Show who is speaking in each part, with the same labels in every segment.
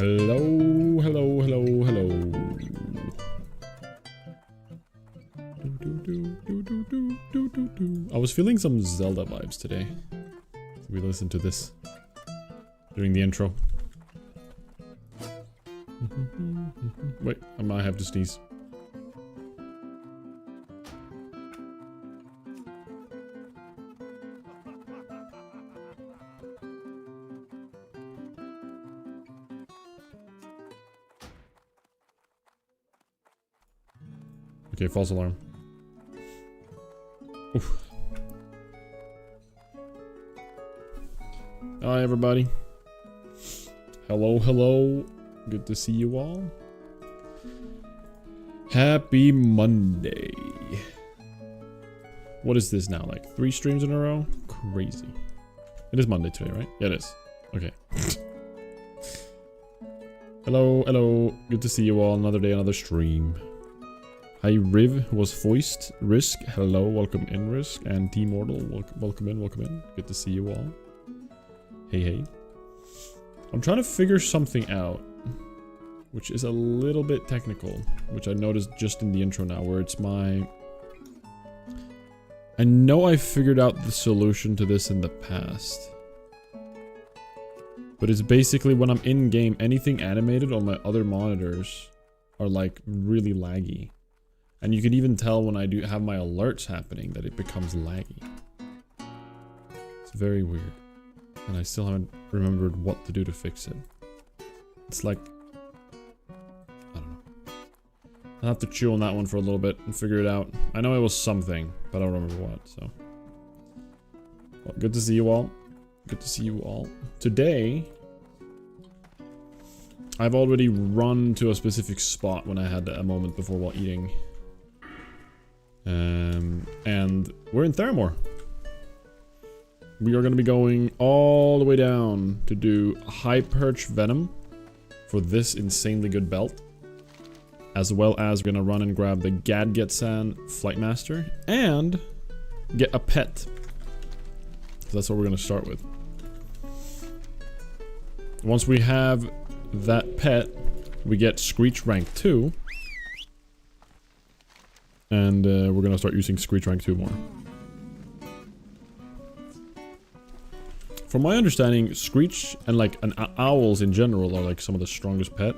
Speaker 1: Hello, hello, hello, hello. I was feeling some Zelda vibes today. We listened to this during the intro. Wait, I might have to sneeze. Okay, false alarm. Oof. Hi, everybody. Hello, hello. Good to see you all. Happy Monday. What is this now? Like 3 streams in a row? Crazy. It is Monday today, right? Yeah, it is. Okay. Hello, hello. Good to see you all. Another day, another stream. Hi, Riv was voiced. Risk, hello, welcome in, Risk. And T-Mortal, welcome in, welcome in. Good to see you all. Hey, hey. I'm trying to figure something out, which is a little bit technical, which I noticed just in the intro now, where it's my... I know I figured out the solution to this in the past. But it's basically when I'm in-game, anything animated on my other monitors are like really laggy. And you can even tell when I do have my alerts happening that it becomes laggy. It's very weird. And I still haven't remembered what to do to fix it. It's like... I don't know. I'll have to chew on that one for a little bit and figure it out. I know it was something, but I don't remember what, so... Well, good to see you all. Good to see you all. Today... I've already run to a specific spot when I had a moment before while eating. And we're in Theramore. We are going to be going all the way down to do High Perch Venom for this insanely good belt. As well as we're going to run and grab the Gadgetsan Flightmaster and get a pet. So that's what we're going to start with. Once we have that pet, we get Screech rank 2. And we're gonna start using Screech rank 2 more. From my understanding, Screech and like owls in general are like some of the strongest pet.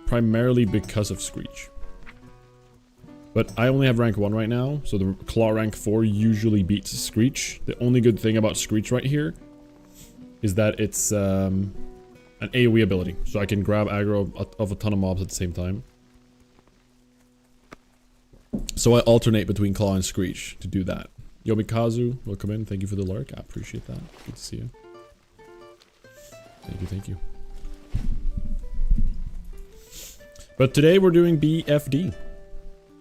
Speaker 1: Primarily because of Screech. But I only have rank 1 right now, so the Claw rank 4 usually beats Screech. The only good thing about Screech right here is that it's an AoE ability. So I can grab aggro of a ton of mobs at the same time. So I alternate between Claw and Screech to do that. Yomikazu, welcome in. Thank you for the lurk. I appreciate that. Good to see you. Thank you, thank you. But today we're doing BFD.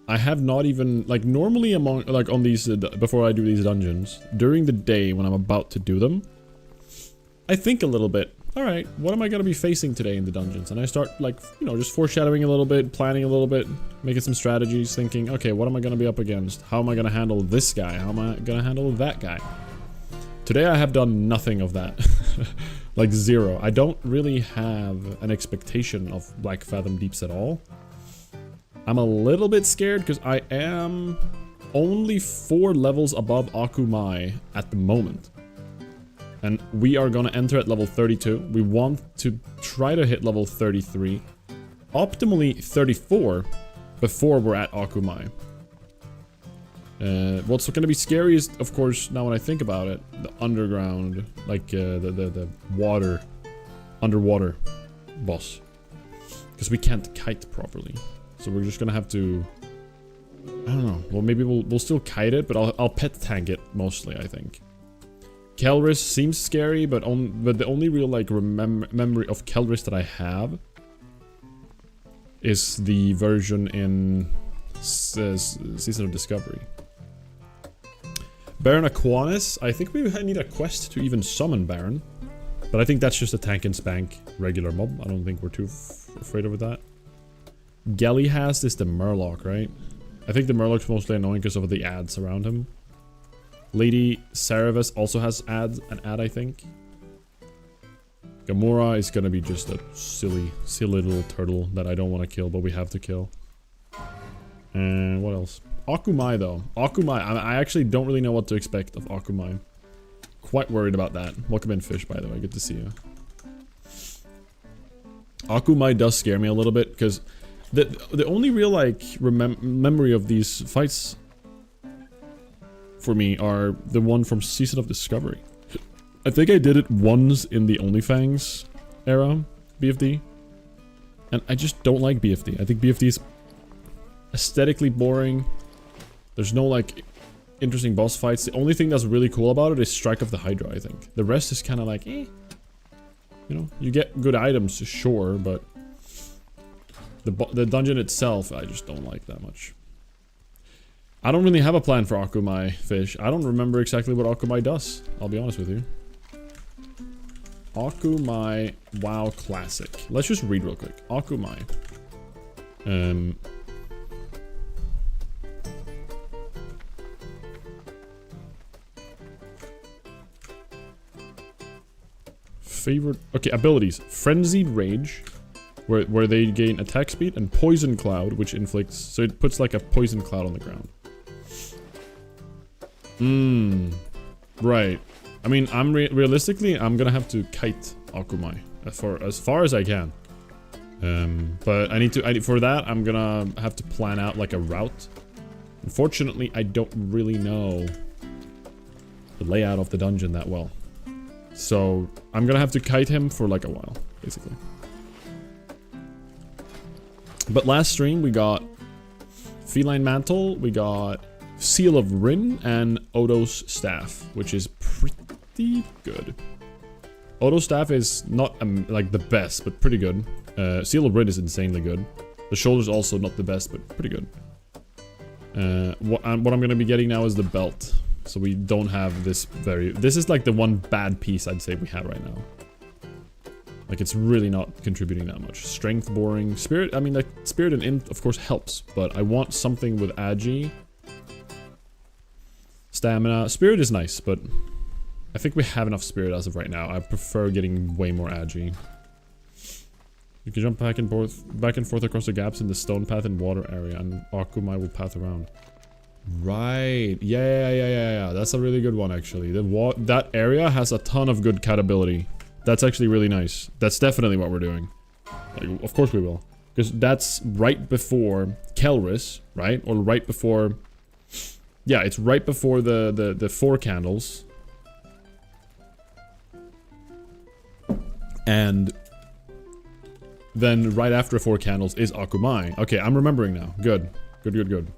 Speaker 1: I have not even, like normally among, like on these, before I do these dungeons, during the day when I'm about to do them, I think a little bit. Alright, what am I gonna be facing today in the dungeons? And I start, like, you know, just foreshadowing a little bit, planning a little bit, making some strategies, thinking, okay, what am I gonna be up against? How am I gonna handle this guy? How am I gonna handle that guy? Today I have done nothing of that. Like, zero. I don't really have an expectation of Black Fathom Deeps at all. I'm a little bit scared because I am only 4 levels above Akumai at the moment. And we are gonna enter at level 32. We want to try to hit level 33. Optimally 34 before we're at Akumai. What's gonna be scary is, of course, now when I think about it, the underground, like the water, underwater boss. Because we can't kite properly. So we're just gonna have to, I don't know, well maybe we'll still kite it, but I'll pet tank it mostly, I think. Kelris seems scary, but the only real like memory of Kelris that I have is the version in Season of Discovery. Baron Aquanis, I think we need a quest to even summon Baron, but I think that's just a tank and spank regular mob. I don't think we're too afraid of that. Gellyhast is the Murloc, right? I think the Murloc's mostly annoying because of the ads around him. Lady Saravis also has an ad, I think. Gamora is gonna be just a silly little turtle that I don't want to kill, but we have to kill. And what else? Akumai though. Akumai, I actually don't really know what to expect of Akumai. Quite worried about that. Welcome in, Fish, by the way. Good to see you. Akumai does scare me a little bit, because the only real, like, memory of these fights for me are the one from Season of Discovery. I think I did it once in the OnlyFangs era, BFD. And I just don't like BFD. I think BFD is aesthetically boring. There's no, like, interesting boss fights. The only thing that's really cool about it is Strike of the Hydra, I think. The rest is kind of like, eh. You know, you get good items, sure, but the dungeon itself, I just don't like that much. I don't really have a plan for Akumai, Fish. I don't remember exactly what Akumai does. I'll be honest with you. Akumai WoW Classic. Let's just read real quick. Akumai. Favorite. Okay, abilities. Frenzied Rage, where they gain attack speed, and Poison Cloud, which inflicts. So it puts like a poison cloud on the ground. Right. I mean, realistically, I'm gonna have to kite Akumai as far as I can. But I need to. For that, I'm gonna have to plan out like a route. Unfortunately, I don't really know the layout of the dungeon that well. So, I'm gonna have to kite him for like a while, basically. But last stream, we got Feline Mantle, we got Seal of Rin, and Odo's Staff, which is pretty good. Odo's Staff is not, like, the best, but pretty good. Seal of Rin is insanely good. The shoulder's also not the best, but pretty good. What I'm gonna be getting now is the belt. So we don't have this this is like the one bad piece I'd say we have right now. Like, it's really not contributing that much. Strength, boring. Spirit, I mean, like, Spirit and Int, of course, helps. But I want something with Agi. Stamina. Spirit is nice, but I think we have enough Spirit as of right now. I prefer getting way more Agi. You can jump back and forth across the gaps in the stone path and water area, and Akumai will path around. Right. Yeah. That's a really good one, actually. That area has a ton of good cat ability. That's actually really nice. That's definitely what we're doing. Like, of course we will. Because that's right before Kelris, right? Or right before... Yeah, it's right before the 4 candles. And then right after 4 candles is Akumai. Okay, I'm remembering now. Good. Good.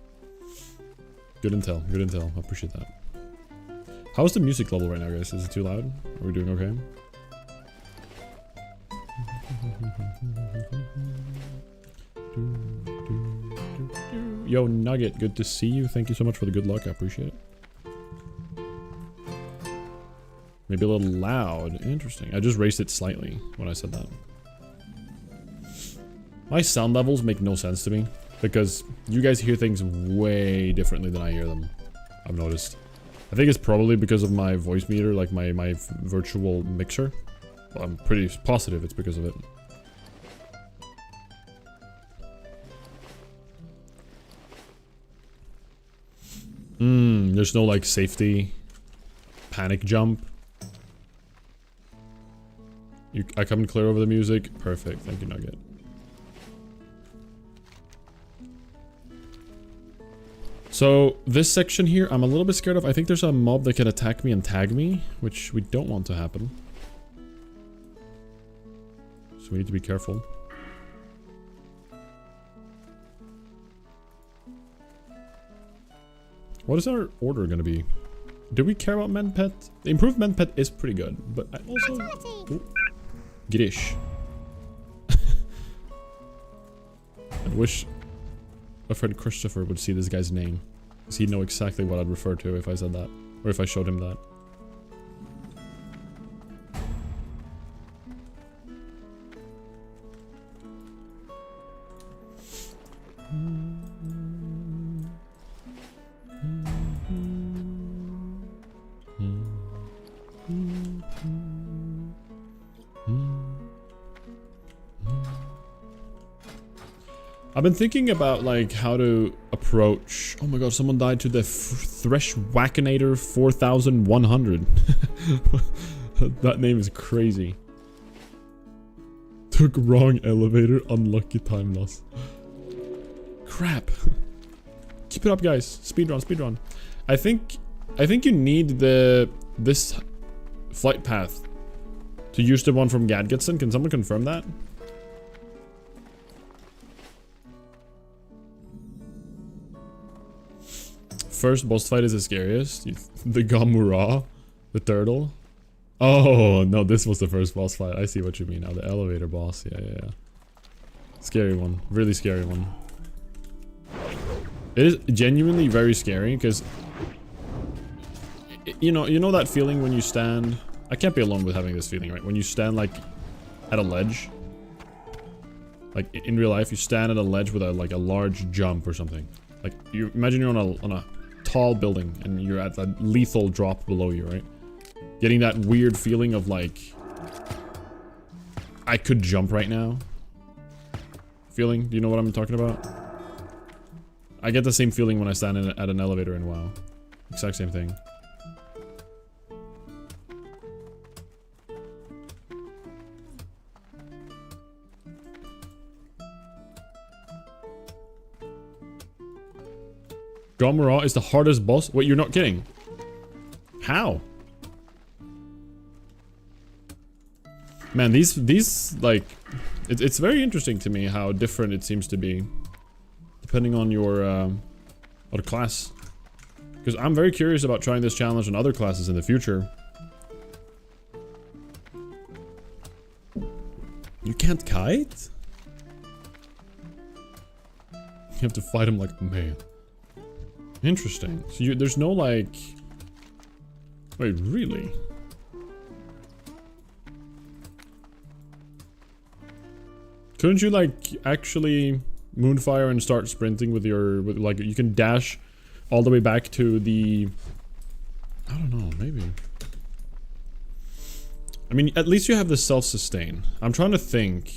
Speaker 1: Good intel. I appreciate that. How's the music level right now, guys? Is it too loud? Are we doing okay? Yo, Nugget, good to see you. Thank you so much for the good luck. I appreciate it. Maybe a little loud. Interesting. I just raised it slightly when I said that. My sound levels make no sense to me, because you guys hear things way differently than I hear them. I've noticed. I think it's probably because of my voice meter, like my virtual mixer. Well, I'm pretty positive it's because of it. There's no, like, safety panic jump. I come clear over the music. Perfect. Thank you, Nugget. So, this section here, I'm a little bit scared of. I think there's a mob that can attack me and tag me, which we don't want to happen. So we need to be careful. What is our order gonna be? Do we care about Menpet? The improved Menpet is pretty good, but I also... Ooh, Grish. I wish my friend Christopher would see this guy's name, because he'd know exactly what I'd refer to if I said that, or if I showed him that. I've been thinking about like how to approach. Oh my god, someone died to the Thresh Wackinator 4100. That name is crazy. Took wrong elevator, unlucky time loss. Crap. Keep it up, guys. Speedrun, speedrun. I think you need this flight path to use the one from Gadgetson. Can someone confirm that? First boss fight is the scariest. The Gamura, the turtle. Oh no, this was the first boss fight. I see what you mean now. The elevator boss. Yeah. Scary one. Really scary one. It is genuinely very scary because you know that feeling when you stand. I can't be alone with having this feeling, right? When you stand like at a ledge. Like in real life, you stand at a ledge with a large jump or something. Like you imagine you're on a tall building and you're at a lethal drop below you, right? Getting that weird feeling of like I could jump right now. Feeling? Do you know what I'm talking about? I get the same feeling when I stand at an elevator in WoW. Exact same thing. Gamera is the hardest boss? Wait, you're not kidding? How? Man, these like it's very interesting to me how different it seems to be depending on your other class. Because I'm very curious about trying this challenge on other classes in the future. You can't kite? You have to fight him like a man. Interesting. So there's no like... Wait, really? Couldn't you like actually moonfire and start sprinting with your... like you can dash all the way back to the... I don't know, maybe. I mean, at least you have the self-sustain. I'm trying to think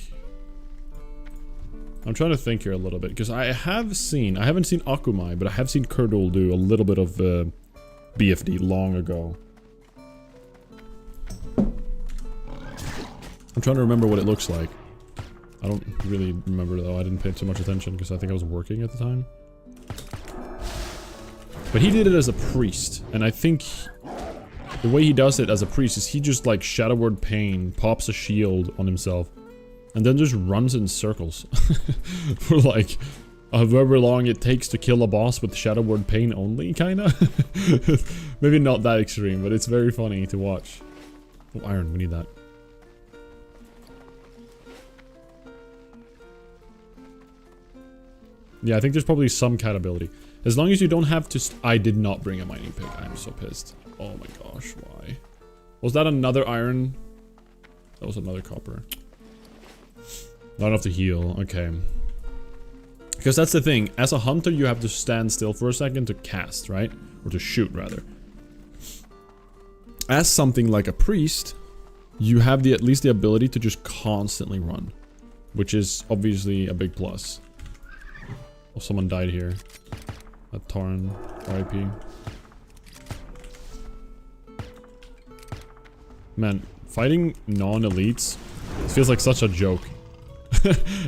Speaker 1: here a little bit, because I haven't seen Akumai, but I have seen Kurdul do a little bit of BFD long ago. I'm trying to remember what it looks like. I don't really remember though, I didn't pay too much attention because I think I was working at the time. But he did it as a priest, and I think the way he does it as a priest is he just like Shadow Word Pain, pops a shield on himself, and then just runs in circles for like however long it takes to kill a boss with Shadow Word Pain only, kinda. Maybe not that extreme, but it's very funny to watch. Oh, iron, we need that. Yeah, I think there's probably some cat ability. As long as you don't have to... I did not bring a mining pick. I'm so pissed. Oh my gosh, why? Was that another iron? That was another copper. Not enough to heal. Okay. Because that's the thing. As a hunter, you have to stand still for a second to cast, right? Or to shoot, rather. As something like a priest, you have at least the ability to just constantly run. Which is obviously a big plus. Oh, someone died here. A Torn, RIP. Man, fighting non-elites feels like such a joke.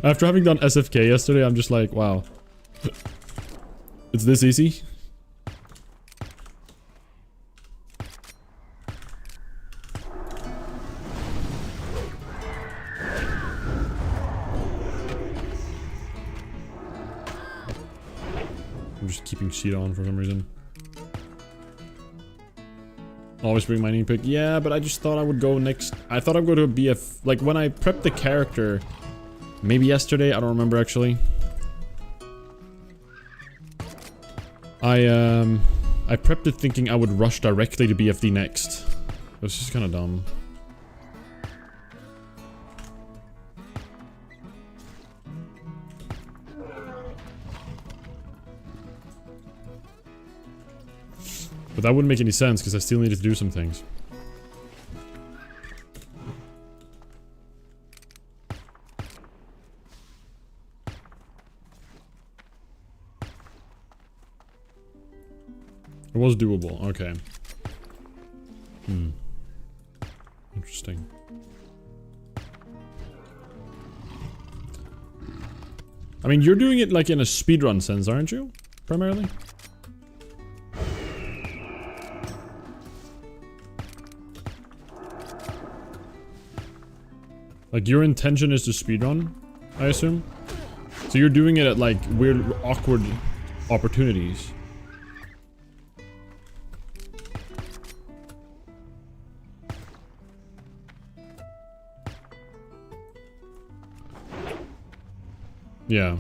Speaker 1: After having done SFK yesterday, I'm just like, wow. It's this easy? I'm just keeping sheet on for some reason. Always bring mining pick. Yeah, but I just thought I would go next. I thought I'd go to a BF. Like when I prepped the character, maybe yesterday. I don't remember actually. I prepped it thinking I would rush directly to BFD next. It was just kind of dumb. But that wouldn't make any sense because I still needed to do some things. It was doable, okay. Interesting. I mean, you're doing it like in a speedrun sense, aren't you? Primarily? Like, your intention is to speedrun, I assume? So you're doing it at, like, weird, awkward opportunities. Yeah.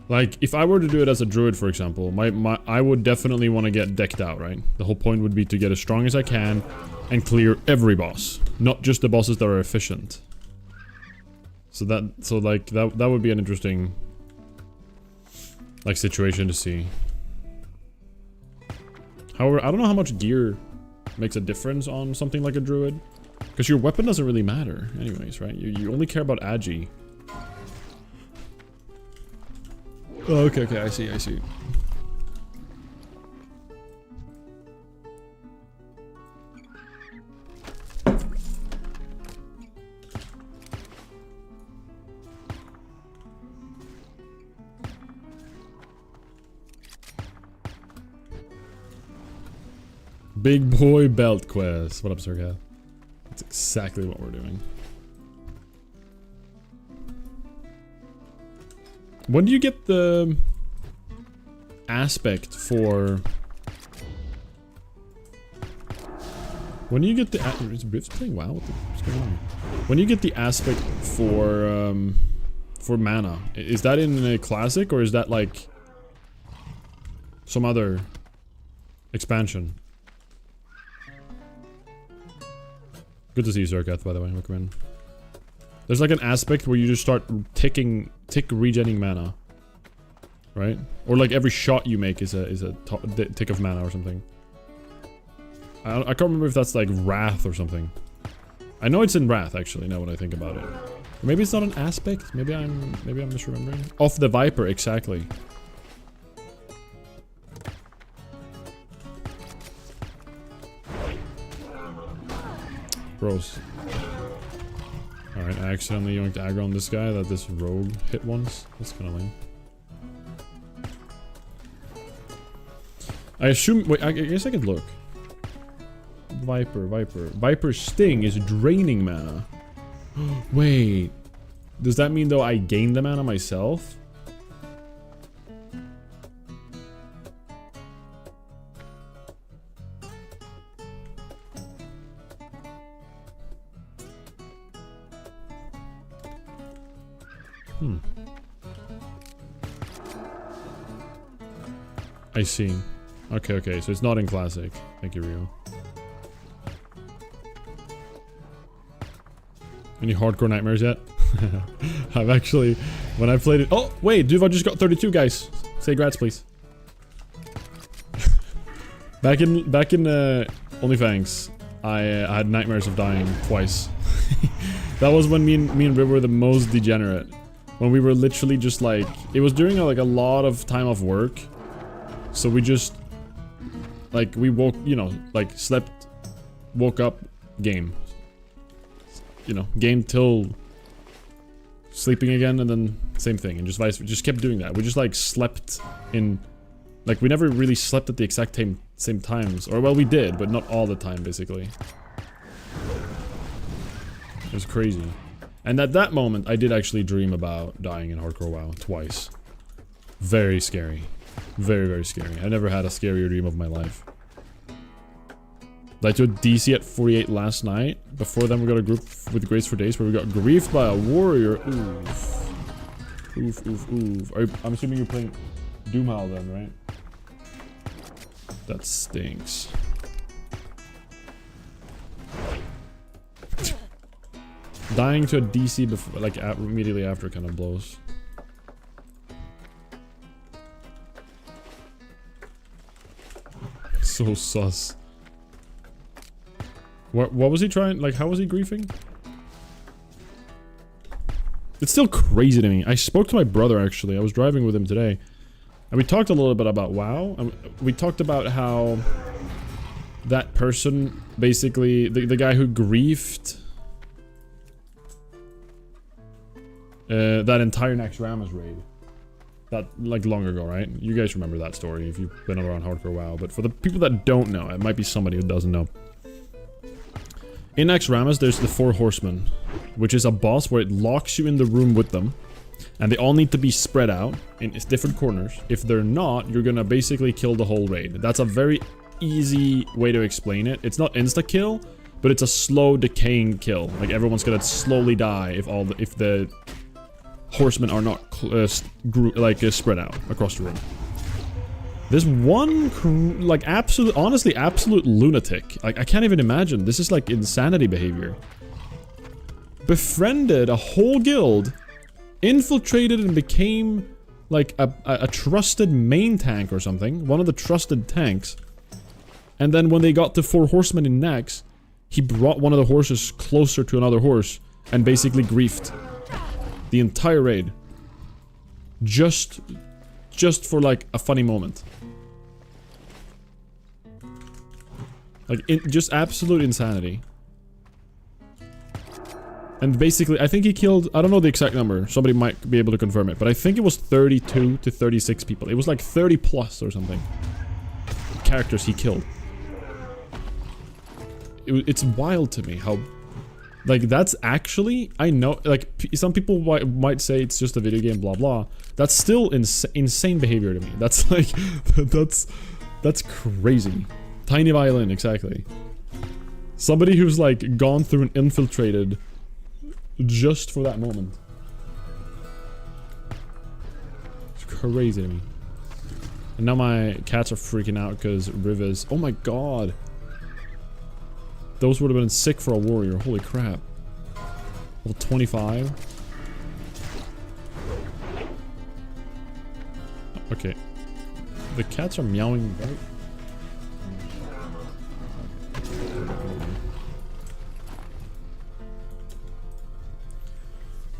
Speaker 1: Like, if I were to do it as a druid, for example, I would definitely want to get decked out, right? The whole point would be to get as strong as I can and clear every boss. Not just the bosses that are efficient. So that would be an interesting, like, situation to see. However, I don't know how much gear makes a difference on something like a druid. Because your weapon doesn't really matter anyways, right? You only care about agi. Oh, okay, I see. Big boy belt quest. What up, Sircat? That's exactly what we're doing. When do you get the aspect for... When do you get the... Is Rift playing WoW? What's going on? When do you get the aspect for mana? Is that in a classic or is that like some other expansion? Good to see you, Sirkath, by the way. Welcome in. There's like an aspect where you just start tick regenning mana, right? Or like every shot you make is a tick of mana or something. I can't remember if that's like Wrath or something. I know it's in Wrath actually. Now when I think about it, or maybe it's not an aspect. Maybe I'm misremembering. Off the Viper, exactly. Gross. Alright, I accidentally yoinked aggro on this guy that this rogue hit once. That's kinda lame. I assume... Wait, I guess I could look. Viper. Viper's sting is draining mana. Wait. Does that mean though I gain the mana myself? I see. Okay, so it's not in Classic. Thank you, Rio. Any hardcore nightmares yet? I've actually... When I played it... Oh, wait, Duval just got 32, guys. Say grats, please. back in OnlyFangs, I had nightmares of dying twice. That was when me and Riv were the most degenerate. When we were literally just like... It was during like a lot of time off work. So we just... Like, we woke... You know, like, slept... Woke up... Game. You know, game till... Sleeping again, and then... Same thing, and just kept doing that. We just like, slept in... Like, we never really slept at the exact same times. Or, well, we did, but not all the time, basically. It was crazy. And at that moment, I did actually dream about dying in Hardcore WoW twice. Very scary. Very, very scary. I never had a scarier dream of my life. Like to a DC at 48 last night. Before then, we got a group with Grace for Days where we got griefed by a warrior. Oof. I'm assuming you're playing Doomhowl then, right? That stinks. Dying to a DC before, like immediately after, kind of blows. So sus. What was he trying? Like, how was he griefing? It's still crazy to me. I spoke to my brother actually. I was driving with him today, And we talked a little bit about WoW. And we talked about how that person, basically, the guy who griefed that entire Naxxramas raid. That, like, long ago, right? You guys remember that story if you've been around hardcore WoW. But for the people that don't know, it might be somebody who doesn't know. In Naxxramas, there's the Four Horsemen, which is a boss where it locks you in the room with them. And they all need to be spread out in different corners. If they're not, you're gonna basically kill the whole raid. That's a very easy way to explain it. It's not insta-kill, but it's a slow decaying kill. Like, everyone's gonna slowly die if the horsemen are not spread out across the room. This one, like, honestly, absolute lunatic. Like, I can't even imagine. This is like insanity behavior. Befriended a whole guild, infiltrated and became like a trusted main tank or something, one of the trusted tanks. And then when they got to Four Horsemen in Nax, he brought one of the horses closer to another horse and basically griefed the entire raid. Just for like a funny moment. Like, just absolute insanity. And basically, I think he killed, I don't know the exact number, somebody might be able to confirm it, but I think it was 32 to 36 people. It was like 30 plus or something. Characters he killed. It's wild to me how, like, that's actually, I know, like, some people might say it's just a video game, blah blah. That's still insane behavior to me. That's like, that's crazy. Tiny violin, exactly. Somebody who's like gone through and infiltrated just for that moment. It's crazy to me. And now my cats are freaking out because Rivers. Oh my god. Those would have been sick for a warrior. Holy crap. Level 25. Okay. The cats are meowing very...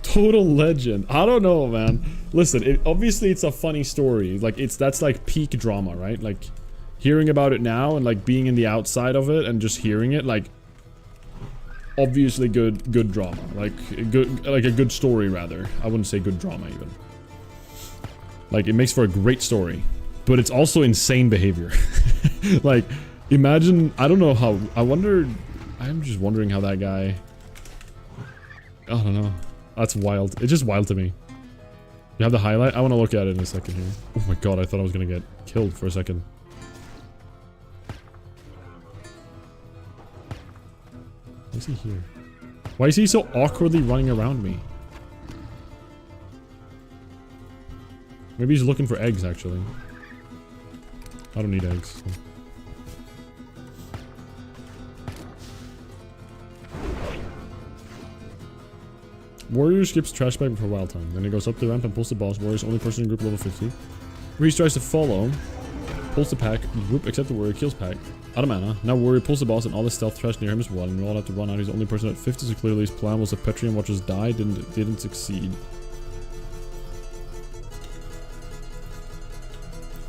Speaker 1: Total legend. I don't know, man. Listen, obviously it's a funny story. Like, that's like peak drama, right? Like, hearing about it now and like being in the outside of it and just hearing it, like, obviously good drama. Like a good story, rather. I wouldn't say good drama even. Like, it makes for a great story, but it's also insane behavior. Like, imagine, I don't know how, I'm just wondering how that guy, I don't know. That's wild. It's just wild to me. You have the highlight? I want to look at it in a second here. Oh my god, I thought I was gonna get killed for a second. What is he here? Why is he so awkwardly running around me? Maybe he's looking for eggs, actually. I don't need eggs. So. Warrior skips trash bag for wild time. Then he goes up the ramp and pulls the boss. Warrior's only person in group level 50. Reese tries to follow. Pulls the pack. Group except the warrior kills pack. Out of mana. Now warrior pulls the boss and all the stealth trash near him is one. And we all have to run out. He's the only person at 50, so clearly his plan was if Petrian watchers die, didn't succeed.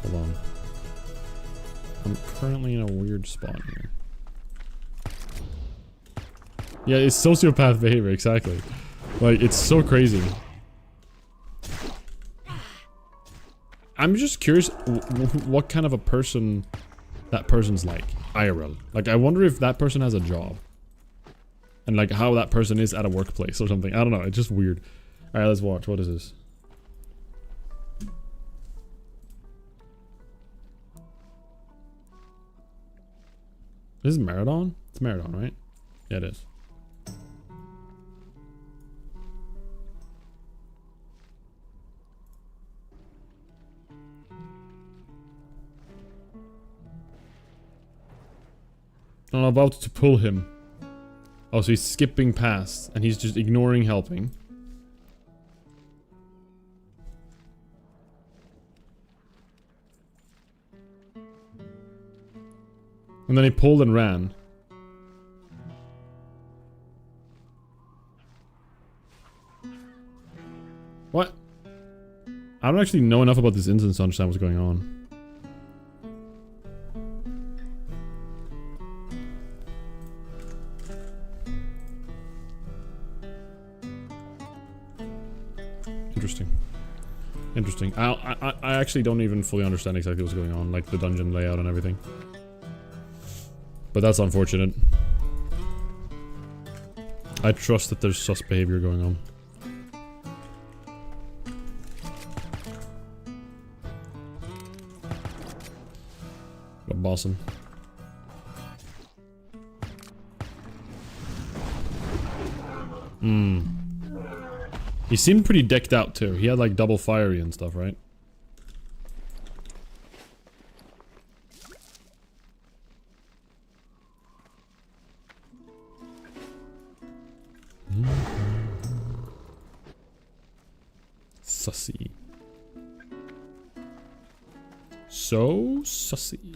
Speaker 1: Hold on. I'm currently in a weird spot here. Yeah, it's sociopath behavior, exactly. Like, it's so crazy. I'm just curious what kind of a person that person's like. IRL. Like, I wonder if that person has a job. And like how that person is at a workplace or something. I don't know, it's just weird. Alright, let's watch. What is this? This is Marathon? It's Marathon, right? Yeah, it is. I'm about to pull him. Oh, so he's skipping past and he's just ignoring helping. And then he pulled and ran. What? I don't actually know enough about this instance to understand what's going on. Interesting. Interesting. I actually don't even fully understand exactly what's going on, like the dungeon layout and everything. But that's unfortunate. I trust that there's sus behavior going on. What bossing? Hmm. He seemed pretty decked out too. He had like double fiery and stuff, right? Sussy. So sussy.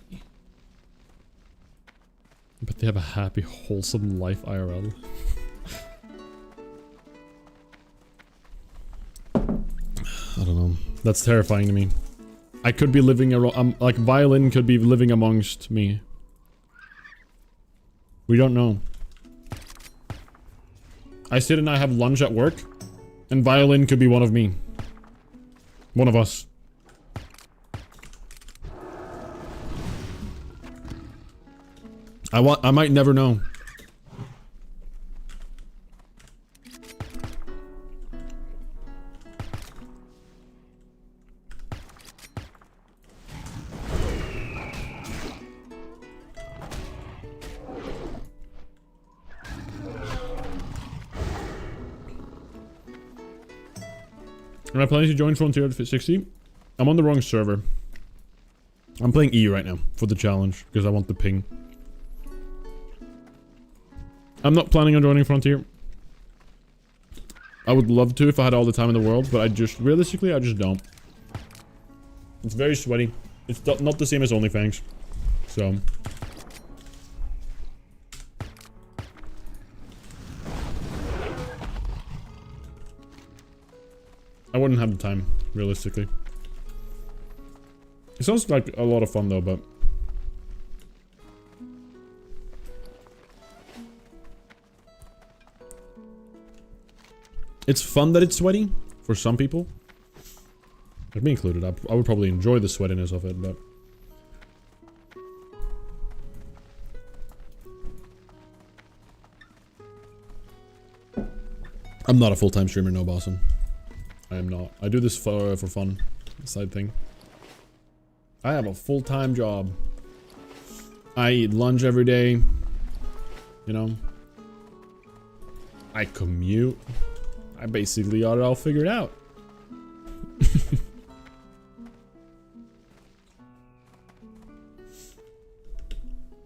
Speaker 1: But they have a happy, wholesome life IRL. I don't know. That's terrifying to me. I could be living like Violin could be living amongst me. We don't know. I sit and I have lunch at work, and Violin could be one of me. One of us. I might never know. Am I planning to join Frontier at 60? I'm on the wrong server. I'm playing E right now for the challenge because I want the ping. I'm not planning on joining Frontier. I would love to if I had all the time in the world, but realistically, I just don't. It's very sweaty. It's not the same as OnlyFans. So. I wouldn't have the time, realistically. It sounds like a lot of fun though, but... It's fun that it's sweaty, for some people. Like me included, I would probably enjoy the sweatiness of it, but... I'm not a full-time streamer, no bossing. I am not. I do this for fun. Side thing. I have a full-time job. I eat lunch every day. You know? I commute. I basically got it all figured out.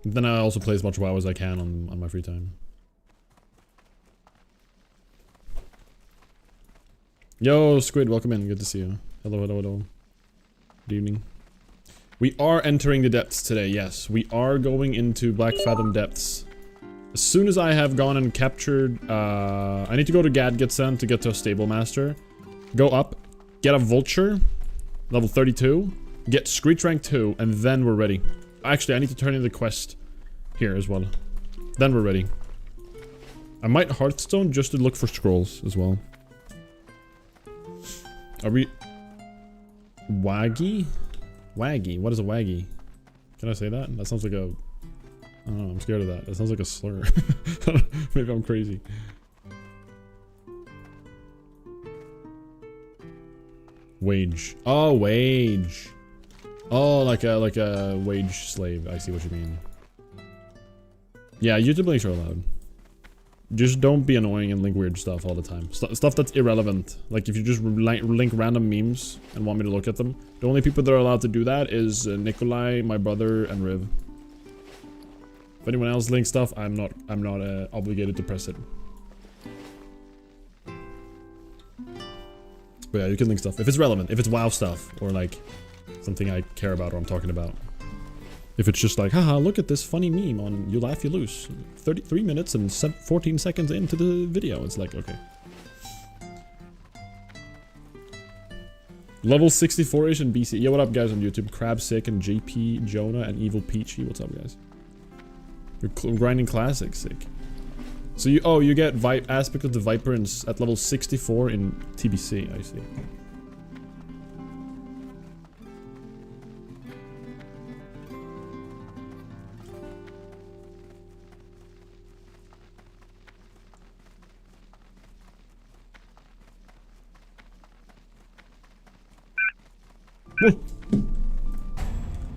Speaker 1: Then I also play as much WoW as I can on my free time. Yo, Squid, welcome in. Good to see you. Hello, hello, hello. Good evening. We are entering the depths today, yes. We are going into Black Fathom depths. As soon as I have gone and captured... I need to go to Gadgetsen to get to a Stable Master. Go up, get a Vulture, level 32, get Screech rank 2, and then we're ready. Actually, I need to turn in the quest here as well. Then we're ready. I might Hearthstone just to look for scrolls as well. Are we... Waggy? Waggy? What is a waggy? Can I say that? That sounds like a... I don't know, I'm scared of that. That sounds like a slur. Maybe I'm crazy. Wage. Oh, wage. Oh, like a wage slave. I see what you mean. Yeah, YouTube links are allowed. Just don't be annoying and link weird stuff all the time. Stuff that's irrelevant. Like if you just link random memes and want me to look at them. The only people that are allowed to do that is Nikolai, my brother, and Riv. If anyone else links stuff, I'm not obligated to press it. But yeah, you can link stuff if it's relevant, if it's WoW stuff or like something I care about or I'm talking about. If it's just like, haha, look at this funny meme on You Laugh, You Lose. 33 minutes and 14 seconds into the video. It's like, okay. Level 64-ish in BC. Yo, what up, guys on YouTube? Crab Sick and JP, Jonah, and Evil Peachy. What's up, guys? You're grinding classic, sick. So you get Aspect of the Viper at level 64 in TBC, I see.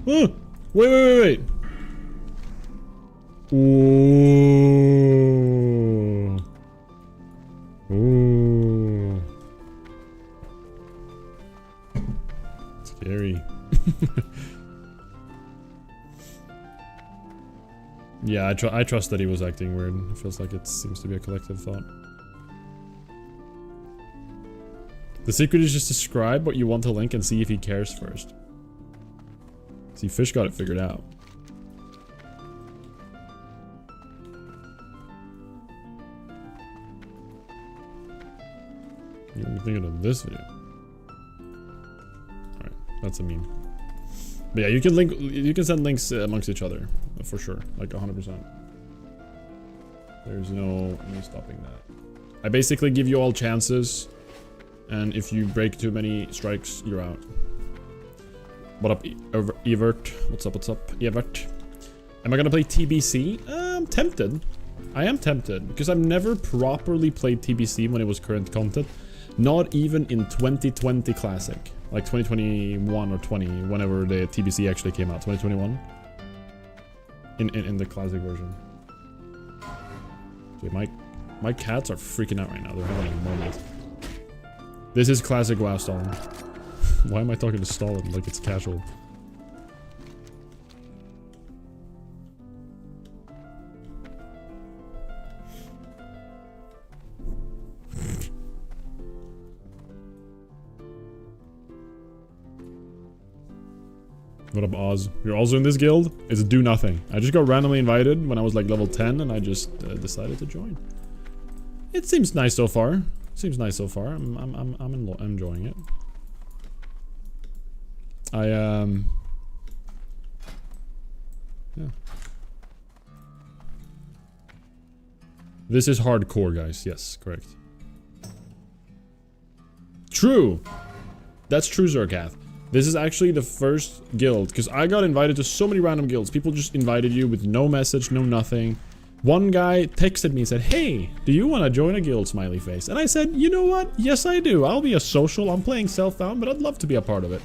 Speaker 1: Oh, wait. Ooh. Ooh. Scary. Yeah, I trust that he was acting weird. It feels like it seems to be a collective thought. The secret is just describe what you want to link and see if he cares first. See, Fish got it figured out. You were thinking of this video. Alright, that's a meme. But yeah, you can send links amongst each other, for sure. Like 100%. There's no stopping that. I basically give you all chances, and if you break too many strikes, you're out. What up, Evert? What's up, Evert? Am I gonna play TBC? I'm tempted. I am tempted, because I've never properly played TBC when it was current content. Not even in 2020 Classic. Like 2021 or 20, whenever the TBC actually came out. 2021? In the Classic version. Dude, my cats are freaking out right now. They're having a moment. This is Classic WoW Stalin. Why am I talking to Stalin like it's casual? What up, Oz? You're also in this guild? It's do nothing. I just got randomly invited when I was like level 10 and I just decided to join. It seems nice so far. Seems nice so far. I'm enjoying it. Yeah. This is hardcore, guys. Yes, correct. True. That's true, Zerkath. This is actually the first guild, because I got invited to so many random guilds. People just invited you with no message, no nothing. One guy texted me and said, "Hey, do you want to join a guild?" Smiley face. And I said, "You know what? Yes, I do. I'll be a social. I'm playing Self-Found, but I'd love to be a part of it."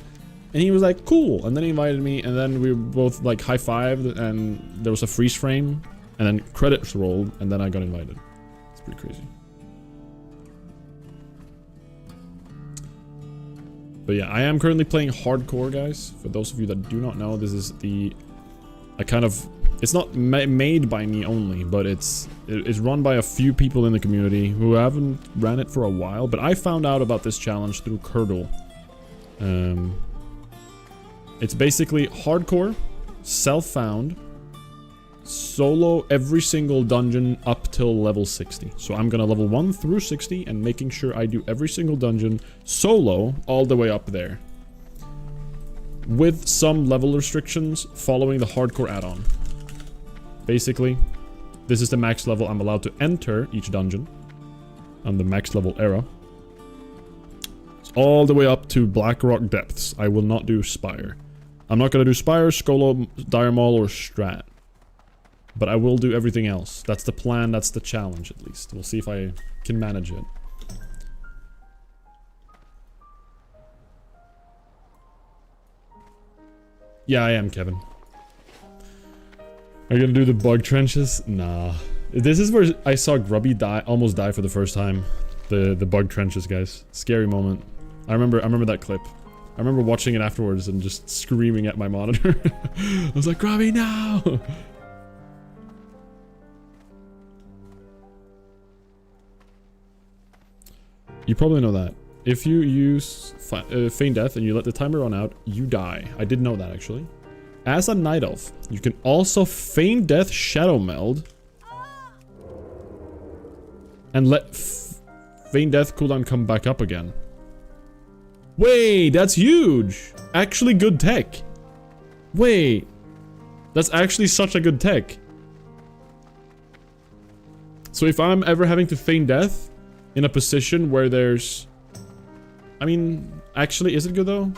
Speaker 1: And he was like, "Cool." And then he invited me, and then we both like high-fived, and there was a freeze frame, and then credits rolled, and then I got invited. It's pretty crazy. But yeah, I am currently playing hardcore, guys. For those of you that do not know, this is it's not made by me only, but it's run by a few people in the community who haven't ran it for a while. But I found out about this challenge through Curdle. It's basically hardcore, self-found, solo every single dungeon up till level 60. So I'm gonna level 1 through 60 and making sure I do every single dungeon solo all the way up there. With some level restrictions following the hardcore add-on. Basically, this is the max level I'm allowed to enter each dungeon on the max level era. It's all the way up to Blackrock Depths. I will not do Spire. I'm not gonna do Spire, Skolo, Dire Maul, or Strat. But I will do everything else. That's the plan, that's the challenge at least. We'll see if I can manage it. Yeah, I am, Kevin. Are you gonna do the bug trenches? Nah. This is where I saw Grubby almost die for the first time. The bug trenches, guys. Scary moment. I remember that clip. I remember watching it afterwards and just screaming at my monitor. I was like, Grubby, no! You probably know that. If you use Feign Death and you let the timer run out, you die. I did know that, actually. As a Night Elf, you can also Feign Death Shadow Meld. And let Feign Death cooldown come back up again. Wait, that's huge. Actually good tech. Wait. That's actually such a good tech. So if I'm ever having to feign death in a position where there's... I mean, actually, is it good though?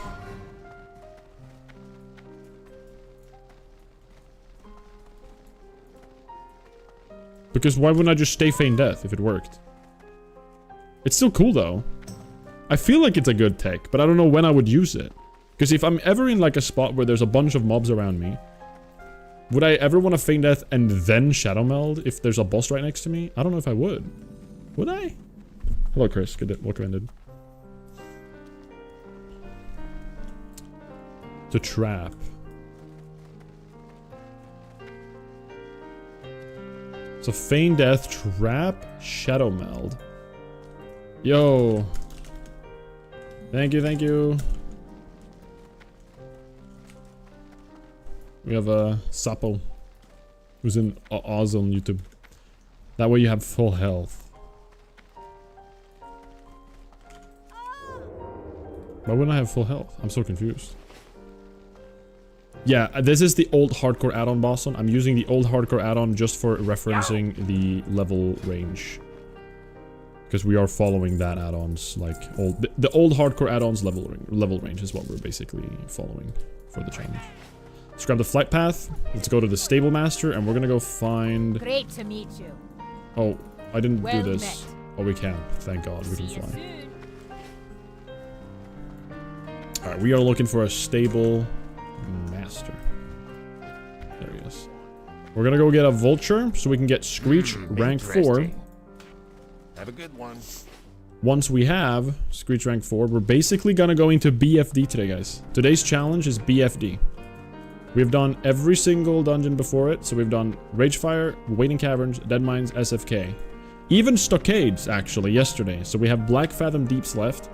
Speaker 1: Because why wouldn't I just stay feign death if it worked? It's still cool though. I feel like it's a good tech, but I don't know when I would use it. Because if I'm ever in like a spot where there's a bunch of mobs around me, would I ever want to feign death and then shadow meld if there's a boss right next to me? I don't know if I would. Would I? Hello, Chris. Good. Welcome in. To trap. So feign death, trap, shadow meld. Yo. Thank you, thank you. We have Sapo, who's in Oz on YouTube. That way you have full health. Why wouldn't I have full health? I'm so confused. Yeah, this is the old hardcore add-on boss one. I'm using the old hardcore add-on just for referencing the level range. Because we are following that add-ons, like the old hardcore add-ons level range is what we're basically following for the challenge. Let's grab the flight path. Let's go to the stable master, and we're gonna go find.
Speaker 2: Great to meet you.
Speaker 1: Oh, I didn't
Speaker 2: Well
Speaker 1: do this.
Speaker 2: met.
Speaker 1: Oh, we can. Thank God, we can
Speaker 2: See you
Speaker 1: fly.
Speaker 2: soon.
Speaker 1: All right, we are looking for a stable master. There he is. We're gonna go get a vulture so we can get Screech rank 4.
Speaker 3: Have a good one.
Speaker 1: Once we have Screech rank 4, we're basically gonna go into BFD today, guys. Today's challenge is BFD. We've done every single dungeon before it, so we've done Ragefire, Waiting Caverns, Dead Mines, SFK. Even Stockades, actually, yesterday. So we have Black Fathom Deeps left.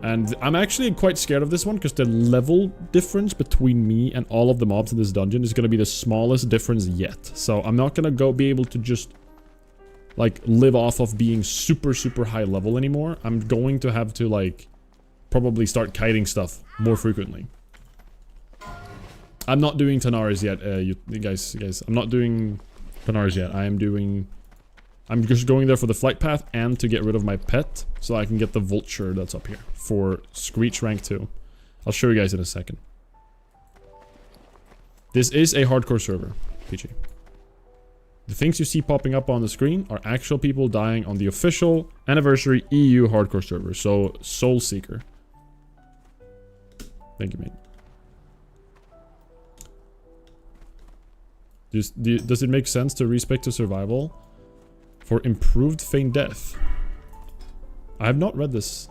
Speaker 1: And I'm actually quite scared of this one, because the level difference between me and all of the mobs in this dungeon is going to be the smallest difference yet. So I'm not going to be able to just, like, live off of being super, super high level anymore. I'm going to have to, like, probably start kiting stuff more frequently. I'm not doing Tanaris yet, you guys. I'm not doing Tanaris yet. I'm just going there for the flight path and to get rid of my pet, so I can get the vulture that's up here for Screech rank 2. I'll show you guys in a second. This is a hardcore server, PG. The things you see popping up on the screen are actual people dying on the official anniversary EU hardcore server, so Soul Seeker. Thank you, mate. Does it make sense to respec to survival for improved feign death? I have not read this.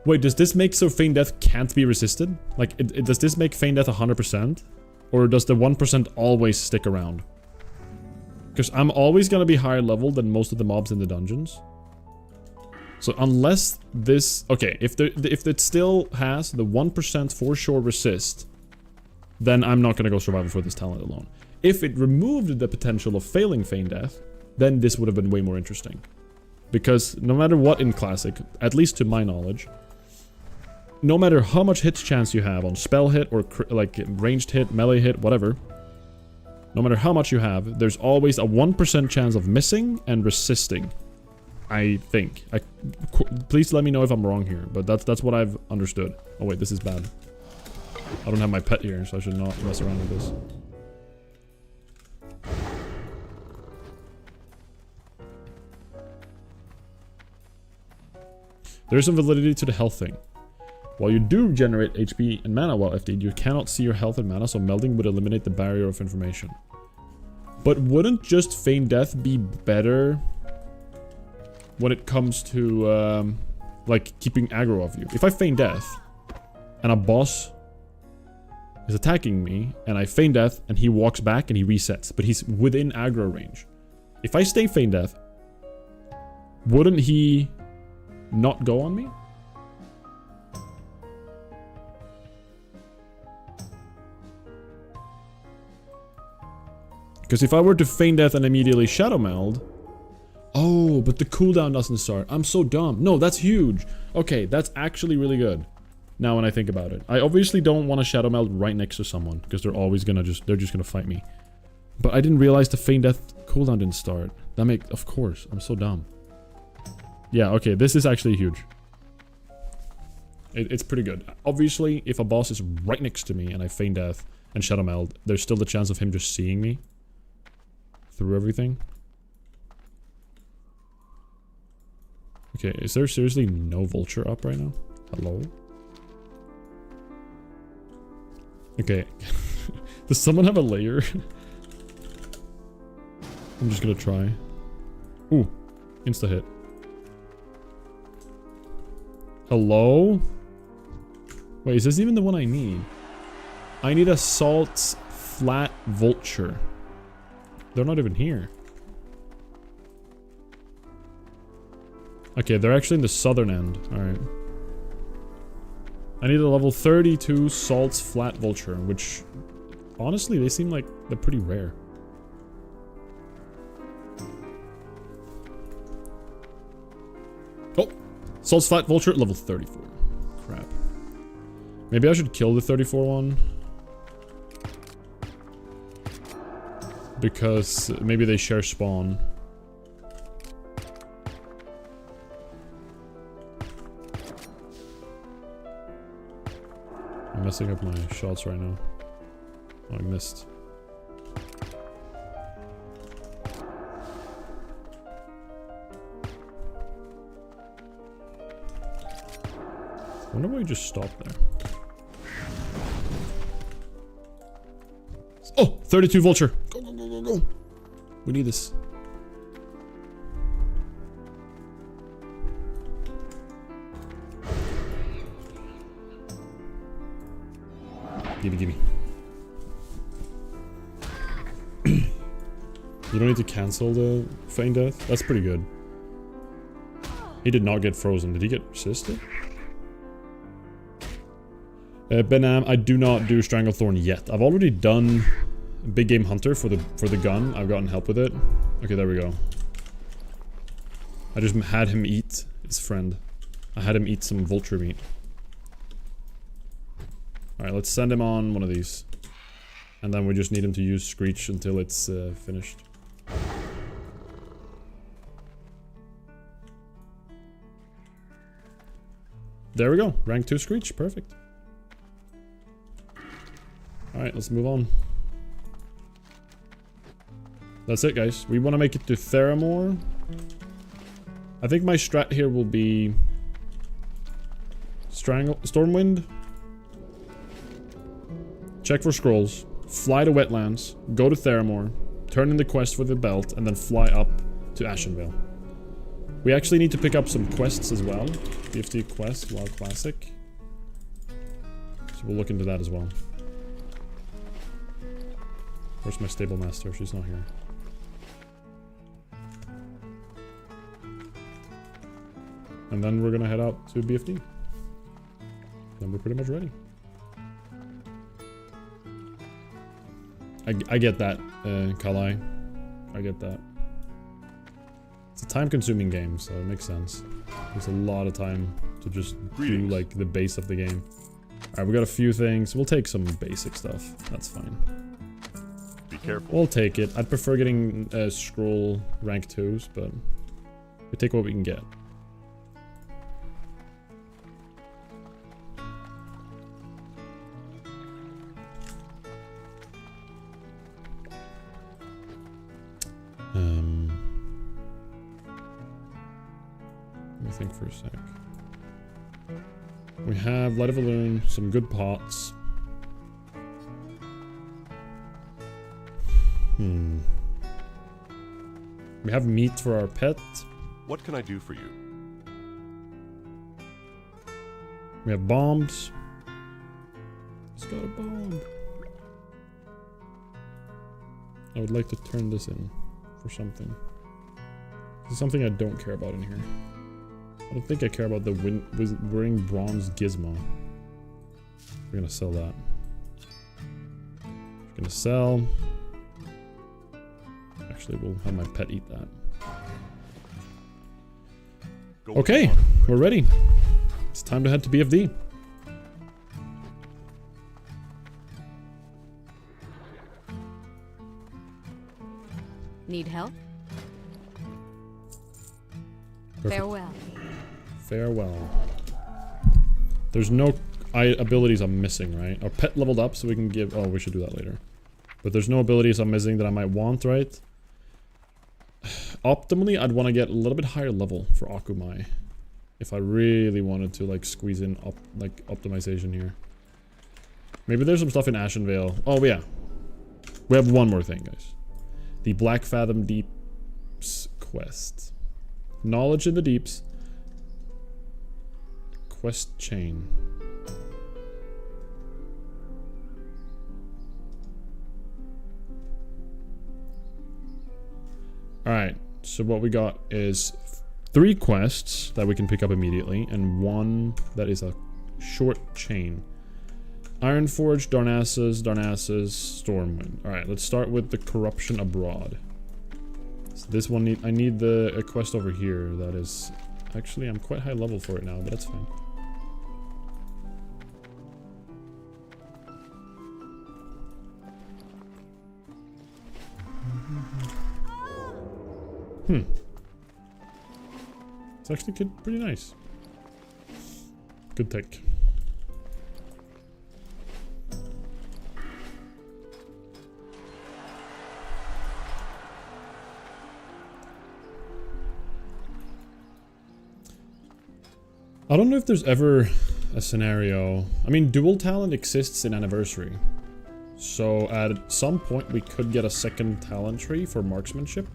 Speaker 1: Wait, does this make so feign death can't be resisted? Like, does this make feign death 100%? Or does the 1% always stick around? Because I'm always gonna be higher level than most of the mobs in the dungeons. So unless this... Okay, if it still has the 1% for sure resist, then I'm not gonna go survival for this talent alone. If it removed the potential of failing feign death, then this would have been way more interesting. Because no matter what in Classic, at least to my knowledge, no matter how much hit chance you have on spell hit or like ranged hit, melee hit, whatever, no matter how much you have, there's always a 1% chance of missing and resisting. I think. Please let me know if I'm wrong here, but that's what I've understood. Oh wait, this is bad. I don't have my pet here, so I should not mess around with this. There is some validity to the health thing. While you do generate HP and mana while FD, you cannot see your health and mana, so melding would eliminate the barrier of information. But wouldn't just feign death be better when it comes to, like, keeping aggro of you? If I feign death, and a boss is attacking me, and I feign death, and he walks back and he resets, but he's within aggro range. If I stay feign death, wouldn't he not go on me? Because if I were to feign death and immediately shadow meld... Oh, Oh, but the cooldown doesn't start. I'm so dumb. No, that's huge. Okay, that's actually really good. Now when I think about it. I obviously don't want to Shadow Meld right next to someone. Because they're always gonna they're just gonna fight me. But I didn't realize the Feign Death cooldown didn't start. Of course, I'm so dumb. Yeah, okay, this is actually huge. It's pretty good. Obviously, if a boss is right next to me and I Feign Death and Shadow Meld, there's still the chance of him just seeing me through everything. Okay, is there seriously no vulture up right now? Hello? Okay. Does someone have a layer? I'm just gonna try. Ooh. Insta hit. Hello? Wait, is this even the one I need? I need a salt flat vulture. They're not even here. Okay, they're actually in the southern end. Alright. I need a level 32 salts flat vulture, which honestly they seem like they're pretty rare. Oh! Salts flat vulture level 34. Crap. Maybe I should kill the 34 one. Because maybe they share spawn. I'm messing up my shots right now. Oh, I missed. I wonder why you just stopped there. Oh! 32 vulture! Go, go, go, go, go! We need this. Gimme, gimme. You don't need to cancel the Feign Death? That's pretty good. He did not get frozen. Did he get resisted? Benam, I do not do Stranglethorn yet. I've already done Big Game Hunter for the gun. I've gotten help with it. Okay, there we go. I just had him eat his friend. I had him eat some vulture meat. Alright, let's send him on one of these. And then we just need him to use Screech until it's finished. There we go. Rank 2 Screech. Perfect. Alright, let's move on. That's it, guys. We want to make it to Theramore. I think my strat here will be... Stormwind. Check for scrolls. Fly to Wetlands. Go to Theramore. Turn in the quest for the belt. And then fly up to Ashenvale. We actually need to pick up some quests as well. BFD quest, WoW Classic. So we'll look into that as well. Where's my stable master? She's not here. And then we're gonna head out to BFD. Then we're pretty much ready. I get that, Kalai. I get that. It's a time-consuming game, so it makes sense. There's a lot of time to just do, like, the base of the game. Alright, we got a few things. We'll take some basic stuff. That's fine.
Speaker 3: Be careful.
Speaker 1: We'll take it. I'd prefer getting scroll rank 2s, but we take what we can get. Let me think for a sec. We have Light of a Loon, some good pots. We have meat for our pet.
Speaker 3: What can I do for you?
Speaker 1: We have bombs. It's got a bomb. I would like to turn this in for something. This is something I don't care about in here. I don't think I care about the wearing bronze gizmo. We're gonna sell that. We're gonna sell. Actually, we'll have my pet eat that.
Speaker 3: Go with
Speaker 1: Okay,
Speaker 3: the water.
Speaker 1: we're ready. It's time to head to BFD.
Speaker 2: Need help?
Speaker 1: Perfect.
Speaker 2: Farewell.
Speaker 1: Farewell. There's no abilities I'm missing, right? Our pet leveled up so we can give... Oh, we should do that later. But there's no abilities I'm missing that I might want, right? Optimally, I'd want to get a little bit higher level for Akumai. If I really wanted to, like, squeeze in optimization here. Maybe there's some stuff in Ashenvale. Oh, yeah. We have one more thing, guys. The Black Fathom Deeps quest. Knowledge in the Deeps. Quest chain. Alright, so what we got is 3 quests that we can pick up immediately, and 1 that is a short chain. Ironforge, Darnassus, Stormwind. Alright, let's start with the Corruption Abroad. So this one, I need a quest over here that is... Actually, I'm quite high level for it now, but that's fine. It's actually pretty nice. Good tech. I don't know if there's ever a scenario... I mean, dual talent exists in Anniversary. So at some point we could get a second talent tree for marksmanship.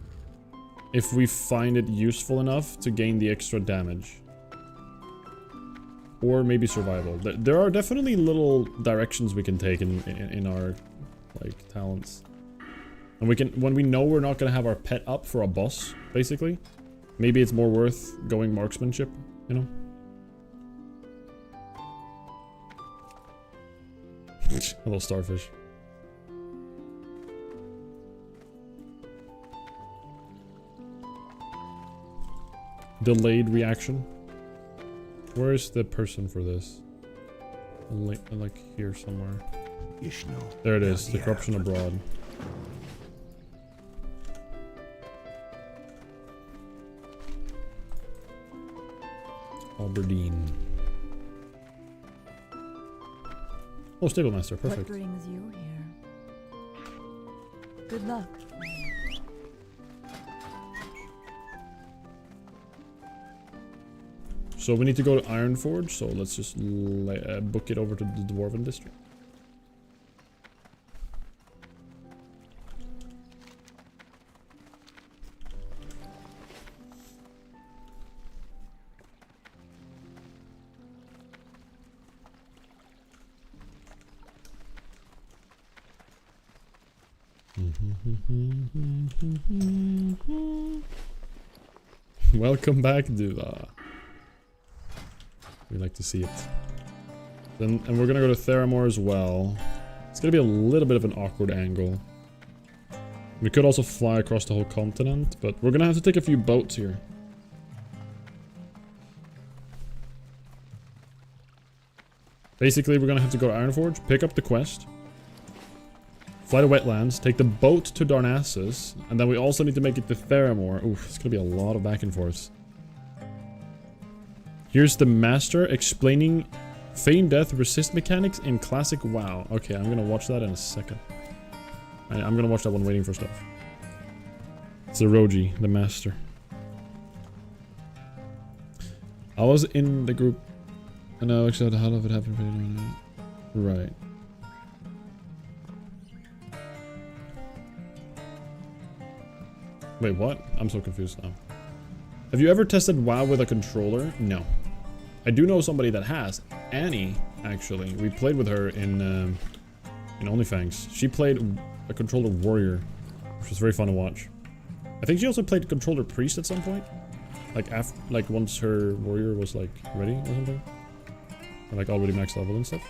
Speaker 1: If we find it useful enough to gain the extra damage. Or maybe survival. There are definitely little directions we can take in our, like, talents. And we can, when we know we're not gonna have our pet up for a boss, basically. Maybe it's more worth going marksmanship, you know? A little starfish. Delayed reaction. Where is the person for this? Like here somewhere. There it is. The Corruption Abroad. Aberdeen. Oh, Stable Master. Perfect.
Speaker 4: What brings you here? Good luck.
Speaker 1: So we need to go to Ironforge, so let's just book it over to the Dwarven District. Welcome back, Duva. We like to see it. And we're gonna go to Theramore as well. It's gonna be a little bit of an awkward angle. We could also fly across the whole continent, but we're gonna have to take a few boats here. Basically, we're gonna have to go to Ironforge, pick up the quest, fly to Wetlands, take the boat to Darnassus, and then we also need to make it to Theramore. Oof, it's gonna be a lot of back and forth. Here's the master explaining Feign Death resist mechanics in classic WoW. Okay, I'm gonna watch that in a second. I'm gonna watch that one waiting for stuff. It's Roji, the master. I was in the group and I accepted how of it happened. Right. Wait, what? I'm so confused now. Have you ever tested WoW with a controller? No. I do know somebody that has. Annie, actually. We played with her in OnlyFans. She played a controller warrior, which was very fun to watch. I think she also played controller priest at some point. Like once her warrior was like ready or something. And like already max level and stuff.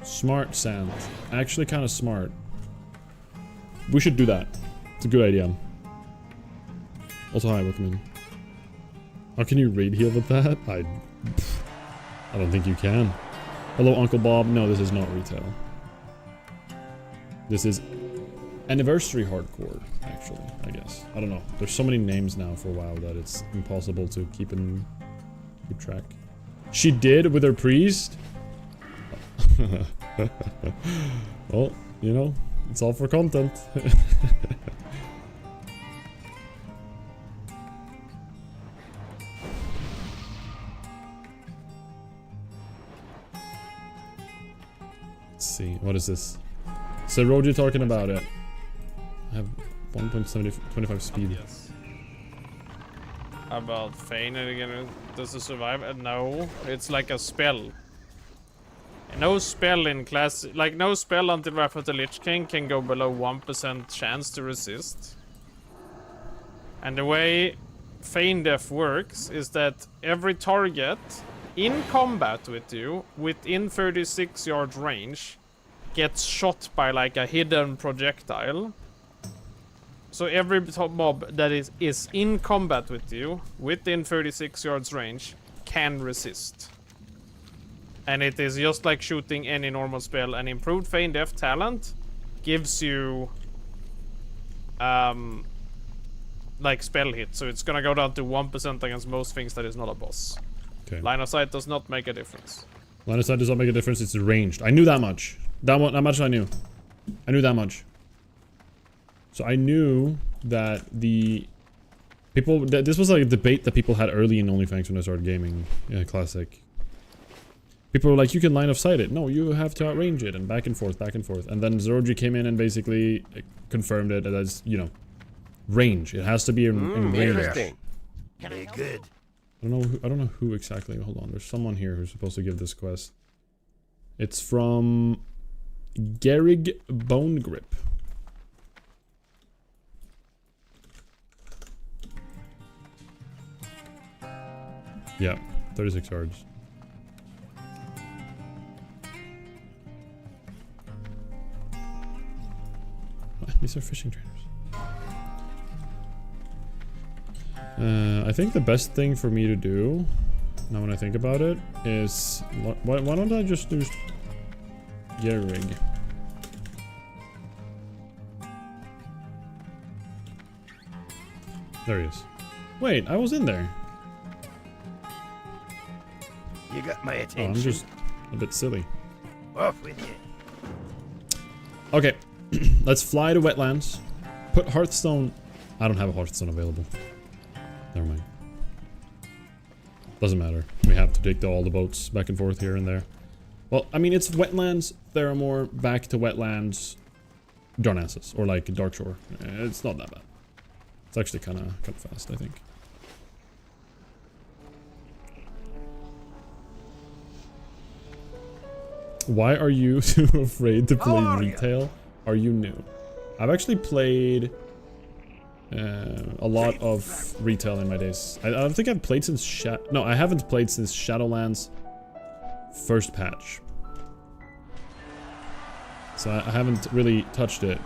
Speaker 1: Smart sand. Actually kind of smart. We should do that. It's a good idea. Also, hi, welcome in. How can you raid heal with that? I don't think you can. Hello, Uncle Bob. No, this is not retail. This is anniversary hardcore, actually, I guess. I don't know. There's so many names now for WoW that it's impossible to keep track. She did with her priest? Well, you know, it's all for content. Let's see, what is this? So Roger talking about it. I have 1.25 speed.
Speaker 5: Yes. About Fane and again, does it survive? No, it's like a spell. No spell in class, like no spell until Wrath of the Lich King can go below 1% chance to resist. And the way Feign Death works is that every target in combat with you within 36 yard range gets shot by like a hidden projectile. So every mob that is in combat with you within 36 yards range can resist. And it is just like shooting any normal spell. An improved Feign Death talent gives you like spell hit. So it's gonna go down to 1% against most things that is not a boss.
Speaker 1: Okay.
Speaker 5: Line of sight does not make a difference.
Speaker 1: Line of sight does not make a difference, it's ranged. I knew that much. That much I knew. I knew that much. So I knew that the people, this was like a debate that people had early in OnlyFans when I started gaming. Yeah, classic. People were like, you can line of sight it. No, you have to outrange it, and back and forth, back and forth. And then Zeroji came in and basically confirmed it as, you know, range. It has to be in range.
Speaker 6: Interesting. Very good.
Speaker 1: I don't know who exactly. Hold on, there's someone here who's supposed to give this quest. It's from Gerig Bone Grip. Yeah, 36 yards. What? These are fishing trainers. I think the best thing for me to do, now when I think about it, is... Why don't I just do... Gerig. There he is. Wait, I was in there.
Speaker 6: You got my
Speaker 1: Oh,
Speaker 6: attention.
Speaker 1: I'm just a bit silly.
Speaker 6: Off with you.
Speaker 1: Okay, let's fly to wetlands. Put Hearthstone... I don't have a Hearthstone available. Never mind. Doesn't matter. We have to take all the boats back and forth here and there. Well, I mean, it's wetlands, Theramore, back to wetlands, Darnassus, or like Darkshore. It's not that bad. It's actually kind of fast, I think. Why are you too afraid to play retail? Are you new? I've actually played a lot of retail in my days. I don't think I've played since no, I haven't played since Shadowlands first patch. So I haven't really touched it.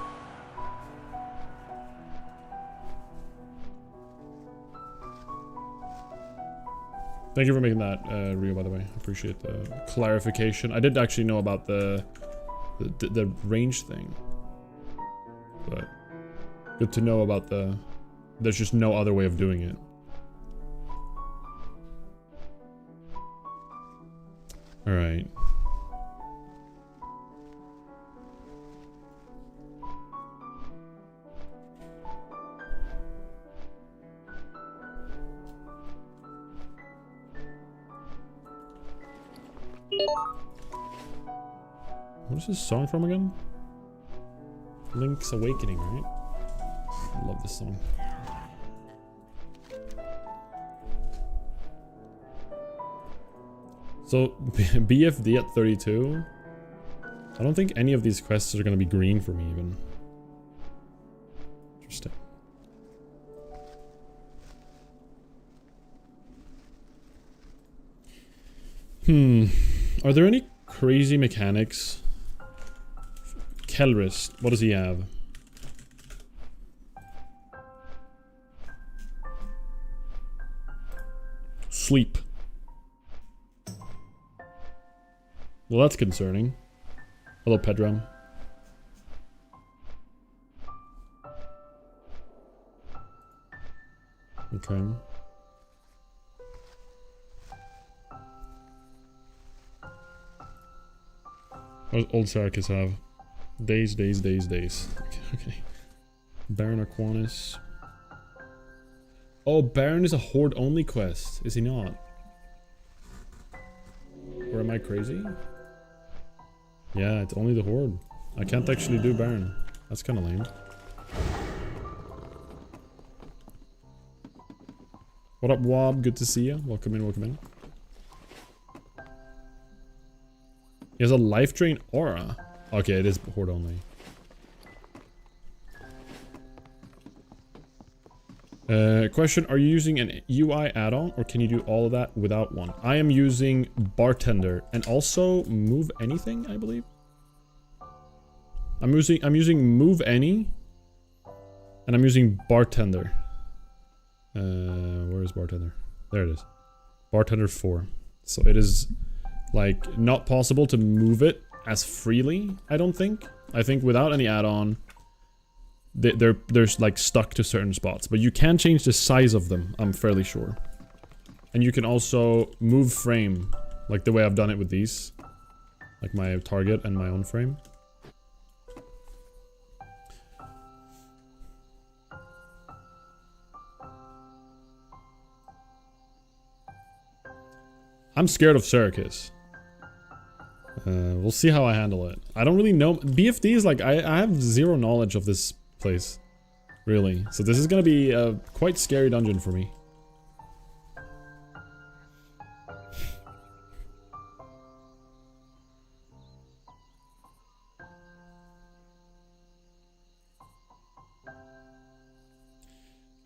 Speaker 1: Thank you for making that, Rio, by the way. I appreciate the clarification. I did actually know about the range thing. But good to know about there's just no other way of doing it. Alright. What is this song from again? Link's Awakening, right? I love this song. So, BFD at 32? I don't think any of these quests are gonna be green for me, even. Interesting. Are there any crazy mechanics? Kelris, what does he have? sleep. Well, that's concerning. Hello, Pedram. Okay. What does Old Sarkis have? Days, days, days, days. Okay. Baron Aquanis. Oh, Baron is a horde only quest. Is he not? Or am I crazy? Yeah, it's only the horde. I can't actually do Baron. That's kind of lame. What up, Wob? Good to see you. Welcome in, welcome in. He has a life drain aura. Okay, it is horde only. Question, are you using an UI add-on or can you do all of that without one? I am using Bartender and also Move Anything, I believe. I'm using Move Any and I'm using Bartender. Where is Bartender? There it is. Bartender 4. So it is like not possible to move it as freely, I don't think. I think without any add-on they're like stuck to certain spots, but you can change the size of them, I'm fairly sure. And you can also move frame, like the way I've done it with these. Like my target and my own frame. I'm scared of Syracuse. We'll see how I handle it. I don't really know. BFD is like, I have zero knowledge of this place, really. So this is gonna be a quite scary dungeon for me.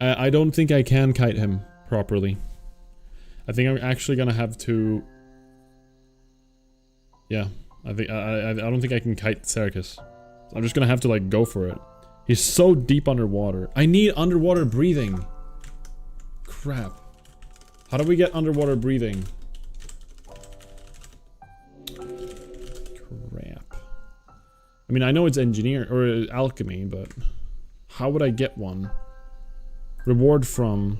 Speaker 1: I don't think I can kite him properly. I think I'm actually gonna have to. Yeah, I don't think I can kite Syracuse. I'm just gonna have to like go for it. He's so deep underwater. I need underwater breathing. Crap. How do we get underwater breathing? Crap. I mean, I know it's engineer or alchemy, but how would I get one? Reward from.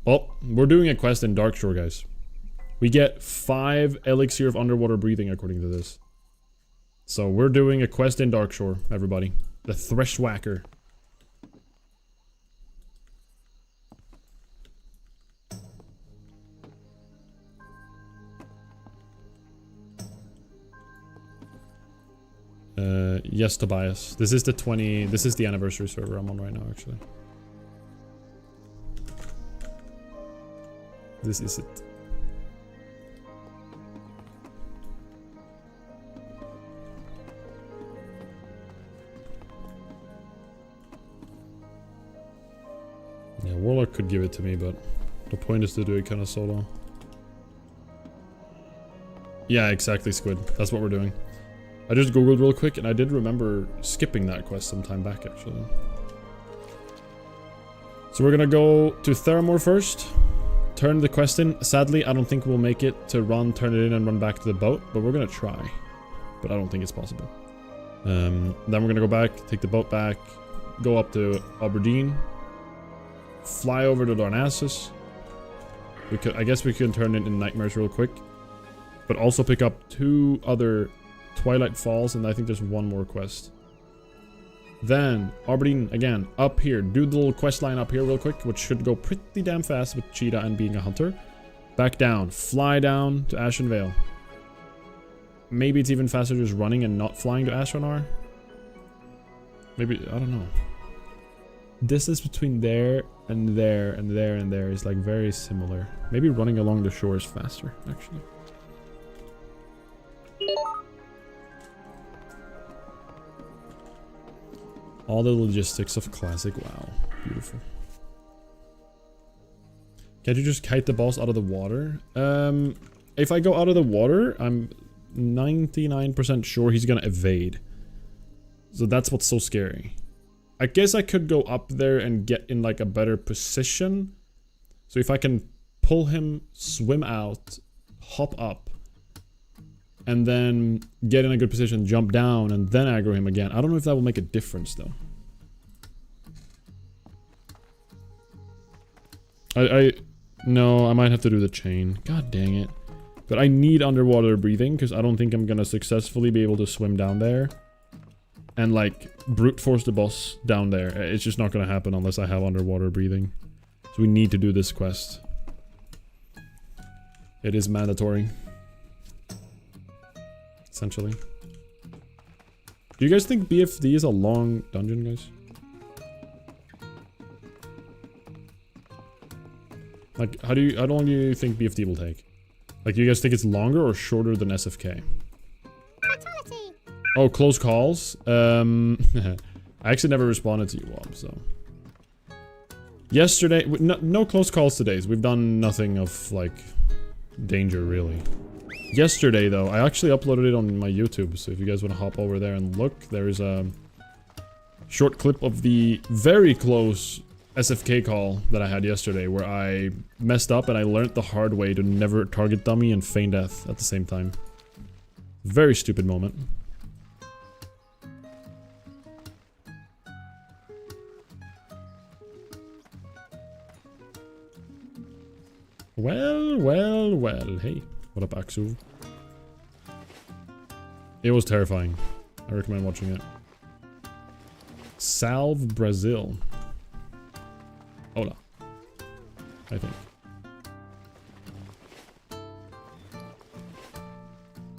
Speaker 1: Oh, we're doing a quest in Darkshore, guys. We get 5 elixir of underwater breathing according to this. So we're doing a quest in Darkshore, everybody. The Threshwhacker. Yes, Tobias. This is the anniversary server I'm on right now, actually. This is it. Yeah, Warlock could give it to me, but the point is to do it kind of solo. Yeah, exactly, Squid. That's what we're doing. I just googled real quick, and I did remember skipping that quest some time back, actually. So we're gonna go to Theramore first. Turn the quest in. Sadly, I don't think we'll make it to turn it in and run back to the boat, but we're gonna try. But I don't think it's possible. Then we're gonna go back, take the boat back, go up to Aberdeen, fly over to Darnassus. I guess we can turn it in Nightmares real quick, but also pick up 2 other Twilight Falls, and I think there's 1 more quest. Then Aberdeen again, up here. Do the little quest line up here real quick, which should go pretty damn fast with Cheetah and being a hunter. Back down, fly down to Ashen Vale. Maybe it's even faster just running and not flying to Ashenar. Maybe, I don't know. Distance between there and there and there and there is like very similar. Maybe running along the shore is faster, actually. All the logistics of classic WoW. Beautiful. Can't you just kite the boss out of the water? If I go out of the water, I'm 99% sure he's gonna evade. So that's what's so scary. I guess I could go up there and get in like a better position. So if I can pull him, swim out, hop up, and then get in a good position, jump down, and then aggro him again. I don't know if that will make a difference though. No, I might have to do the chain. God dang it. But I need underwater breathing because I don't think I'm gonna successfully be able to swim down there and like brute force the boss down there. It's just not gonna happen unless I have underwater breathing. So we need to do this quest. It is mandatory. Essentially. Do you guys think BFD is a long dungeon, guys? Like, how long do you think BFD will take? Like, do you guys think it's longer or shorter than SFK? Oh, close calls? I actually never responded to you, Wob, so... Yesterday... No close calls today. We've done nothing of, like, danger, really. Yesterday, though, I actually uploaded it on my YouTube, so if you guys want to hop over there and look, there is a short clip of the very close SFK call that I had yesterday, where I messed up and I learned the hard way to never target dummy and feign death at the same time. Very stupid moment. Well. Hey, what up, Axu? It was terrifying. I recommend watching it. Salve Brazil. Hola. I think.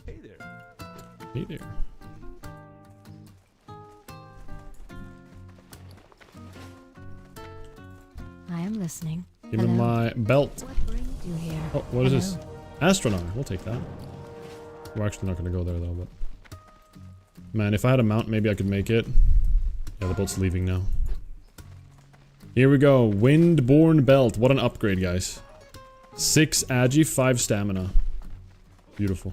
Speaker 3: Hey there.
Speaker 1: Hey there.
Speaker 2: I am listening.
Speaker 1: Give me my belt.
Speaker 2: What brings you here?
Speaker 1: Oh, what is this? Astronaut. We'll take that. We're actually not going to go there, though, but... Man, if I had a mount, maybe I could make it. Yeah, the boat's leaving now. Here we go. Windborne belt. What an upgrade, guys. 6 agi, 5 stamina. Beautiful.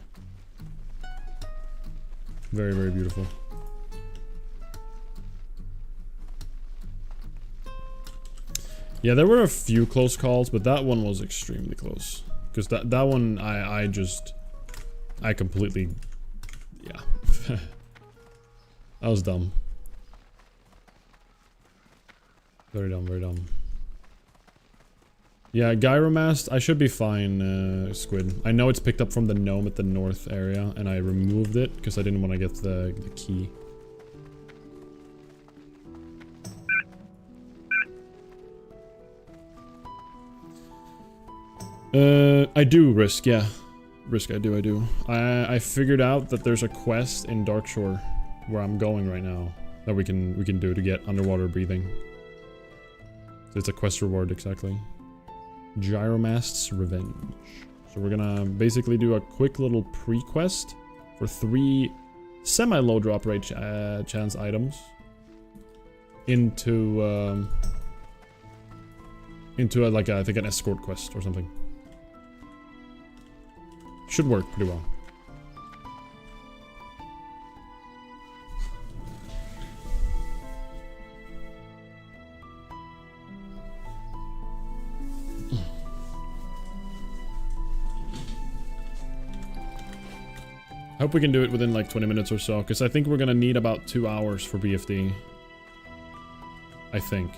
Speaker 1: Very, very beautiful. Yeah, there were a few close calls, but that one was extremely close. Because that one, I completely... Yeah. That was dumb. Very dumb, very dumb. Yeah, Gyromast, I should be fine, Squid. I know it's picked up from the gnome at the north area, and I removed it because I didn't want to get the key. I do, Risk, yeah. Risk, I do. I figured out that there's a quest in Darkshore where I'm going right now that we can do to get underwater breathing. So it's a quest reward, exactly. Gyromast's Revenge. So we're gonna basically do a quick little pre-quest for 3 semi-low drop rate chance items into like I think an escort quest or something. Should work pretty well. I hope we can do it within like 20 minutes or so, because I think we're gonna need about 2 hours for BFD. I think.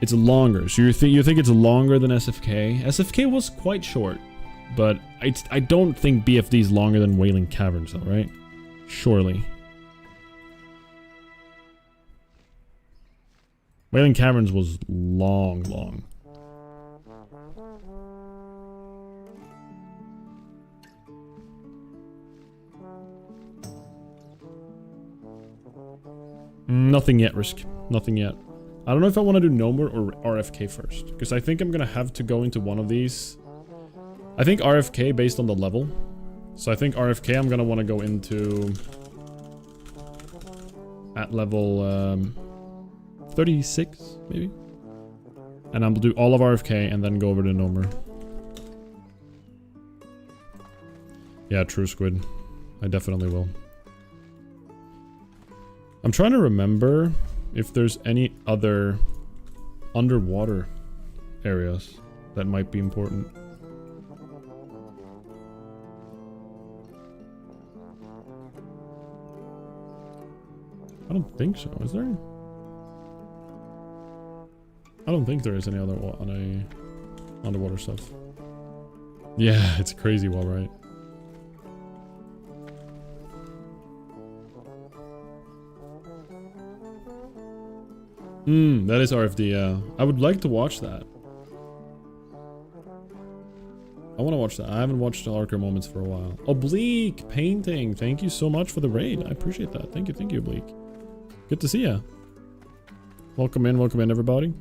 Speaker 1: It's longer, so you think it's longer than SFK? SFK was quite short, but I don't think BFD is longer than Wailing Caverns though, right? Surely. Wailing Caverns was long. Nothing yet, Risk. Nothing yet. I don't know if I want to do Nomer or RFK first, because I think I'm gonna have to go into one of these. I think RFK based on the level. So I think RFK I'm gonna want to go into at level 36, maybe? And I'll do all of RFK and then go over to Nomer. Yeah, true, Squid. I definitely will. I'm trying to remember if there's any other underwater areas that might be important. I don't think so, is there? I don't think there is any other underwater stuff. Yeah, it's crazy well, right? That is RFD, yeah. I would like to watch that. I want to watch that. I haven't watched Archer Moments for a while. Oblique Painting. Thank you so much for the raid. I appreciate that. Thank you, Oblique. Good to see ya. Welcome in, everybody.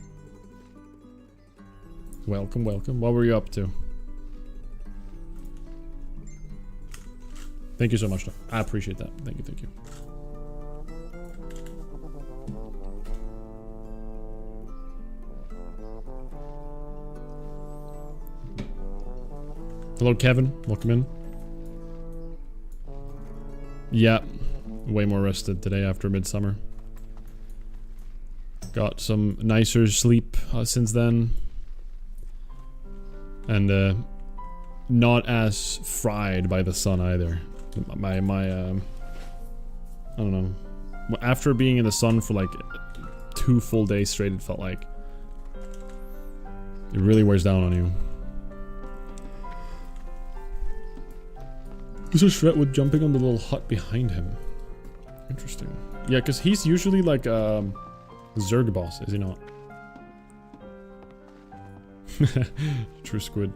Speaker 1: Welcome. What were you up to? Thank you so much, though. I appreciate that. Thank you. Hello, Kevin. Welcome in. Yeah, way more rested today after midsummer. Got some nicer sleep since then. And not as fried by the sun either. I don't know. After being in the sun for like 2 full days straight, it felt like it really wears down on you. Is there Shred with jumping on the little hut behind him? Interesting. Yeah, because he's usually like Zerg boss, is he not? True squid.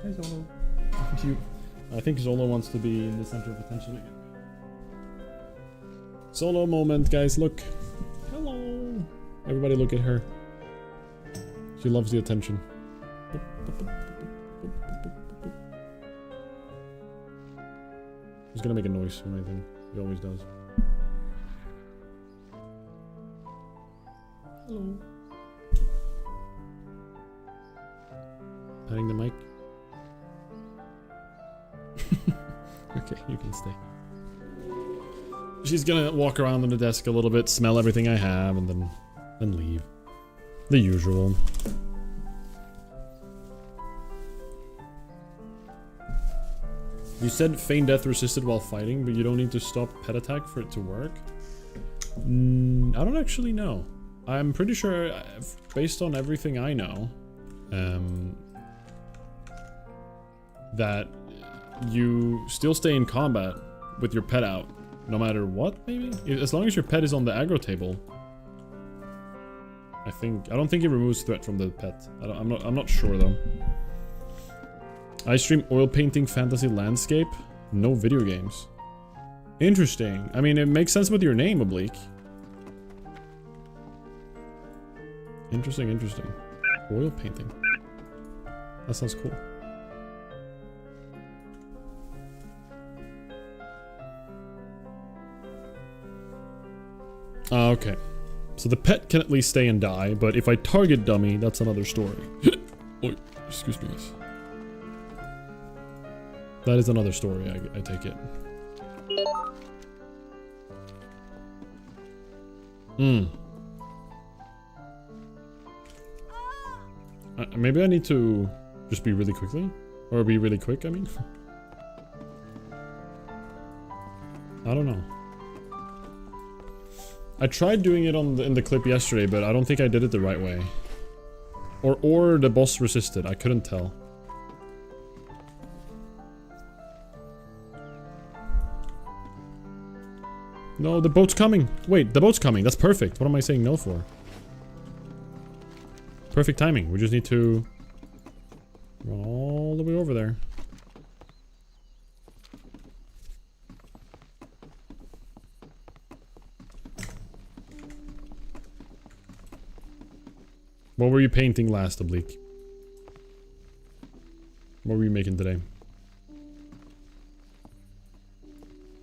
Speaker 1: Hi Zolo. I think Zolo wants to be in the center of attention again. Solo moment, guys, look. Hello. Everybody look at her. She loves the attention. He's gonna make a noise when I think. He always does. Hello. Patting the mic. Okay, you can stay. She's gonna walk around on the desk a little bit, smell everything I have, and then leave. The usual. You said feign death resisted while fighting, but you don't need to stop pet attack for it to work? I don't actually know. I'm pretty sure, based on everything I know, that you still stay in combat with your pet out, no matter what, maybe? As long as your pet is on the aggro table. I don't think it removes threat from the pet. I'm not sure though. I stream oil painting fantasy landscape. No video games. Interesting. I mean, it makes sense with your name, Oblique. Interesting. Oil painting. That sounds cool. Okay. So the pet can at least stay and die, but if I target dummy, that's another story. Oh, excuse me, guys. That is another story, I take it. Maybe I need to just be really quickly? Or be really quick, I mean? I don't know. I tried doing it in the clip yesterday, but I don't think I did it the right way. Or the boss resisted, I couldn't tell. No, the boat's coming. Wait, the boat's coming. That's perfect. What am I saying no for? Perfect timing. We just need to run all the way over there. What were you painting last, Oblique? What were you making today?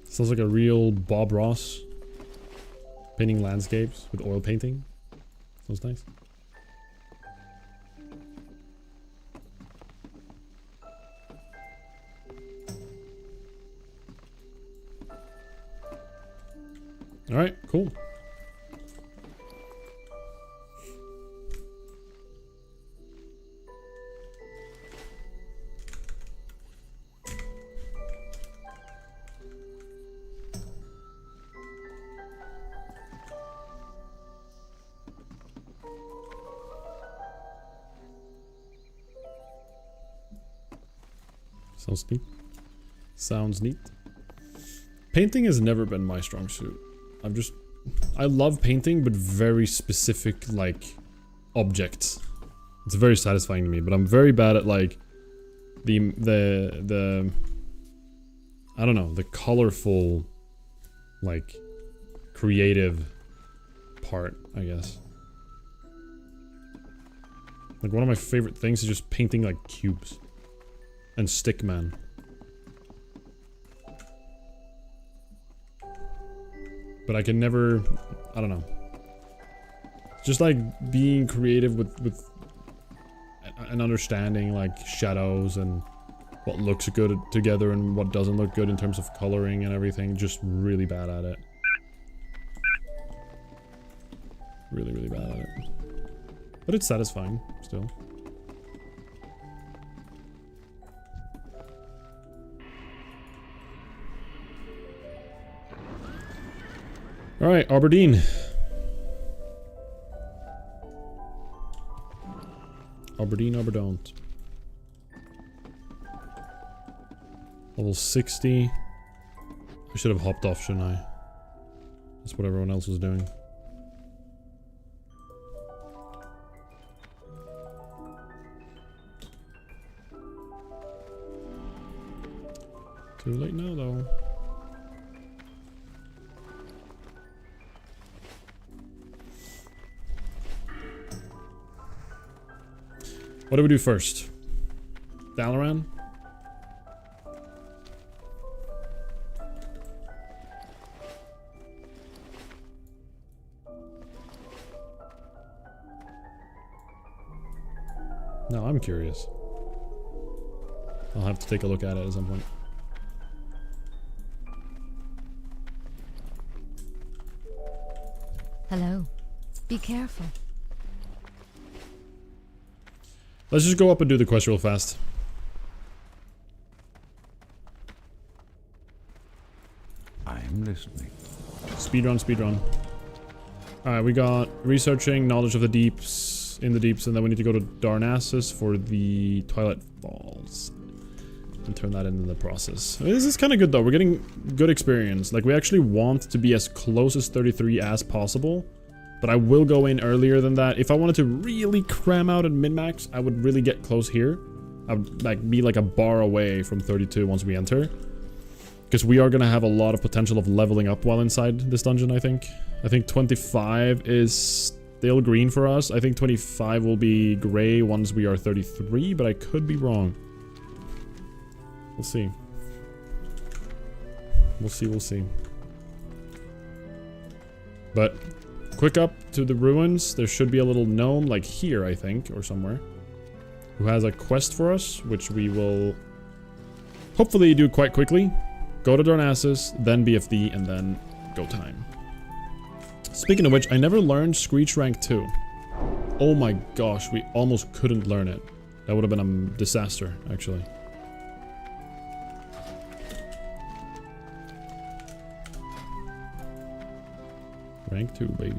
Speaker 1: Sounds like a real Bob Ross. Painting landscapes with oil painting. Sounds nice. Alright, cool. Sounds neat. Sounds neat. Painting has never been my strong suit. I love painting, but very specific, like, objects. It's very satisfying to me, but I'm very bad at, like, the I don't know, the colorful, like, creative part, I guess. Like, one of my favorite things is just painting, like, cubes. And Stickman. But I can never, I don't know. Just like being creative with an understanding like shadows and what looks good together and what doesn't look good in terms of coloring and everything. Just really bad at it. Really, really bad at it. But it's satisfying still. Alright, Aberdeen. Aberdeen, Aberdont. Level 60. I should have hopped off, shouldn't I? That's what everyone else was doing. Too late now, though. What do we do first? Dalaran? No, I'm curious. I'll have to take a look at it at some point.
Speaker 2: Hello. Be careful.
Speaker 1: Let's just go up and do the quest real fast.
Speaker 6: I'm listening.
Speaker 1: Speedrun, speedrun. Alright, we got researching, knowledge of the deeps, in the deeps, and then we need to go to Darnassus for the Twilight Falls. And turn that in the process. This is kind of good though, we're getting good experience. Like, we actually want to be as close as 33 as possible. But I will go in earlier than that. If I wanted to really cram out and min-max, I would really get close here. I would like be like a bar away from 32 once we enter. Because we are going to have a lot of potential of leveling up while inside this dungeon, I think. I think 25 is still green for us. I think 25 will be gray once we are 33, but I could be wrong. We'll see. We'll see, we'll see. But quick up to the ruins. There should be a little gnome, like here, I think, or somewhere, who has a quest for us, which we will hopefully do quite quickly. Go to Darnassus, then BFD, and then go time. Speaking of which, I never learned Screech rank 2. Oh my gosh, we almost couldn't learn it. That would have been a disaster, actually. Rank 2, baby.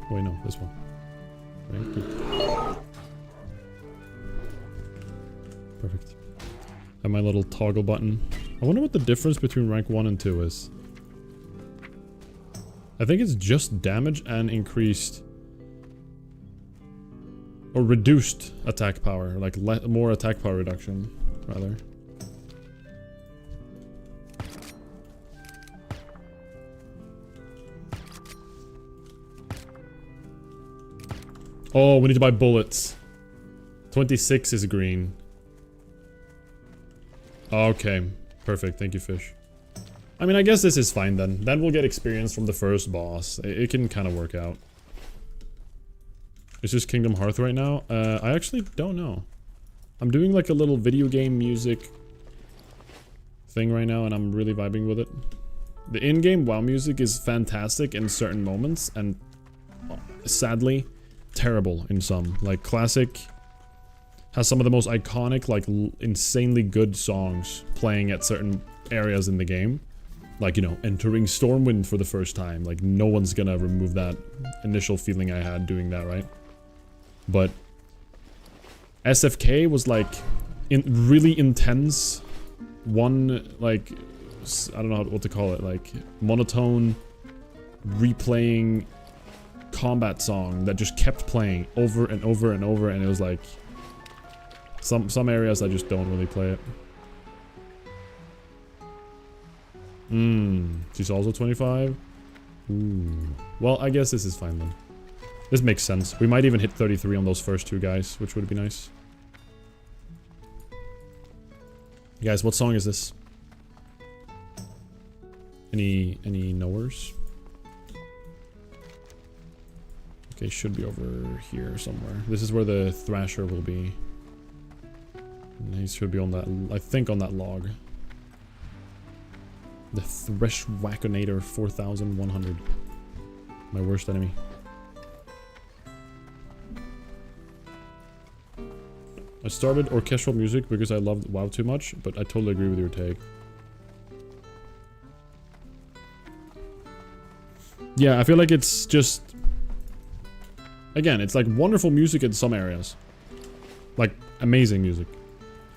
Speaker 1: Wait, no, this one. Rank 2. Perfect. And my little toggle button. I wonder what the difference between rank 1 and 2 is. I think it's just damage and increased... or reduced attack power. Like, more attack power reduction, rather. Oh, we need to buy bullets. 26 is green. Okay. Perfect. Thank you, fish. I mean, I guess this is fine then. Then we'll get experience from the first boss. It can kind of work out. It's just Kingdom Hearts right now. I actually don't know. I'm doing like a little video game music thing right now, and I'm really vibing with it. The in-game WoW music is fantastic in certain moments, and sadly, terrible in some. Like, Classic has some of the most iconic, like, insanely good songs playing at certain areas in the game. Like, you know, entering Stormwind for the first time. Like, no one's gonna remove that initial feeling I had doing that, right? But SFK was, like, really intense. One, like, I don't know what to call it, like, monotone, replaying combat song that just kept playing over and over and over, and it was like... Some areas I just don't really play it. She's also 25? Ooh. Well, I guess this is fine then. This makes sense. We might even hit 33 on those first two guys, which would be nice. Guys, what song is this? Any knowers? Okay, should be over here somewhere. This is where the Thrasher will be. And he should be on that, I think, on that log. The Threshwackonator 4100. My worst enemy. I started orchestral music because I loved WoW too much, but I totally agree with your take. Yeah, I feel like it's just... Again, it's like wonderful music in some areas. Like, amazing music.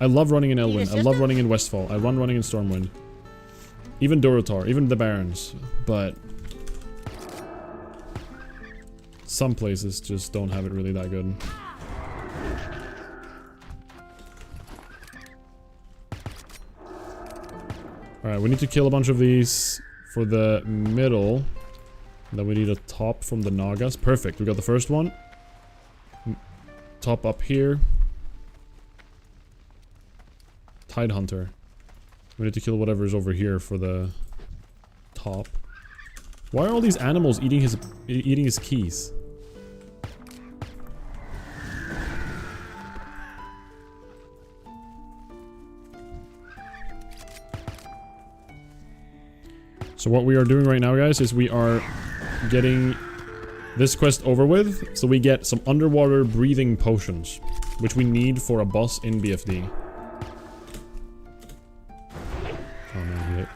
Speaker 1: I love running in Elwyn, I love running in Westfall, I run running in Stormwind. Even Dorotar, even the Barrens, but... Some places just don't have it really that good. Alright, we need to kill a bunch of these for the middle. Then we need a top from the Nagas. Perfect, we got the first one. Top up here. Tidehunter. We need to kill whatever is over here for the top. Why are all these animals eating his keys? So what we are doing right now, guys, is we are getting this quest over with, so we get some underwater breathing potions, which we need for a boss in BFD. Oh man,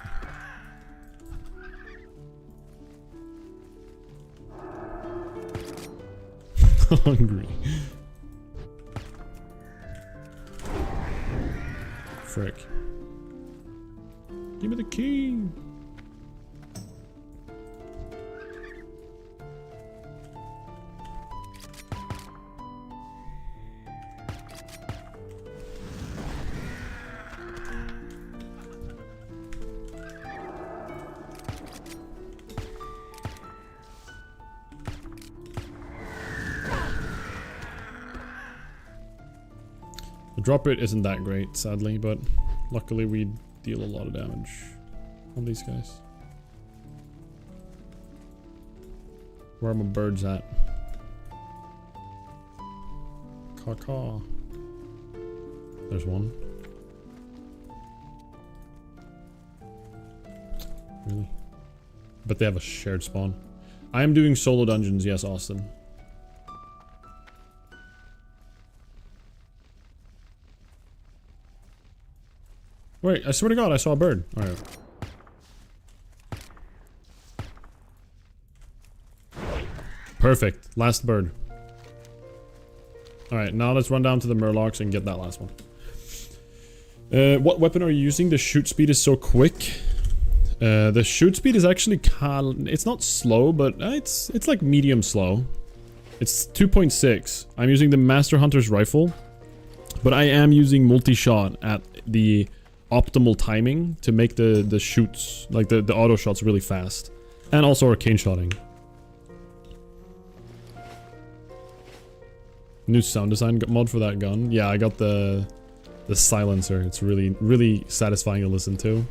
Speaker 1: hit. Hungry. Frick. Give me the key. Drop rate isn't that great, sadly, but luckily we deal a lot of damage on these guys. Where are my birds at? Caw-caw. There's one. Really? But they have a shared spawn. I am doing solo dungeons, yes, Austin. Wait, I swear to God, I saw a bird. Alright. Perfect. Last bird. Alright, now let's run down to the Murlocs and get that last one. What weapon are you using? The shoot speed is so quick. The shoot speed is actually it's not slow, but it's like medium slow. It's 2.6. I'm using the Master Hunter's rifle, but I am using multi-shot at the optimal timing to make the shoots, like the auto shots, really fast. And also arcane shotting. New sound design mod for that gun. Yeah, I got the silencer. It's really satisfying to listen to.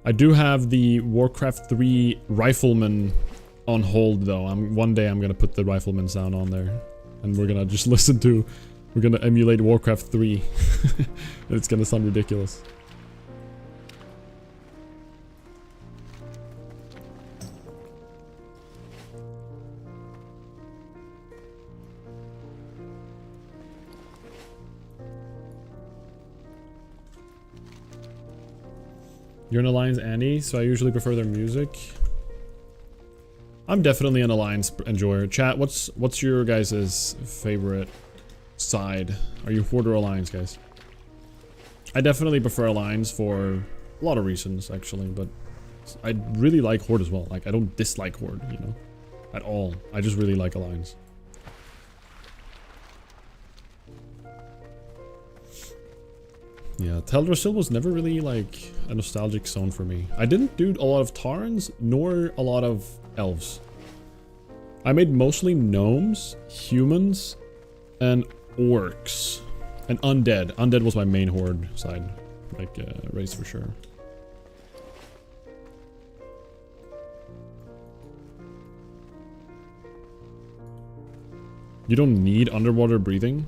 Speaker 1: I do have the Warcraft 3 Rifleman on hold though. One day I'm gonna put the Rifleman sound on there. And we're gonna just listen to... We're gonna emulate Warcraft 3. It's gonna sound ridiculous. You're an Alliance Andy, so I usually prefer their music. I'm definitely an Alliance enjoyer. Chat, what's your guys' favorite side? Are you Horde or Alliance, guys? I definitely prefer Alliance for a lot of reasons, actually, but I really like Horde as well. Like, I don't dislike Horde, you know, at all. I just really like Alliance. Yeah, Teldrassil was never really like a nostalgic zone for me. I didn't do a lot of Taurens, nor a lot of elves. I made mostly gnomes, humans, and orcs. And undead. Undead was my main Horde side, like race for sure. You don't need underwater breathing.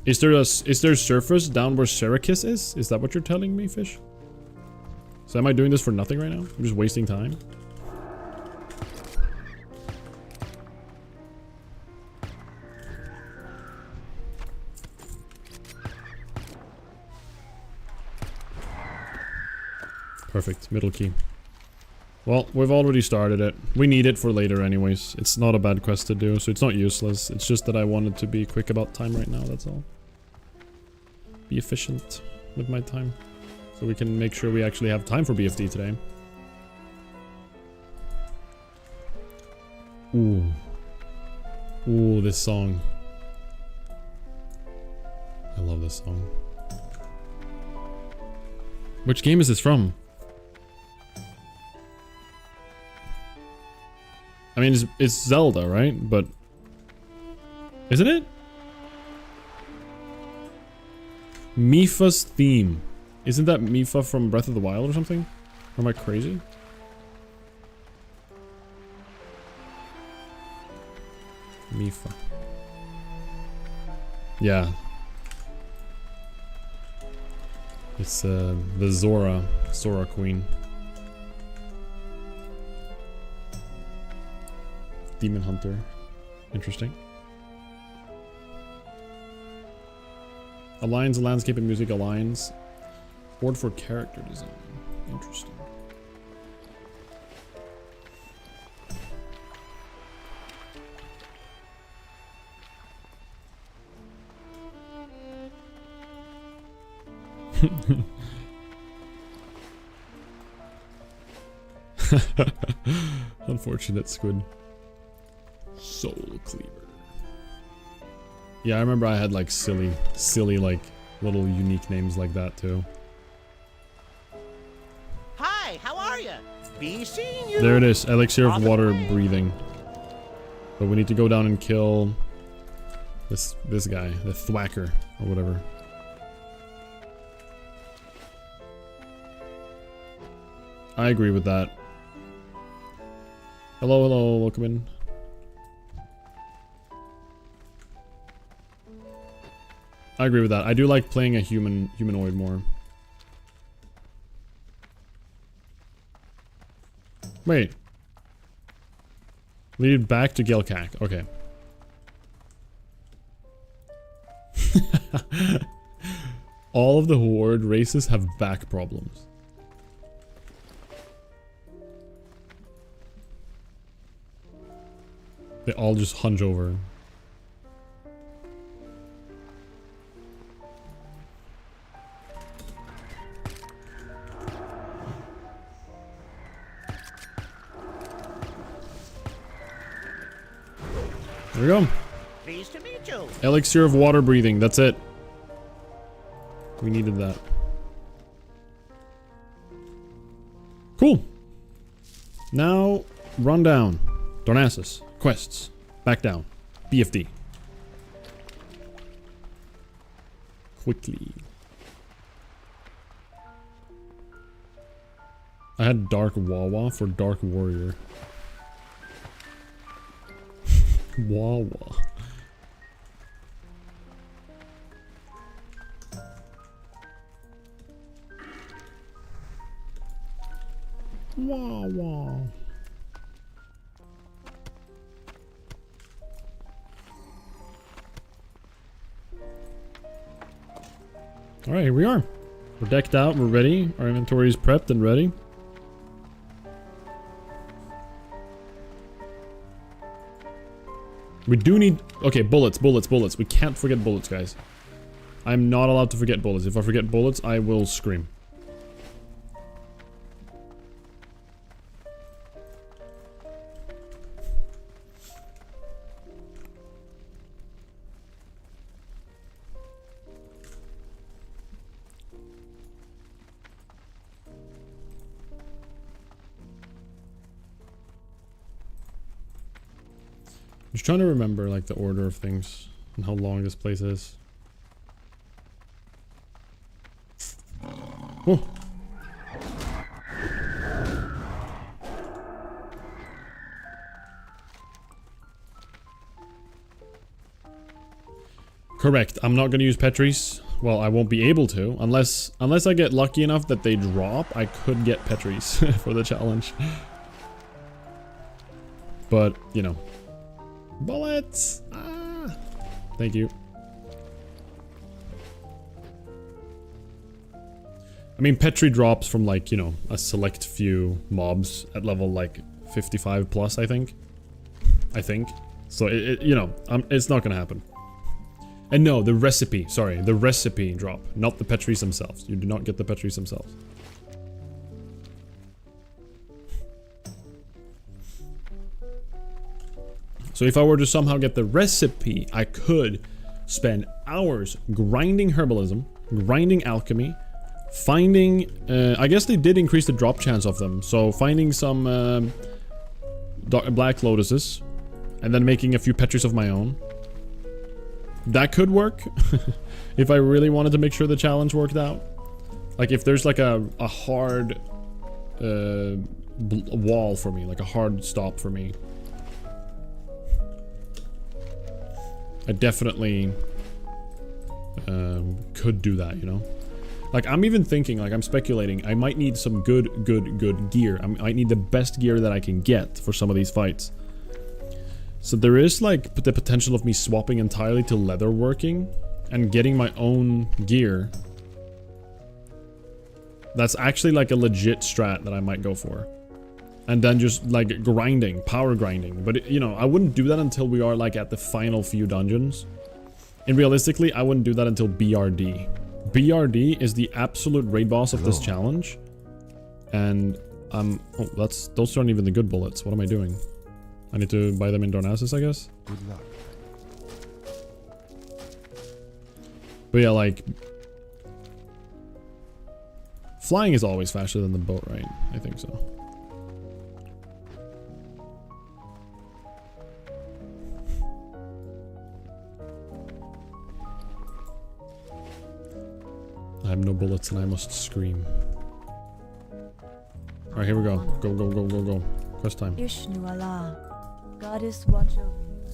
Speaker 1: Is there surface down where Serikis is? Is that what you're telling me, Fish? So am I doing this for nothing right now? I'm just wasting time. Perfect, middle key. Well, we've already started it. We need it for later anyways. It's not a bad quest to do, so it's not useless. It's just that I wanted to be quick about time right now, that's all. Be efficient with my time. So we can make sure we actually have time for BFD today. Ooh. Ooh, this song. I love this song. Which game is this from? I mean, it's Zelda, right? But isn't it? Mipha's theme. Isn't that Mipha from Breath of the Wild or something? Or am I crazy? Mipha. Yeah. It's the Zora Queen. Demon Hunter. Interesting. Alliance, landscape and music alliance. Board for character design. Interesting. Unfortunate squid. Soul Cleaver. Yeah, I remember I had like silly like little unique names like that too.
Speaker 7: Hi, how are you? Be seeing you.
Speaker 1: There it is, elixir of water breathing. But we need to go down and kill this guy, the Thwacker or whatever. I agree with that. Hello, welcome in. I agree with that. I do like playing a humanoid more. Wait. Lead back to Gelkak. Okay. All of the Horde races have back problems. They all just hunch over. There we go.
Speaker 7: Pleased to meet you.
Speaker 1: Elixir of water breathing. That's it. We needed that. Cool. Now, run down. Darnassus. Quests. Back down. BFD. Quickly. I had Dark Wawa for Dark Warrior. Wawa. Wawa. Alright, here we are. We're decked out, we're ready. Our inventory is prepped and ready. We do need... Okay, bullets. We can't forget bullets, guys. I'm not allowed to forget bullets. If I forget bullets, I will scream. I'm just trying to remember, like, the order of things and how long this place is. Oh. Correct. I'm not gonna use Petries. Well, I won't be able to unless I get lucky enough that they drop. I could get Petries for the challenge. But, you know. Bullets! Ah! Thank you. I mean, Petri drops from, like, you know, a select few mobs at level, like, 55 plus, I think. So, you know, it's not gonna happen. And no, the recipe drop, not the Petris themselves. You do not get the Petris themselves. So if I were to somehow get the recipe, I could spend hours grinding herbalism, grinding alchemy, finding... I guess they did increase the drop chance of them. So finding some black lotuses, and then making a few Petris of my own. That could work, if I really wanted to make sure the challenge worked out. Like if there's like a hard wall for me, like a hard stop for me. I definitely could do that, you know? Like, I'm even thinking, like, I'm speculating, I might need some good gear. I might need the best gear that I can get for some of these fights. So there is, like, the potential of me swapping entirely to leatherworking and getting my own gear. That's actually, like, a legit strat that I might go for. And then just, like, grinding, power grinding. But, you know, I wouldn't do that until we are, like, at the final few dungeons. And realistically, I wouldn't do that until BRD. BRD is the absolute raid boss of this challenge. And, oh, those aren't even the good bullets. What am I doing? I need to buy them in Darnassus, I guess?
Speaker 6: Good luck.
Speaker 1: But yeah, like... Flying is always faster than the boat, right? I think so. I have no bullets and I must scream. Alright, here we go. Go. Quest time.
Speaker 4: Ishnu Allah, goddess watch over you.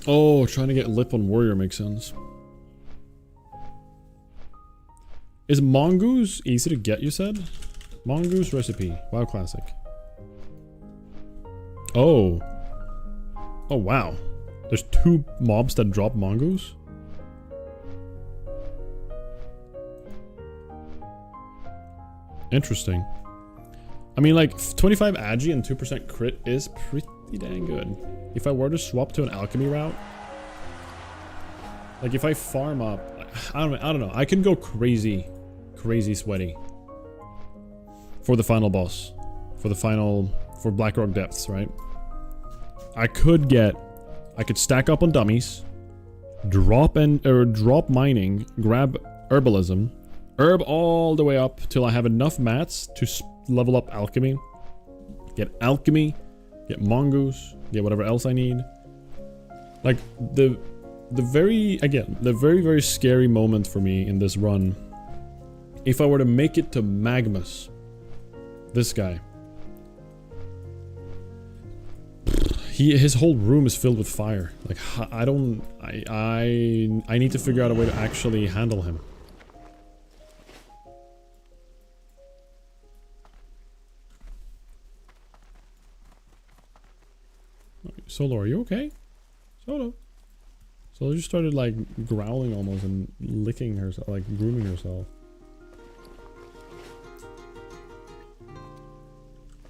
Speaker 1: Oh, trying to get lip on warrior makes sense. Is mongoose easy to get, you said? Mongoose recipe. WoW classic. Oh. Oh, wow. There's 2 mobs that drop mongoose? Interesting. I mean, like, 25 agi and 2% crit is pretty dang good. If I were to swap to an alchemy route, like if I farm up, I don't know. I can go crazy sweaty for the final boss, for Blackrock Depths, right? I could stack up on dummies, drop mining, grab herbalism, herb all the way up till I have enough mats to level up alchemy, get mongoose, get whatever else I need. Like the very scary moment for me in this run, if I were to make it to Magmus, this guy, his whole room is filled with fire. Like, I need to figure out a way to actually handle him. Solo, are you okay? Solo. So she started like growling almost and licking herself, like grooming herself.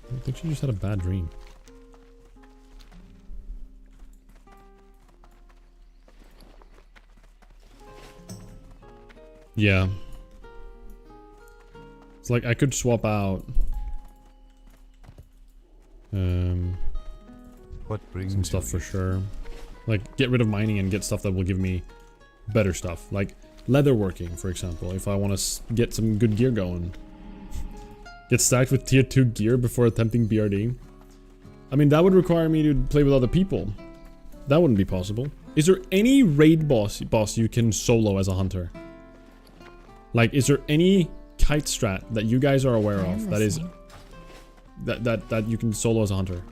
Speaker 1: I think she just had a bad dream. Yeah. It's like I could swap out
Speaker 6: What brings
Speaker 1: some stuff
Speaker 6: you
Speaker 1: for sure. Like get rid of mining and get stuff that will give me better stuff. Like leatherworking, for example. If I want to get some good gear going. Get stacked with tier 2 gear before attempting BRD. I mean, that would require me to play with other people. That wouldn't be possible. Is there any raid boss you can solo as a hunter? Like, is there any kite strat that you guys are aware of that is that you can solo as a hunter?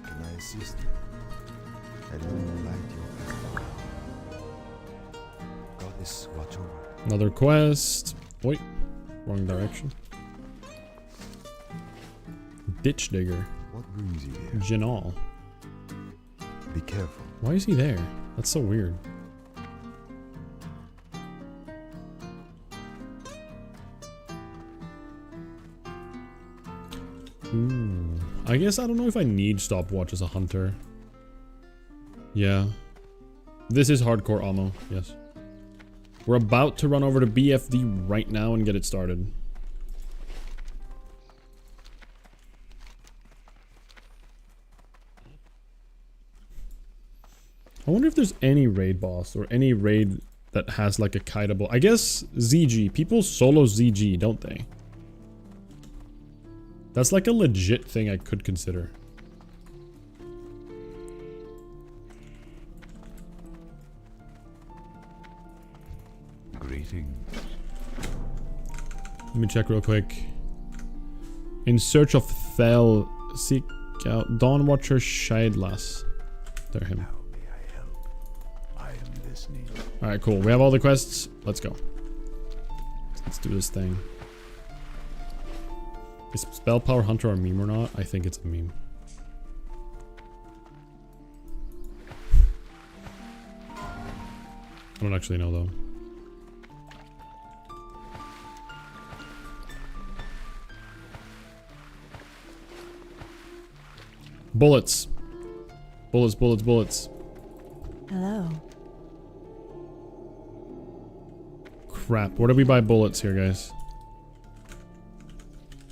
Speaker 8: Can I assist you? I don't like your goddess watch over.
Speaker 1: Another quest. Wait, wrong direction. Ditch digger.
Speaker 8: What brings you here?
Speaker 1: Janal.
Speaker 8: Be careful.
Speaker 1: Why is he there? That's so weird. Ooh. I guess I don't know if I need stopwatch as a hunter. Yeah. This is hardcore ammo, yes. We're about to run over to BFD right now and get it started. I wonder if there's any raid boss or any raid that has like a kiteable. I guess ZG. People solo ZG, don't they? That's like a legit thing I could consider.
Speaker 6: Greetings.
Speaker 1: Let me check real quick. In search of Thel, seek out Dawnwatcher Shadelass. They're him.
Speaker 6: How may I help? I am listening.
Speaker 1: Alright, cool. We have all the quests. Let's go. Let's do this thing. Is Spell Power Hunter a meme or not? I think it's a meme. I don't actually know though. Bullets. Bullets, bullets, bullets.
Speaker 2: Hello.
Speaker 1: Crap. Where do we buy bullets here, guys?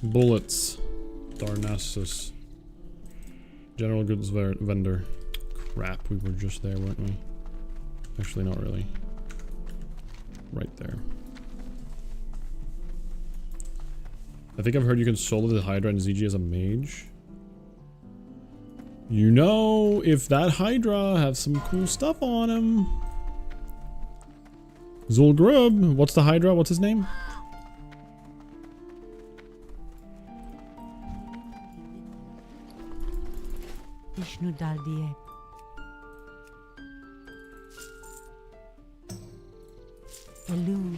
Speaker 1: Bullets. Darnassus. General goods vendor. Crap, we were just there, weren't we? Actually, not really. Right there. I think I've heard you can solo the Hydra and ZG as a mage. You know, if that Hydra has some cool stuff on him. Zulgrub. What's the Hydra? What's his name?
Speaker 2: Vishnu Daldiek. Elune.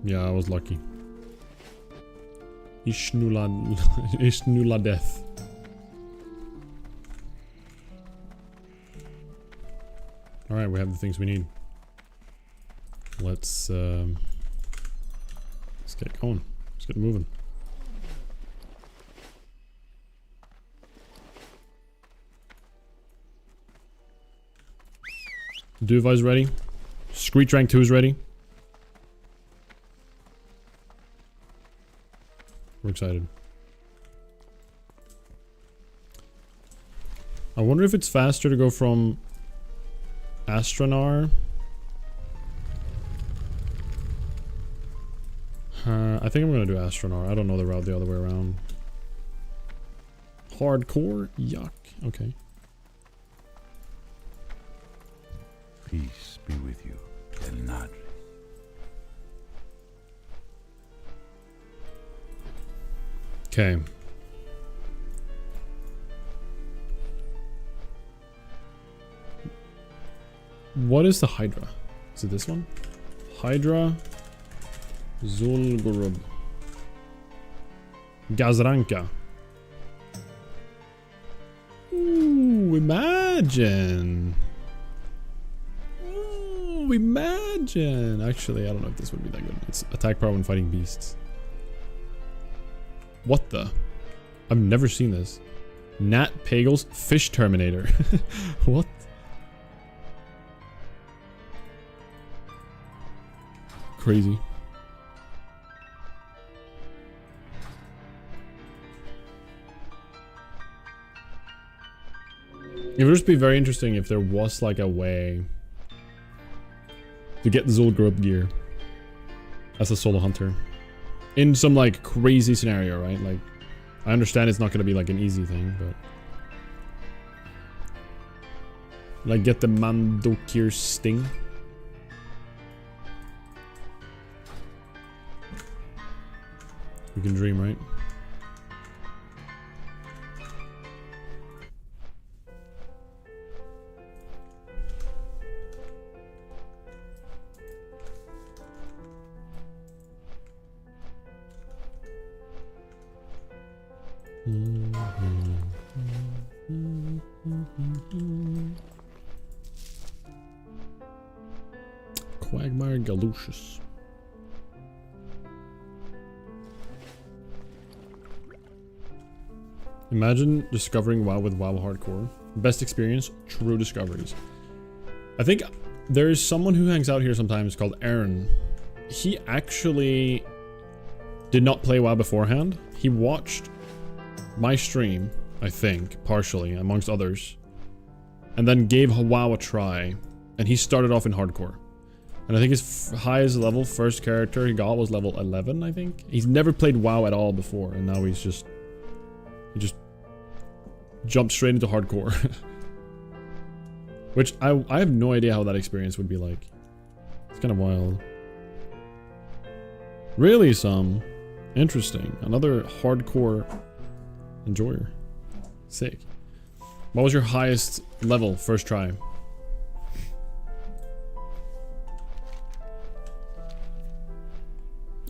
Speaker 1: Yeah, I was lucky. Ishnula death. Alright, we have the things we need. Let's get going. Let's get moving. Duva's ready. Screech rank 2 is ready. We're excited. I wonder if it's faster to go from Astronar. I think I'm gonna do Astronar. I don't know the route the other way around. Hardcore? Yuck. Okay.
Speaker 6: Peace be with you, El Nadri.
Speaker 1: Okay. What is the Hydra? Is it this one? Hydra Zul'Gurub. Gazranka. Ooh, imagine. Ooh, imagine. Actually, I don't know if this would be that good. It's attack power when fighting beasts. What the? I've never seen this. Nat Pagel's Fish Terminator. What? Crazy. It would just be very interesting if there was like a way to get the Zul'Gurub gear as a solo hunter in some like crazy scenario, right? Like, I understand it's not going to be like an easy thing, but like get the Mandokir Sting. We can dream, right? Quagmire Galucious. Imagine discovering WoW with WoW Hardcore. Best experience, true discoveries. I think there is someone who hangs out here sometimes called Aaron. He actually did not play WoW beforehand. He watched my stream, I think, partially, amongst others, and then gave WoW a try, and he started off in Hardcore. And I think his highest level first character he got was level 11, I think. He's never played WoW at all before, and now he just jumped straight into Hardcore. Which I have no idea how that experience would be like. It's kind of wild. Really, some interesting. Another Hardcore enjoyer. Sick. What was your highest level first try?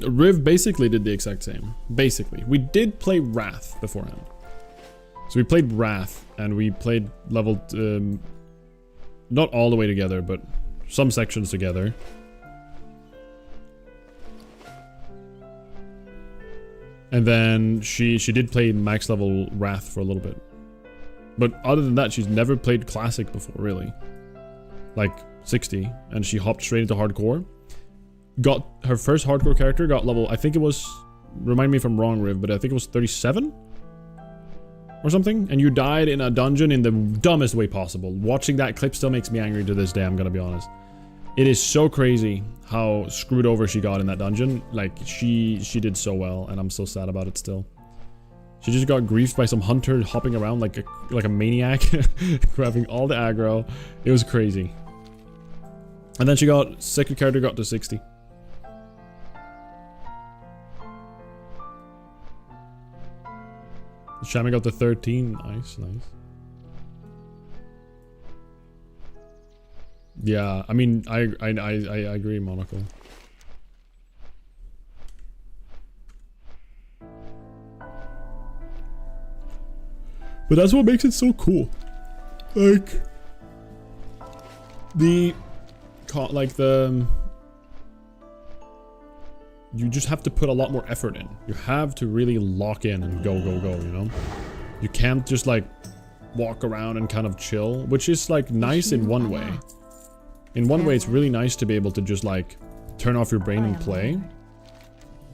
Speaker 1: Riv basically did the exact same. Basically. We did play Wrath beforehand. So we played Wrath, and we played level... not all the way together, but some sections together. And then she did play max level Wrath for a little bit. But other than that, she's never played Classic before, really. Like, 60, and she hopped straight into Hardcore. Got her first Hardcore character, got level, I think it was, remind me if I'm wrong, Riv, but I think it was 37? Or something? And you died in a dungeon in the dumbest way possible. Watching that clip still makes me angry to this day, I'm gonna be honest. It is so crazy how screwed over she got in that dungeon. Like, she did so well, and I'm so sad about it still. She just got griefed by some hunter hopping around like a maniac, grabbing all the aggro. It was crazy. And then she got, second character got to 60. Shaman got to 13. Nice, nice. Yeah, I mean, I agree, Monocle. But that's what makes it so cool. Like you just have to put a lot more effort in. You have to really lock in and go, you know? You can't just like walk around and kind of chill, which is like nice in one way. In one way, it's really nice to be able to just like turn off your brain and play.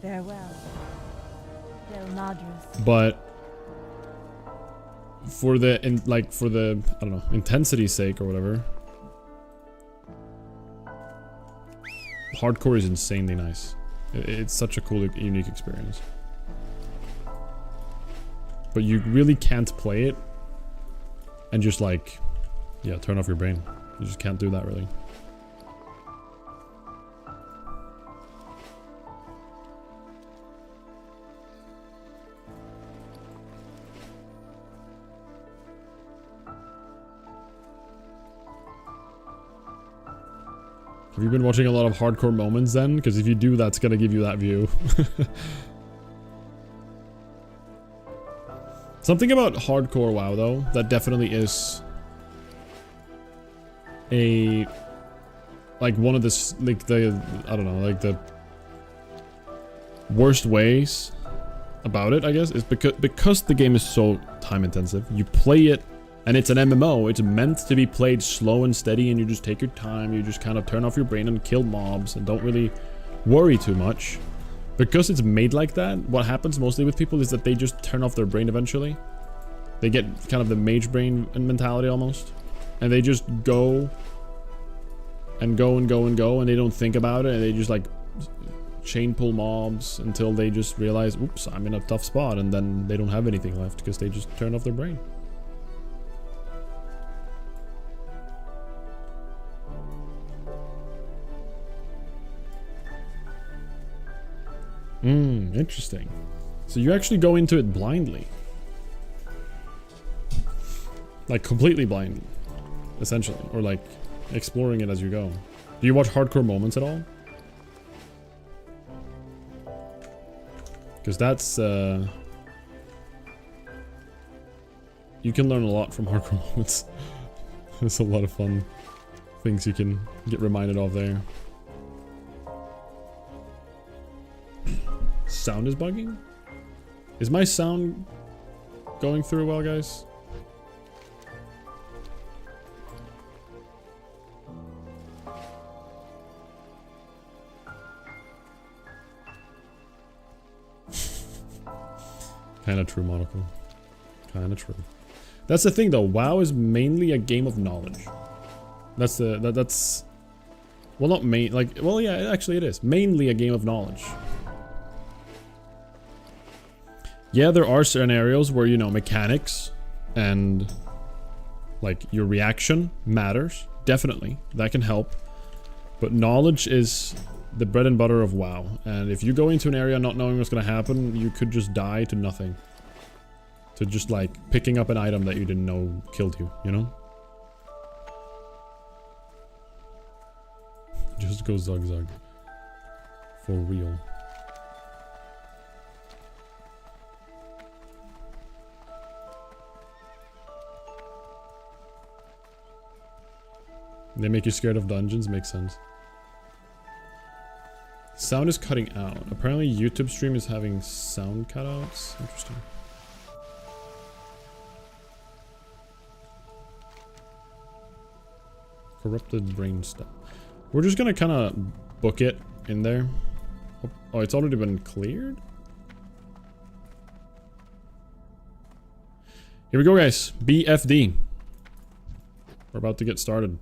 Speaker 2: Farewell.
Speaker 1: But for the I don't know, intensity's sake or whatever, Hardcore is insanely nice. It's such a cool, unique experience. But you really can't play it and just like, yeah, turn off your brain. You just can't do that really. Have you been watching a lot of hardcore moments then? Because if you do, that's gonna give you that view. Something about hardcore WoW though, that definitely is a like one of the like the I don't know, like the worst ways about it, I guess, is because the game is so time intensive. You play it and it's an MMO. It's meant to be played slow and steady, and you just take your time. You just kind of turn off your brain and kill mobs and don't really worry too much. Because it's made like that, what happens mostly with people is that they just turn off their brain eventually. They get kind of the mage brain mentality almost. And they just go and go and go and go, and they don't think about it, and they just like chain pull mobs until they just realize, oops, I'm in a tough spot, and then they don't have anything left because they just turned off their brain. Interesting. So you actually go into it blindly. Like completely blind, essentially. Or like exploring it as you go. Do you watch hardcore moments at all? Because that's you can learn a lot from hardcore moments. There's a lot of fun things you can get reminded of there. Sound is bugging? Is my sound going through well, guys? Kinda true, Monocle. Kinda true. That's the thing though, WoW is mainly a game of knowledge. That's that's well, not main, like, well yeah, actually it is. Mainly a game of knowledge. Yeah, there are scenarios where, you know, mechanics and like your reaction matters. Definitely. That can help. But knowledge is the bread and butter of WoW. And if you go into an area not knowing what's going to happen, you could just die to nothing. To just like picking up an item that you didn't know killed you, you know? Just go zug zug. For real. They make you scared of dungeons, makes sense. Sound is cutting out. Apparently YouTube stream is having sound cutouts. Interesting. Corrupted brain stuff. We're just gonna kind of book it in there. Oh, it's already been cleared? Here we go, guys. BFD. We're about to get started.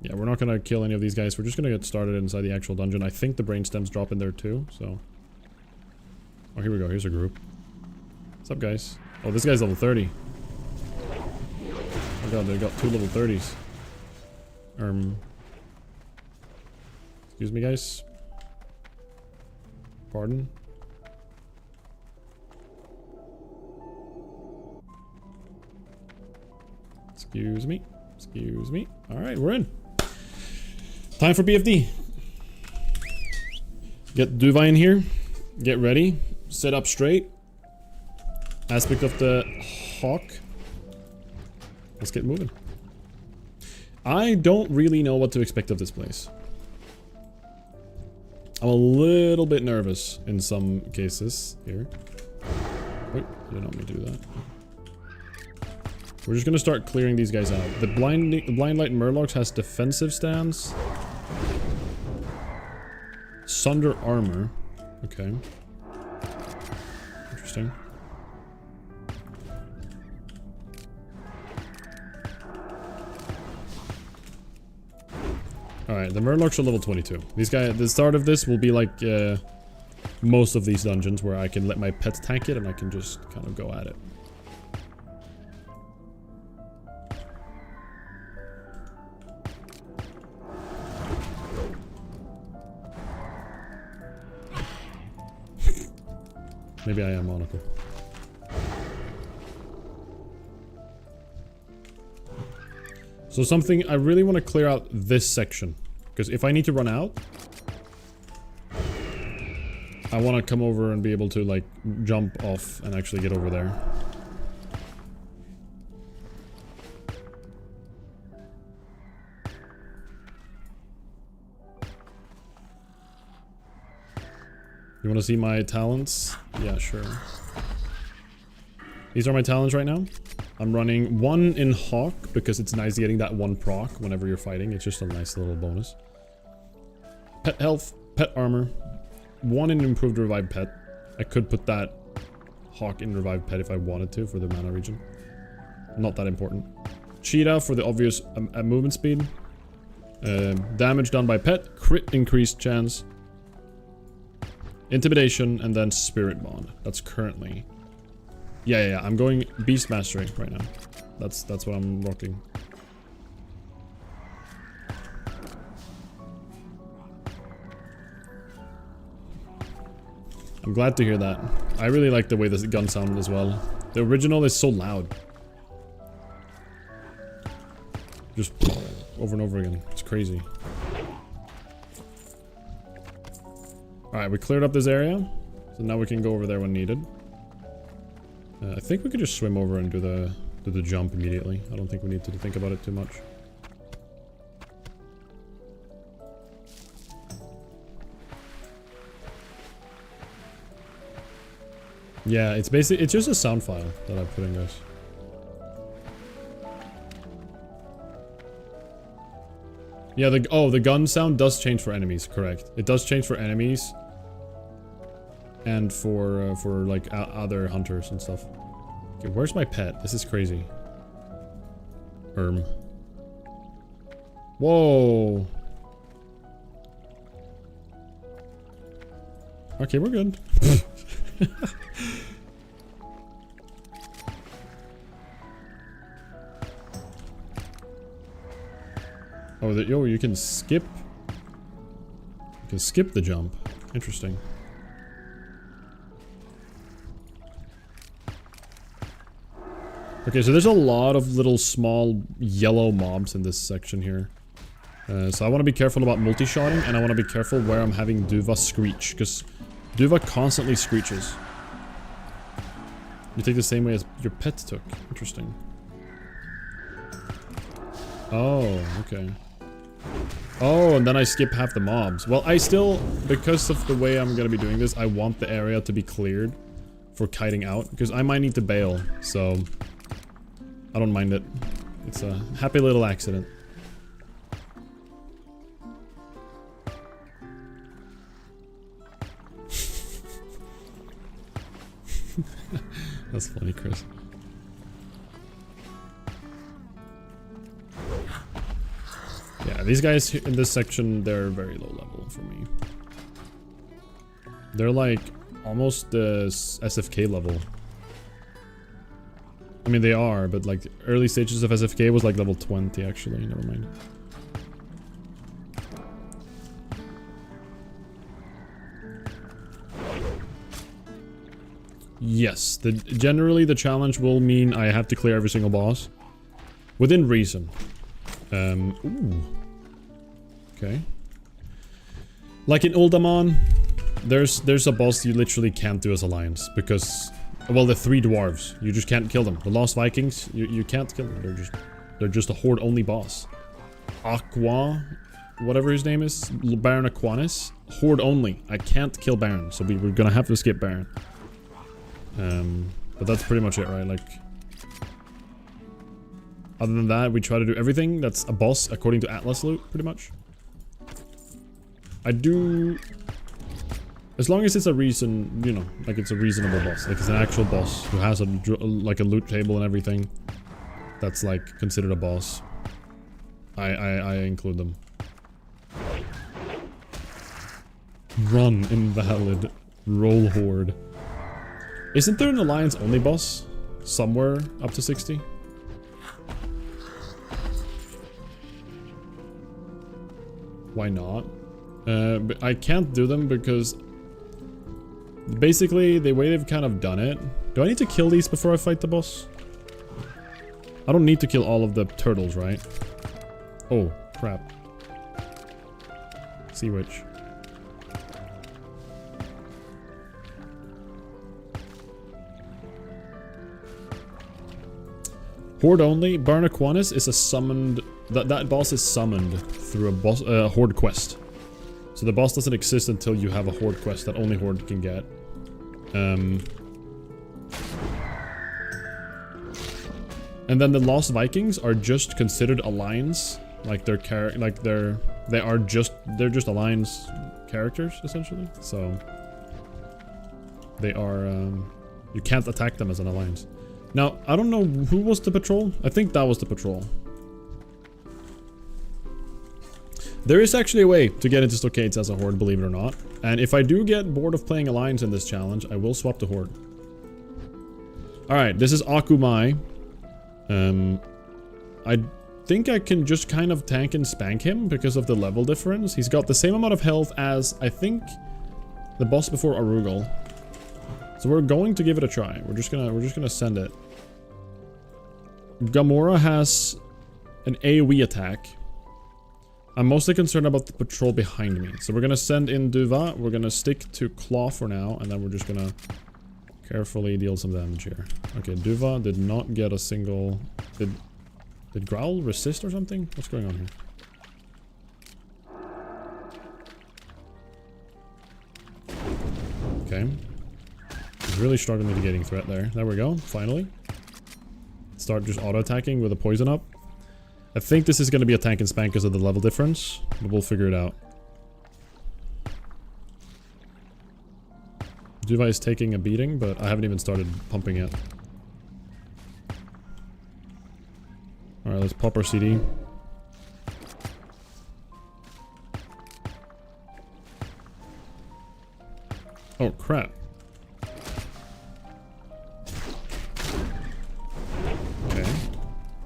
Speaker 1: Yeah, we're not gonna kill any of these guys. We're just gonna get started inside the actual dungeon. I think the brain stems drop in there too, so. Oh, here we go. Here's a group. What's up, guys? Oh, this guy's level 30. Oh god, they got 2 level 30s. Excuse me, guys. Pardon? Excuse me. Excuse me. Alright, we're in. Time for BFD. Get Duva in here. Get ready. Sit up straight. Aspect of the hawk. Let's get moving. I don't really know what to expect of this place. I'm a little bit nervous in some cases here. Wait, I did not mean to do that. We're just gonna start clearing these guys out. The blind light Murlocs has defensive stance. Sunder armor. Okay. Interesting. Alright, the Murlocs are level 22. These guys, the start of this will be like most of these dungeons where I can let my pets tank it and I can just kind of go at it. Maybe I am Monocle. So something, I really want to clear out this section. Because if I need to run out, I want to come over and be able to, like, jump off and actually get over there. You want to see my talents? Yeah, sure. These are my talents right now. I'm running 1 in Hawk because it's nice getting that 1 proc whenever you're fighting. It's just a nice little bonus. Pet health, pet armor. 1 in improved revived pet. I could put that Hawk in revived pet if I wanted to for the mana region. Not that important. Cheetah for the obvious movement speed. Damage done by pet. Crit increased chance. Intimidation and then Spirit Bond. That's currently... Yeah. I'm going Beast Mastery right now. That's what I'm rocking. I'm glad to hear that. I really like the way this gun sounded as well. The original is so loud. Just over and over again. It's crazy. Alright, we cleared up this area. So now we can go over there when needed. I think we could just swim over and do the jump immediately. I don't think we need to think about it too much. Yeah, it's basically, it's just a sound file that I put in, guys. Yeah, the gun sound does change for enemies, correct. It does change for enemies. And for like other hunters and stuff. Okay, where's my pet? This is crazy. Whoa. Okay, we're good. Oh, you can skip. You can skip the jump. Interesting. Okay, so there's a lot of little small yellow mobs in this section here. So I want to be careful about multi-shotting, and I want to be careful where I'm having Duva screech, because Duva constantly screeches. You take the same way as your pet took. Interesting. Oh, okay. Oh, and then I skip half the mobs. Well, I still, because of the way I'm gonna be doing this, I want the area to be cleared for kiting out, because I might need to bail, so I don't mind it. It's a happy little accident. That's funny, Chris. Yeah, these guys in this section, they're very low level for me. They're like almost the SFK level. I mean, they are, but like early stages of SFK was like level 20 actually, never mind. Yes, generally the challenge will mean I have to clear every single boss. Within reason. Ooh. Okay. Like in Uldaman, there's a boss you literally can't do as Alliance, because, well, the 3 dwarves, you just can't kill them. The Lost Vikings, you can't kill them. They're just a horde-only boss. Aqua, whatever his name is, Baron Aquanis, horde-only. I can't kill Baron, so we're gonna have to skip Baron. But that's pretty much it, right? Like, other than that, we try to do everything that's a boss according to Atlas loot, pretty much. I do, as long as it's a reason, you know, like it's a reasonable boss, like it's an actual boss who has a like a loot table and everything. That's like considered a boss. I include them. Run, invalid, roll horde. Isn't there an Alliance only boss somewhere up to 60? Why not? But I can't do them because basically the way they've kind of done it. Do I need to kill these before I fight the boss? I don't need to kill all of the turtles, right? Oh, crap. Sea Witch. Horde only. Barnaquanis is a summoned... That boss is summoned through a boss, Horde quest. So the boss doesn't exist until you have a Horde quest that only Horde can get. And then the Lost Vikings are just considered Alliance. Like they're just Alliance characters essentially. So they are you can't attack them as an Alliance. Now, I don't know who was the patrol. I think that was the patrol. There is actually a way to get into Stockades as a Horde, believe it or not. And if I do get bored of playing Alliance in this challenge, I will swap to Horde. Alright, this is Akumai. I think I can just kind of tank and spank him because of the level difference. He's got the same amount of health as, I think, the boss before Arugal. So we're going to give it a try. We're just gonna send it. Gamora has an AoE attack. I'm mostly concerned about the patrol behind me. So we're gonna send in Duva. We're gonna stick to Claw for now, and then we're just gonna carefully deal some damage here. Okay, Duva did not get a single... Did Growl resist or something? What's going on here? Okay. He's really struggling mitigating threat there. There we go, finally. Start just auto-attacking with a poison up. I think this is going to be a tank and spank because of the level difference, but we'll figure it out. Duva is taking a beating, but I haven't even started pumping yet. Alright, let's pop our CD. Oh, crap. Okay.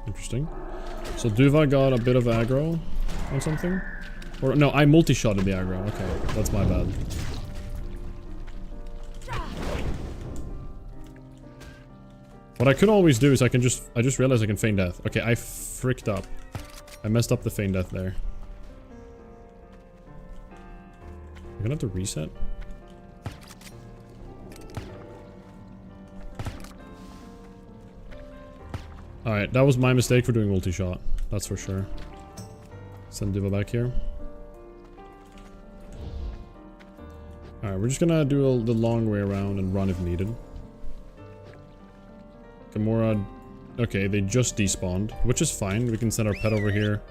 Speaker 1: Interesting. So Duva got a bit of aggro on something? Or no, I multi-shotted the aggro. Okay, that's my bad. What I could always do is I just realized I can feign death. Okay, I fricked up. I messed up the feign death there. I'm gonna have to reset. Alright, that was my mistake for doing multi-shot. That's for sure. Send Diva back here. Alright, we're just gonna do the long way around and run if needed. Gamora... Okay, they just despawned, which is fine. We can send our pet over here.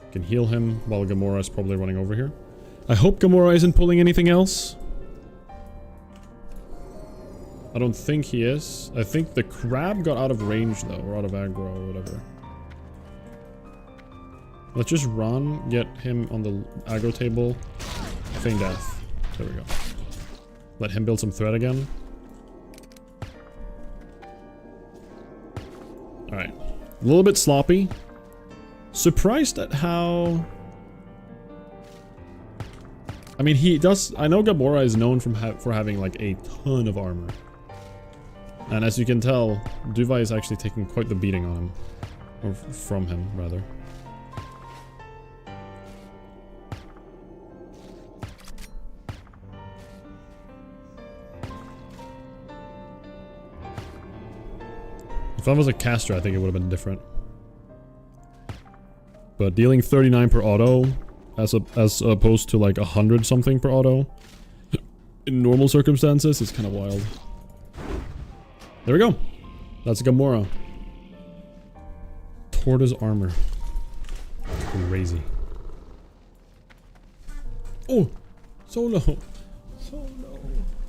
Speaker 1: We can heal him while Gamora is probably running over here. I hope Gamora isn't pulling anything else. I don't think he is. I think the crab got out of range though, or out of aggro or whatever. Let's just run, get him on the aggro table. Feign death. There we go. Let him build some threat again. Alright. A little bit sloppy. Surprised at how... I mean, he does... I know Gamora is known for having like a ton of armor. And as you can tell, Duva is actually taking quite the beating on him. Or from him, rather. If I was a caster, I think it would have been different. But dealing 39 per auto, as opposed to like 100 something per auto, in normal circumstances, is kind of wild. There we go. That's Gamora. Tortoise armor. Crazy. Oh! Solo! Solo!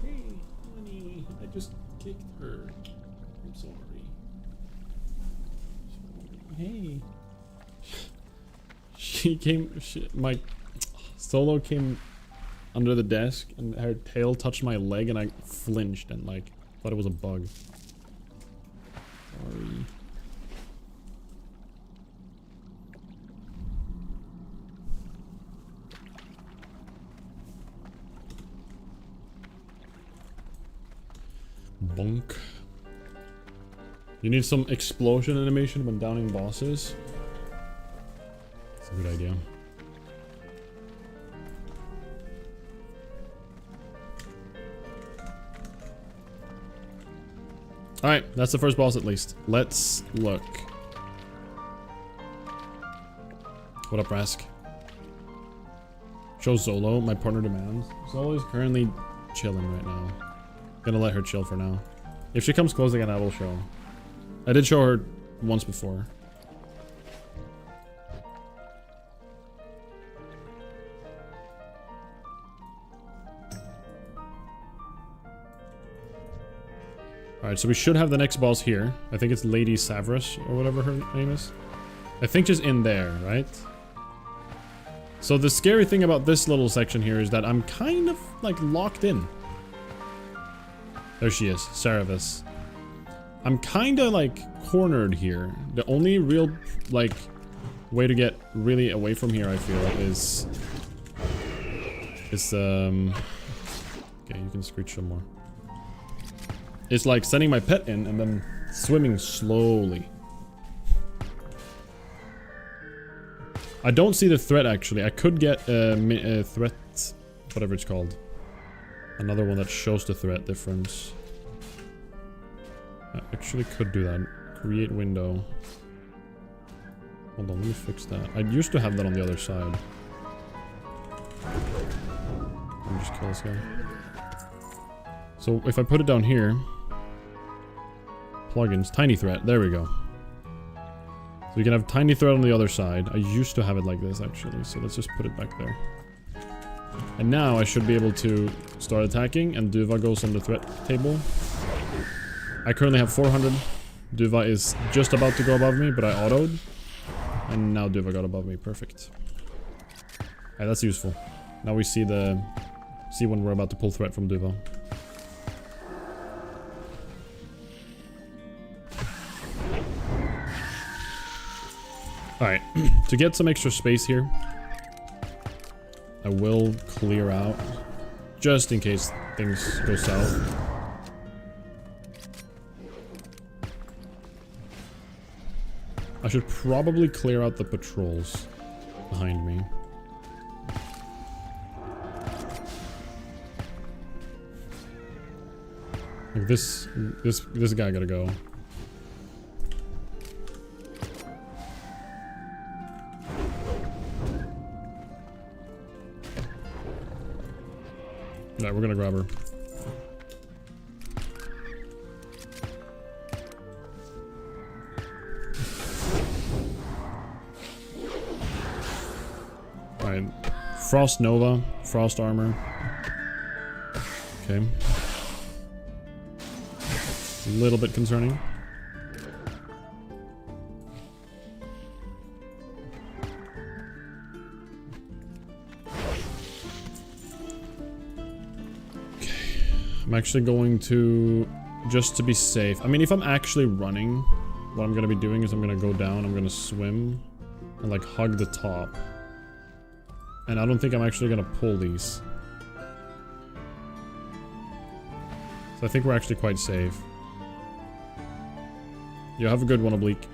Speaker 1: Hey, honey. I just kicked her. I'm sorry. Hey. My Solo came under the desk and her tail touched my leg and I flinched and like thought it was a bug. Sorry. Bonk. You need some explosion animation when downing bosses. a good idea. Alright, that's the first boss at least. Let's look. What up, Rask? Show Zolo, my partner demands. Zolo is currently chilling right now. Gonna let her chill for now. If she comes close again, I will show. I did show her once before. Alright, so we should have the next boss here. I think it's Lady Savras, or whatever her name is. I think she's in there, right? So the scary thing about this little section here is that I'm kind of, like, locked in. There she is, Saravis. I'm kind of, like, cornered here. The only real, like, way to get really away from here, I feel, is... Okay, you can screech some more. It's like sending my pet in and then swimming slowly. I don't see the threat actually. I could get a threat, whatever it's called. Another one that shows the threat difference. I actually could do that. Create window. Hold on, let me fix that. I used to have that on the other side. Let me just kill this guy. So if I put it down here, plugins, tiny threat, there we go. So you can have tiny threat on the other side. I used to have it like this actually, so let's just put it back there. And now I should be able to start attacking, and Duva goes on the threat table. I currently have 400. Duva is just about to go above me, but I autoed. And now Duva got above me, perfect. Alright, that's useful. Now we see when we're about to pull threat from Duva. Alright, to get some extra space here, I will clear out, just in case things go south. I should probably clear out the patrols behind me. Like this guy gotta go. Alright, we're gonna grab her. Alright. Frost Nova. Frost armor. Okay. A little bit concerning. I'm actually going to, just to be safe. I mean, if I'm actually running, what I'm going to be doing is I'm going to go down, I'm going to swim, and like hug the top. And I don't think I'm actually going to pull these. So I think we're actually quite safe. You have a good one, Oblique.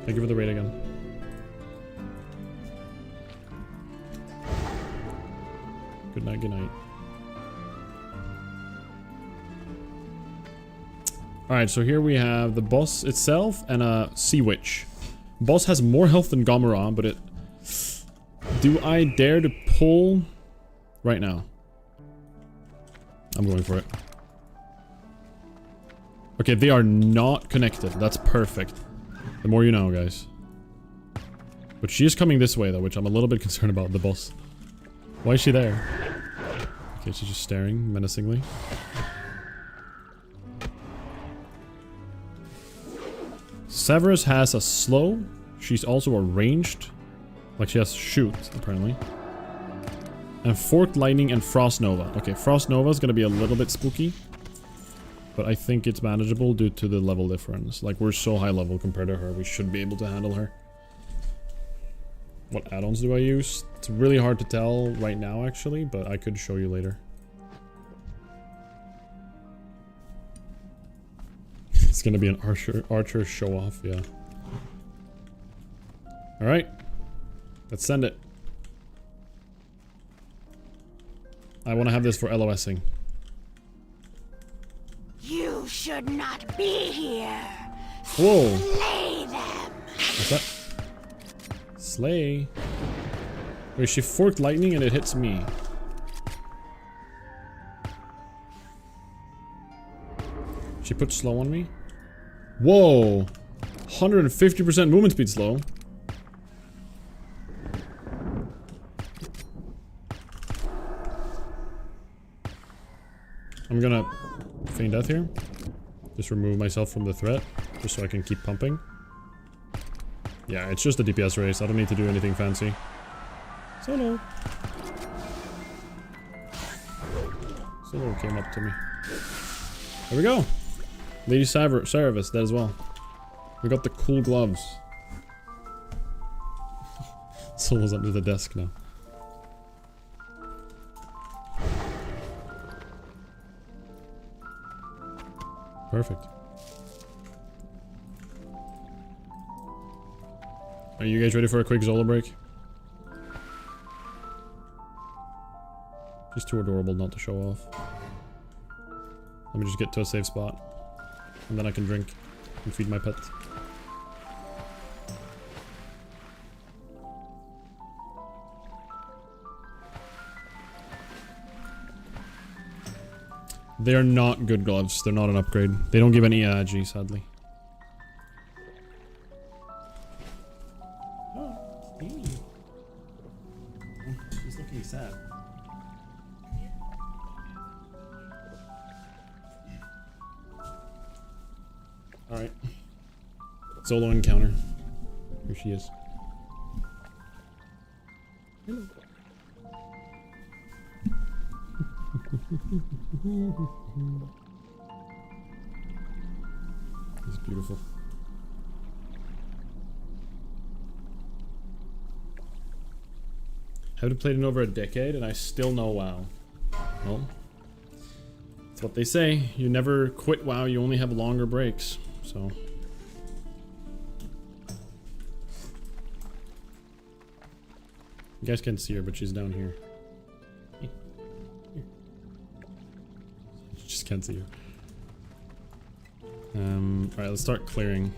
Speaker 1: Thank you for the raid again. Good night, good night. Alright, so here we have the boss itself and a Sea Witch. Boss has more health than Gamera, but it... Do I dare to pull right now? I'm going for it. Okay, they are not connected. That's perfect. The more you know, guys. But she is coming this way, though, which I'm a little bit concerned about, the boss. Why is she there? Okay, she's just staring menacingly. Severus has a slow. She's also a ranged. Like she has shoot, apparently. And Forked Lightning and Frost Nova. Okay, Frost Nova is going to be a little bit spooky. But I think it's manageable due to the level difference. Like, we're so high level compared to her. We should be able to handle her. What add-ons do I use? It's really hard to tell right now, actually. But I could show you later. It's gonna be an archer show-off, yeah. Alright. Let's send it. I want to have this for LOSing.
Speaker 4: You should not be here.
Speaker 1: Whoa.
Speaker 4: Slay them.
Speaker 1: What's that? Slay. Wait, she forked lightning and it hits me. She put slow on me? Whoa! 150% movement speed slow. I'm gonna feign death here. Just remove myself from the threat, just so I can keep pumping. Yeah, it's just a DPS race. I don't need to do anything fancy. Solo. Solo came up to me. There we go. Lady Service, that as well. We got the cool gloves. Solo's under the desk now. Perfect. Are you guys ready for a quick Zola break? She's too adorable not to show off. Let me just get to a safe spot. And then I can drink and feed my pet. They are not good gloves. They're not an upgrade. They don't give any AG, sadly. Oh, hey. She's looking sad. Alright. Solo encounter. Here she is. Hello. It's beautiful. Haven't played in over a decade and I still know WoW. Well, that's what they say. You never quit WoW, you only have longer breaks. So you guys can't see her, but she's down here. Just can't see her. Alright, let's start clearing.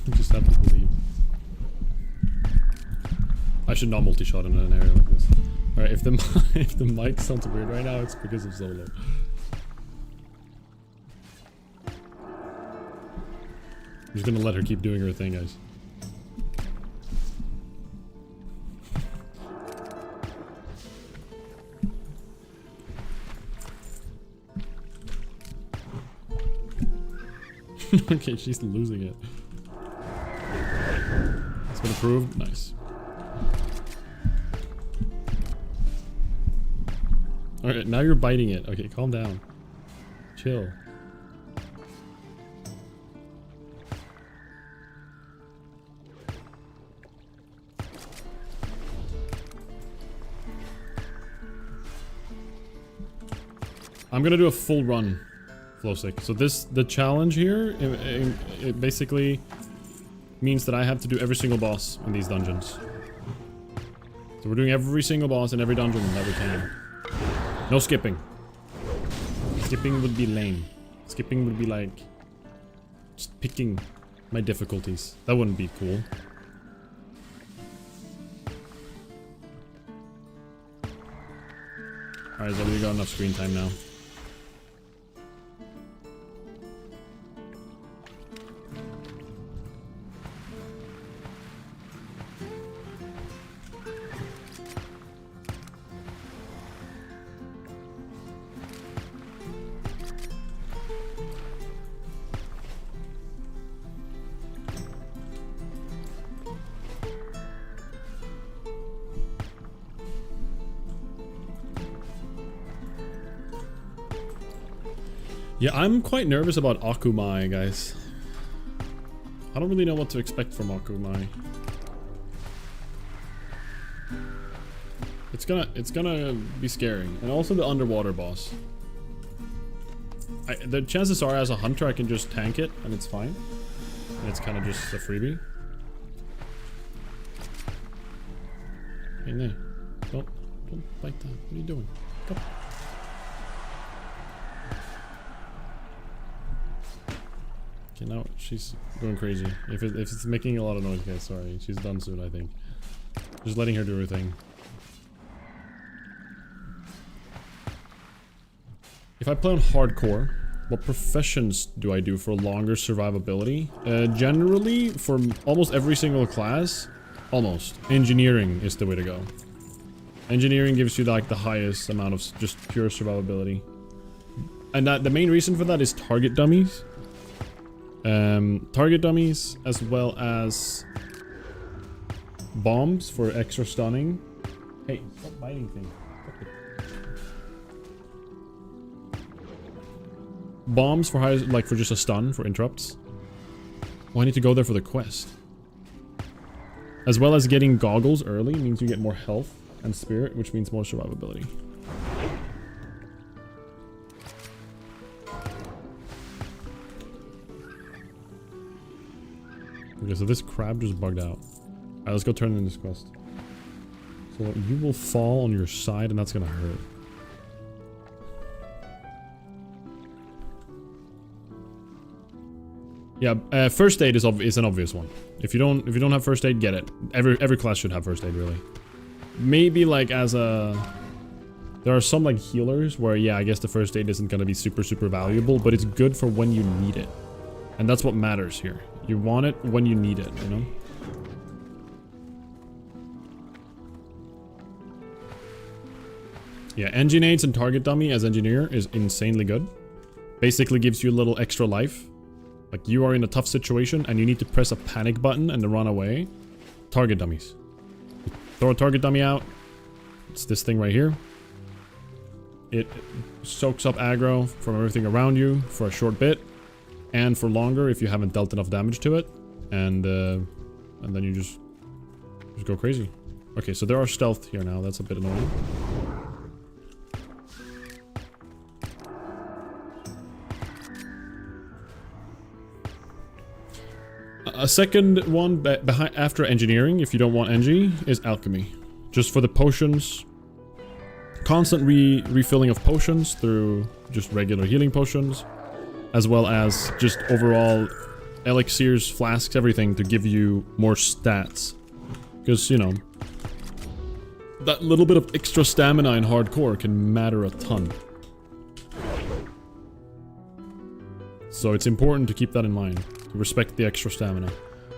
Speaker 1: You just have to believe. I should not multi-shot in an area like this. Alright, if the mic sounds weird right now, it's because of Zolo. I'm just gonna let her keep doing her thing, guys. Okay, she's losing it. It's been approved. Nice. Alright, now you're biting it. Okay, calm down. Chill. I'm gonna do a full run, Flowsick. So the challenge here, it basically means that I have to do every single boss in these dungeons. So we're doing every single boss in every dungeon that we can. No skipping. Skipping would be lame. Skipping would be like just picking my difficulties. That wouldn't be cool. Alright, so we got enough screen time now. Yeah, I'm quite nervous about Akumai, guys. I don't really know what to expect from Akumai. It's gonna be scary. And also the underwater boss. The chances are as a hunter I can just tank it and it's fine. And it's kind of just a freebie. Hey, no. Don't bite that. What are you doing? Come. Okay, now she's going crazy. If it's making a lot of noise, guys, sorry. She's done soon, I think. Just letting her do her thing. If I play on hardcore, what professions do I do for longer survivability? Generally, for almost every single class, engineering is the way to go. Engineering gives you like the highest amount of just pure survivability. And the main reason for that is target dummies. Target dummies as well as bombs for extra stunning. Hey, stop biting things. Bombs for high, like for just a stun for interrupts. Oh, I need to go there for the quest. As well as getting goggles early means you get more health and spirit, which means more survivability. Okay, so this crab just bugged out. Alright, let's go turn in this quest. So you will fall on your side and that's gonna hurt. Yeah, first aid is an obvious one. If you don't have first aid, get it. Every class should have first aid, really. Maybe like as a... There are some like healers where, yeah, I guess the first aid isn't gonna be super valuable, but it's good for when you need it. And that's what matters here. You want it when you need it, you know? Yeah, engineers and target dummy as engineer is insanely good. Basically gives you a little extra life. Like you are in a tough situation and you need to press a panic button and run away. Target dummies. You throw a target dummy out. It's this thing right here. It soaks up aggro from everything around you for a short bit. And for longer if you haven't dealt enough damage to it. And then you just go crazy. Okay, so there are stealth here now. That's a bit annoying. A second one behind after engineering, if you don't want engie, is alchemy. Just for the potions. Constant refilling of potions through just regular healing potions. As well as just overall elixirs, flasks, everything to give you more stats. Because, you know, that little bit of extra stamina in hardcore can matter a ton. So it's important to keep that in mind. To respect the extra stamina.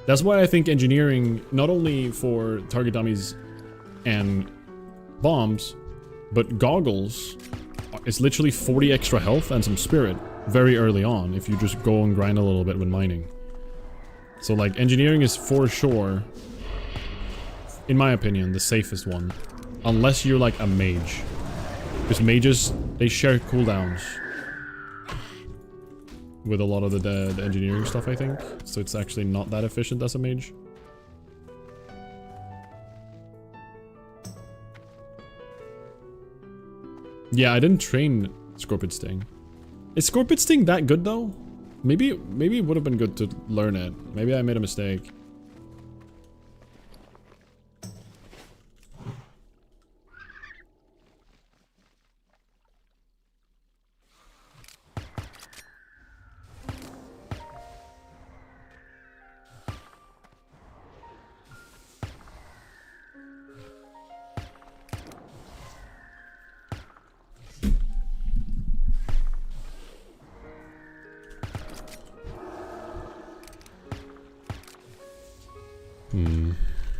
Speaker 1: That's why I think engineering, not only for target dummies and bombs, but goggles, is literally 40 extra health and some spirit very early on if you just go and grind a little bit when mining. So like engineering is for sure, in my opinion, the safest one. Unless you're like a mage. Because mages, they share cooldowns with a lot of the engineering stuff, I think. So it's actually not that efficient as a mage. Yeah, I didn't train Scorpion Sting. Is Scorpion Sting that good though? Maybe it would have been good to learn it. Maybe I made a mistake.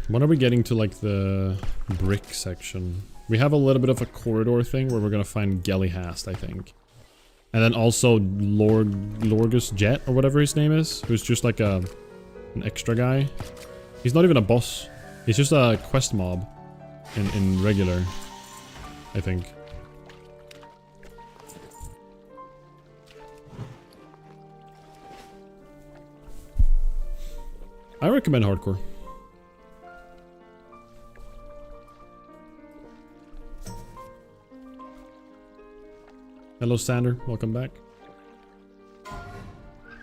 Speaker 1: When are we getting to like the brick section? We have a little bit of a corridor thing where we're gonna find Gellyhast, I think. And then also Lorgus Jet, or whatever his name is, who's just like an extra guy. He's not even a boss. He's just a quest mob in regular, I think. I recommend hardcore. Hello, Sander. Welcome back.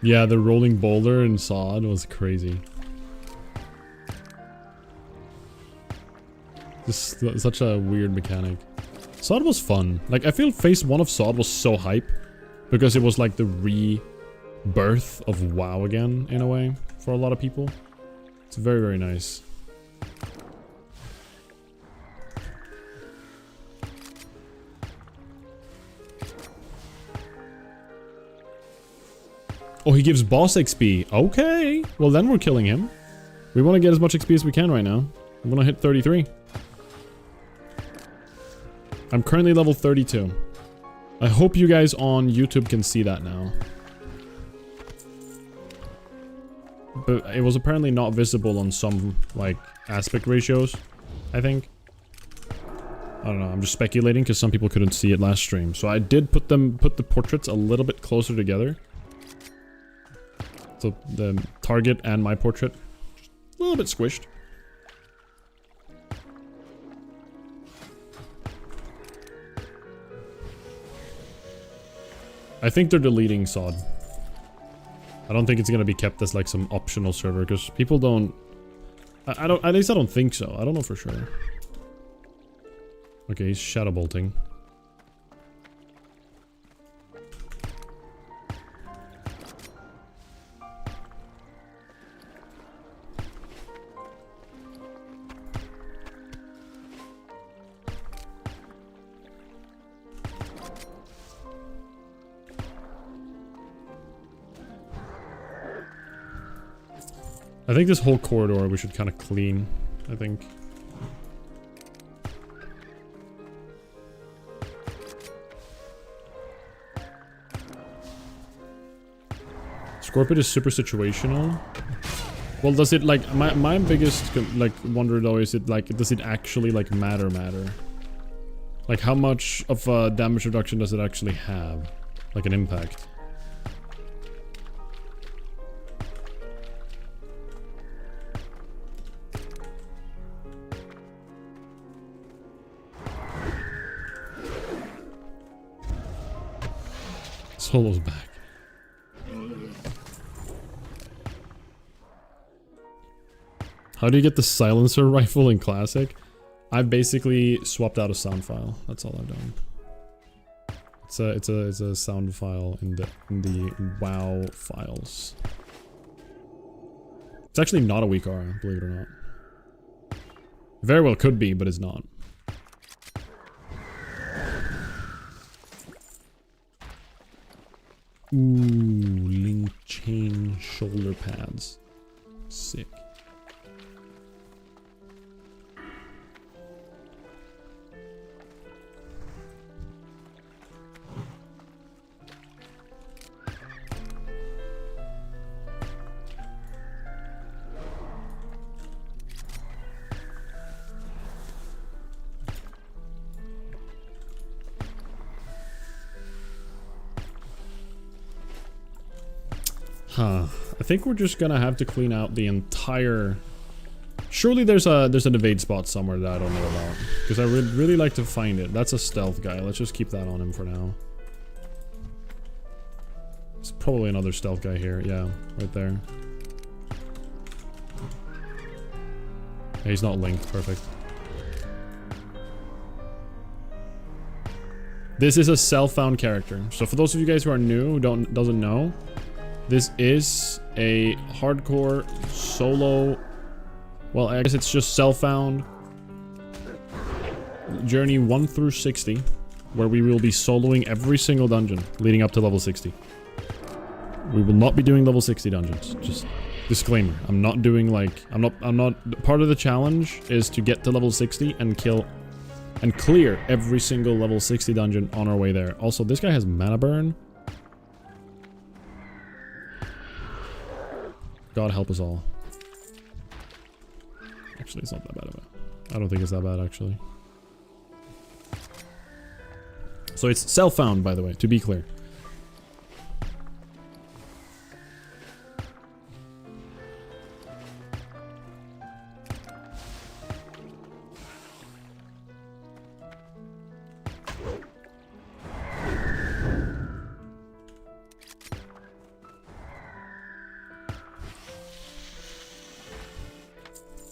Speaker 1: Yeah, the rolling boulder in Sod was crazy. Just such a weird mechanic. Sod was fun. Like, I feel phase 1 of Sod was so hype because it was like the rebirth of WoW again, in a way, for a lot of people. It's very, very nice. Oh, he gives boss XP. Okay. Well, then we're killing him. We want to get as much XP as we can right now. I'm going to hit 33. I'm currently level 32. I hope you guys on YouTube can see that now. But it was apparently not visible on some, like, aspect ratios, I think. I don't know, I'm just speculating because some people couldn't see it last stream. So I did put the portraits a little bit closer together. So the target and my portrait, just a little bit squished. I think they're deleting Sod. I don't think it's gonna be kept as like some optional server because people don't. I don't. At least I don't think so. I don't know for sure. Okay, he's shadow bolting. I think this whole corridor we should kind of clean, I think. Scorpion is super situational. Well, does it like my biggest like wonder though is it like does it actually like matter? Like how much of a damage reduction does it actually have? Like an impact? Solo's back. How do you get the silencer rifle in Classic? I've basically swapped out a sound file. That's all I've done. It's a sound file in the WoW files. It's actually not a weak aura, believe it or not. Very well could be, but it's not. Ooh, link chain shoulder pads. Sick. Huh. I think we're just gonna have to clean out the entire... Surely there's an evade spot somewhere that I don't know about. Because I would really like to find it. That's a stealth guy. Let's just keep that on him for now. There's probably another stealth guy here. Yeah, right there. Yeah, he's not linked. Perfect. This is a self-found character. So for those of you guys who are new, who doesn't know, this is a hardcore solo, well, I guess it's just self-found journey 1 through 60, where we will be soloing every single dungeon leading up to level 60. We will not be doing level 60 dungeons. Just disclaimer. I'm not doing like, I'm not, part of the challenge is to get to level 60 and kill and clear every single level 60 dungeon on our way there. Also, this guy has mana burn. God help us all. Actually, it's not that bad of a... I don't think it's that bad, actually. So it's self-found, by the way, to be clear.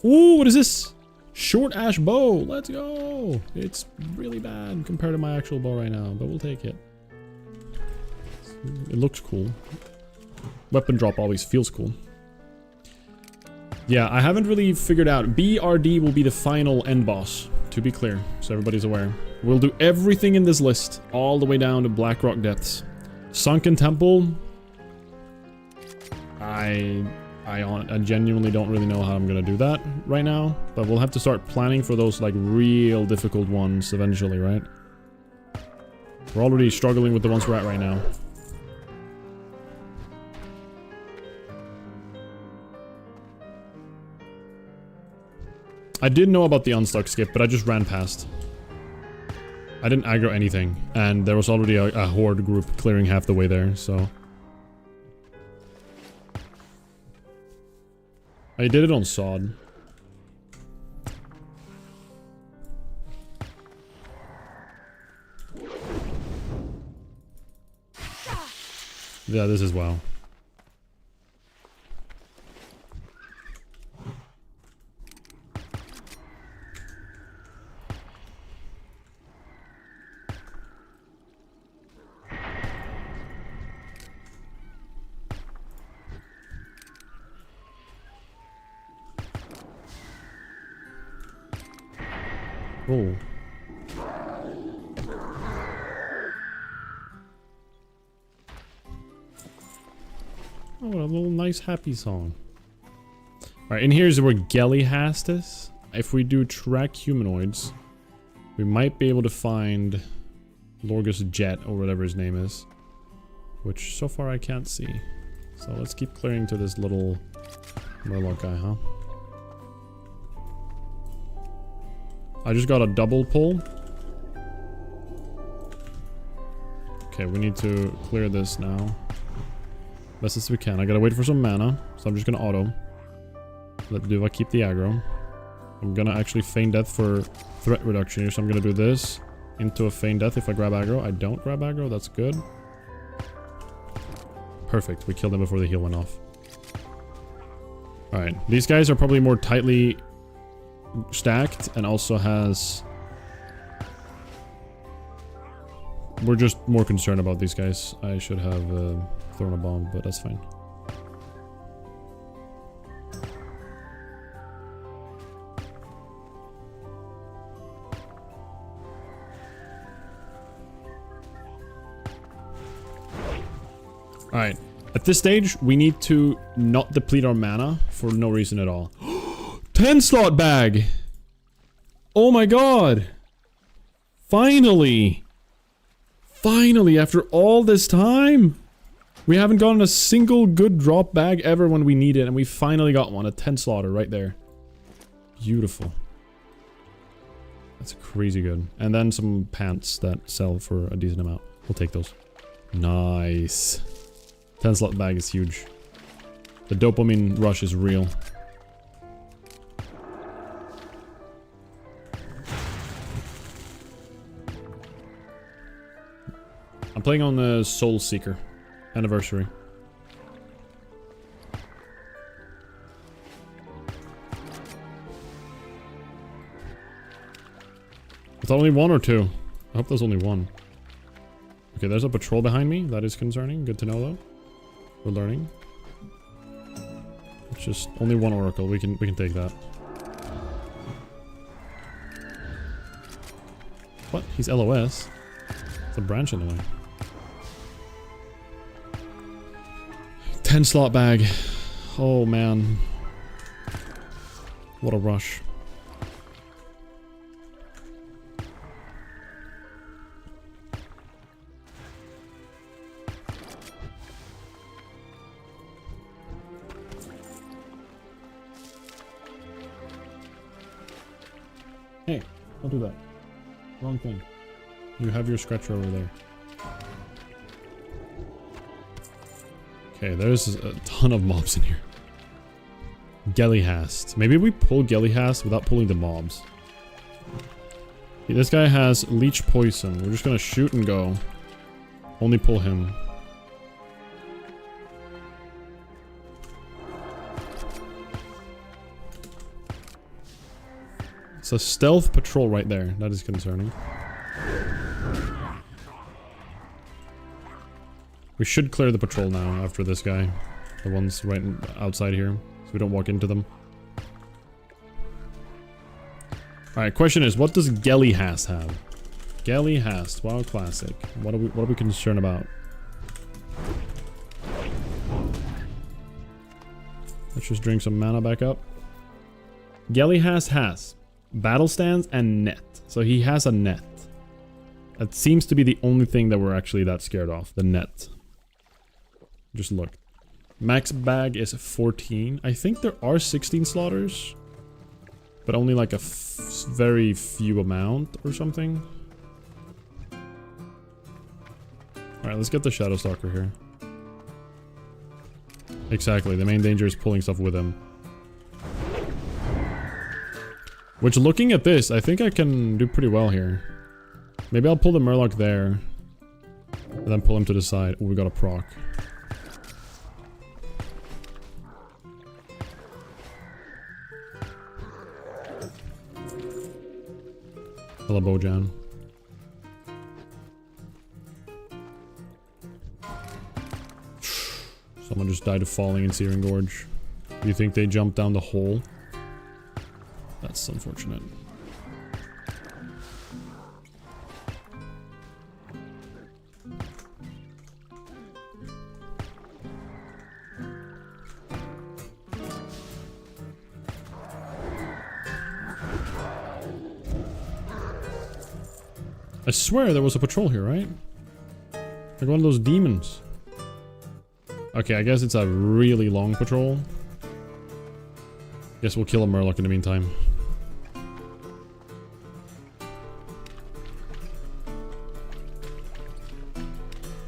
Speaker 1: Ooh, what is this? Short ash bow. Let's go. It's really bad compared to my actual bow right now, but we'll take it. It looks cool. Weapon drop always feels cool. Yeah, I haven't really figured out. BRD will be the final end boss, to be clear, so everybody's aware. We'll do everything in this list, all the way down to Blackrock Depths. Sunken Temple. I genuinely don't really know how I'm gonna do that right now, but we'll have to start planning for those like real difficult ones eventually, right? We're already struggling with the ones we're at right now. I did know about the unstuck skip, but I just ran past. I didn't aggro anything, and there was already a horde group clearing half the way there, so... I did it on sod. Yeah, this is WoW. Oh. Oh, a little nice happy song. Alright, and here's where Gelly has this. If we do track humanoids, we might be able to find Lorgus Jet, or whatever his name is. Which, so far, I can't see. So let's keep clearing to this little Murloc guy, huh? I just got a double pull. Okay, we need to clear this now. Best as we can. I gotta wait for some mana, so I'm just gonna auto. Let Duva keep the aggro. I'm gonna actually feign death for threat reduction here, so I'm gonna do this into a feign death if I grab aggro. I don't grab aggro, that's good. Perfect, we killed him before the heal went off. Alright, these guys are probably more tightly stacked and also has... We're just more concerned about these guys. I should have thrown a bomb, but that's fine. Alright, at this stage, we need to not deplete our mana for no reason at all. 10 slot bag! Oh my god! Finally! Finally, after all this time! We haven't gotten a single good drop bag ever when we need it, and we finally got one. A 10 slotter right there. Beautiful. That's crazy good. And then some pants that sell for a decent amount. We'll take those. Nice. 10 slot bag is huge. The dopamine rush is real. I'm playing on the Soul Seeker Anniversary. Is that only one or two? I hope there's only one. Okay, there's a patrol behind me. That is concerning. Good to know, though. We're learning. It's just only one oracle. We can take that. What? He's LOS. It's a branch in the way. 10 slot bag. Oh man. What a rush. Hey, don't do that. Wrong thing. You have your scratcher over there. Okay, there's a ton of mobs in here. Gellyhast. Maybe we pull Gellyhast without pulling the mobs. Okay, this guy has leech poison. We're just gonna shoot and go. Only pull him. It's a stealth patrol right there. That is concerning. We should clear the patrol now after this guy. The ones right outside here. So we don't walk into them. Alright, question is, what does Gellyhast have? Gellyhast, WoW Classic. What are we concerned about? Let's just drink some mana back up. Gellyhast has battle stands and net. So he has a net. That seems to be the only thing that we're actually that scared of. The net. Just look. Max bag is 14. I think there are 16 slaughters. But only like a very few amount or something. Alright, let's get the Shadow Stalker here. Exactly, the main danger is pulling stuff with him. Which, looking at this, I think I can do pretty well here. Maybe I'll pull the Murloc there. And then pull him to the side. Oh, we got a proc. Hello, Bojan. Someone just died of falling in Searing Gorge. Do you think they jumped down the hole? That's unfortunate. I swear there was a patrol here, right? Like one of those demons. Okay, I guess it's a really long patrol. Guess we'll kill a Murloc in the meantime.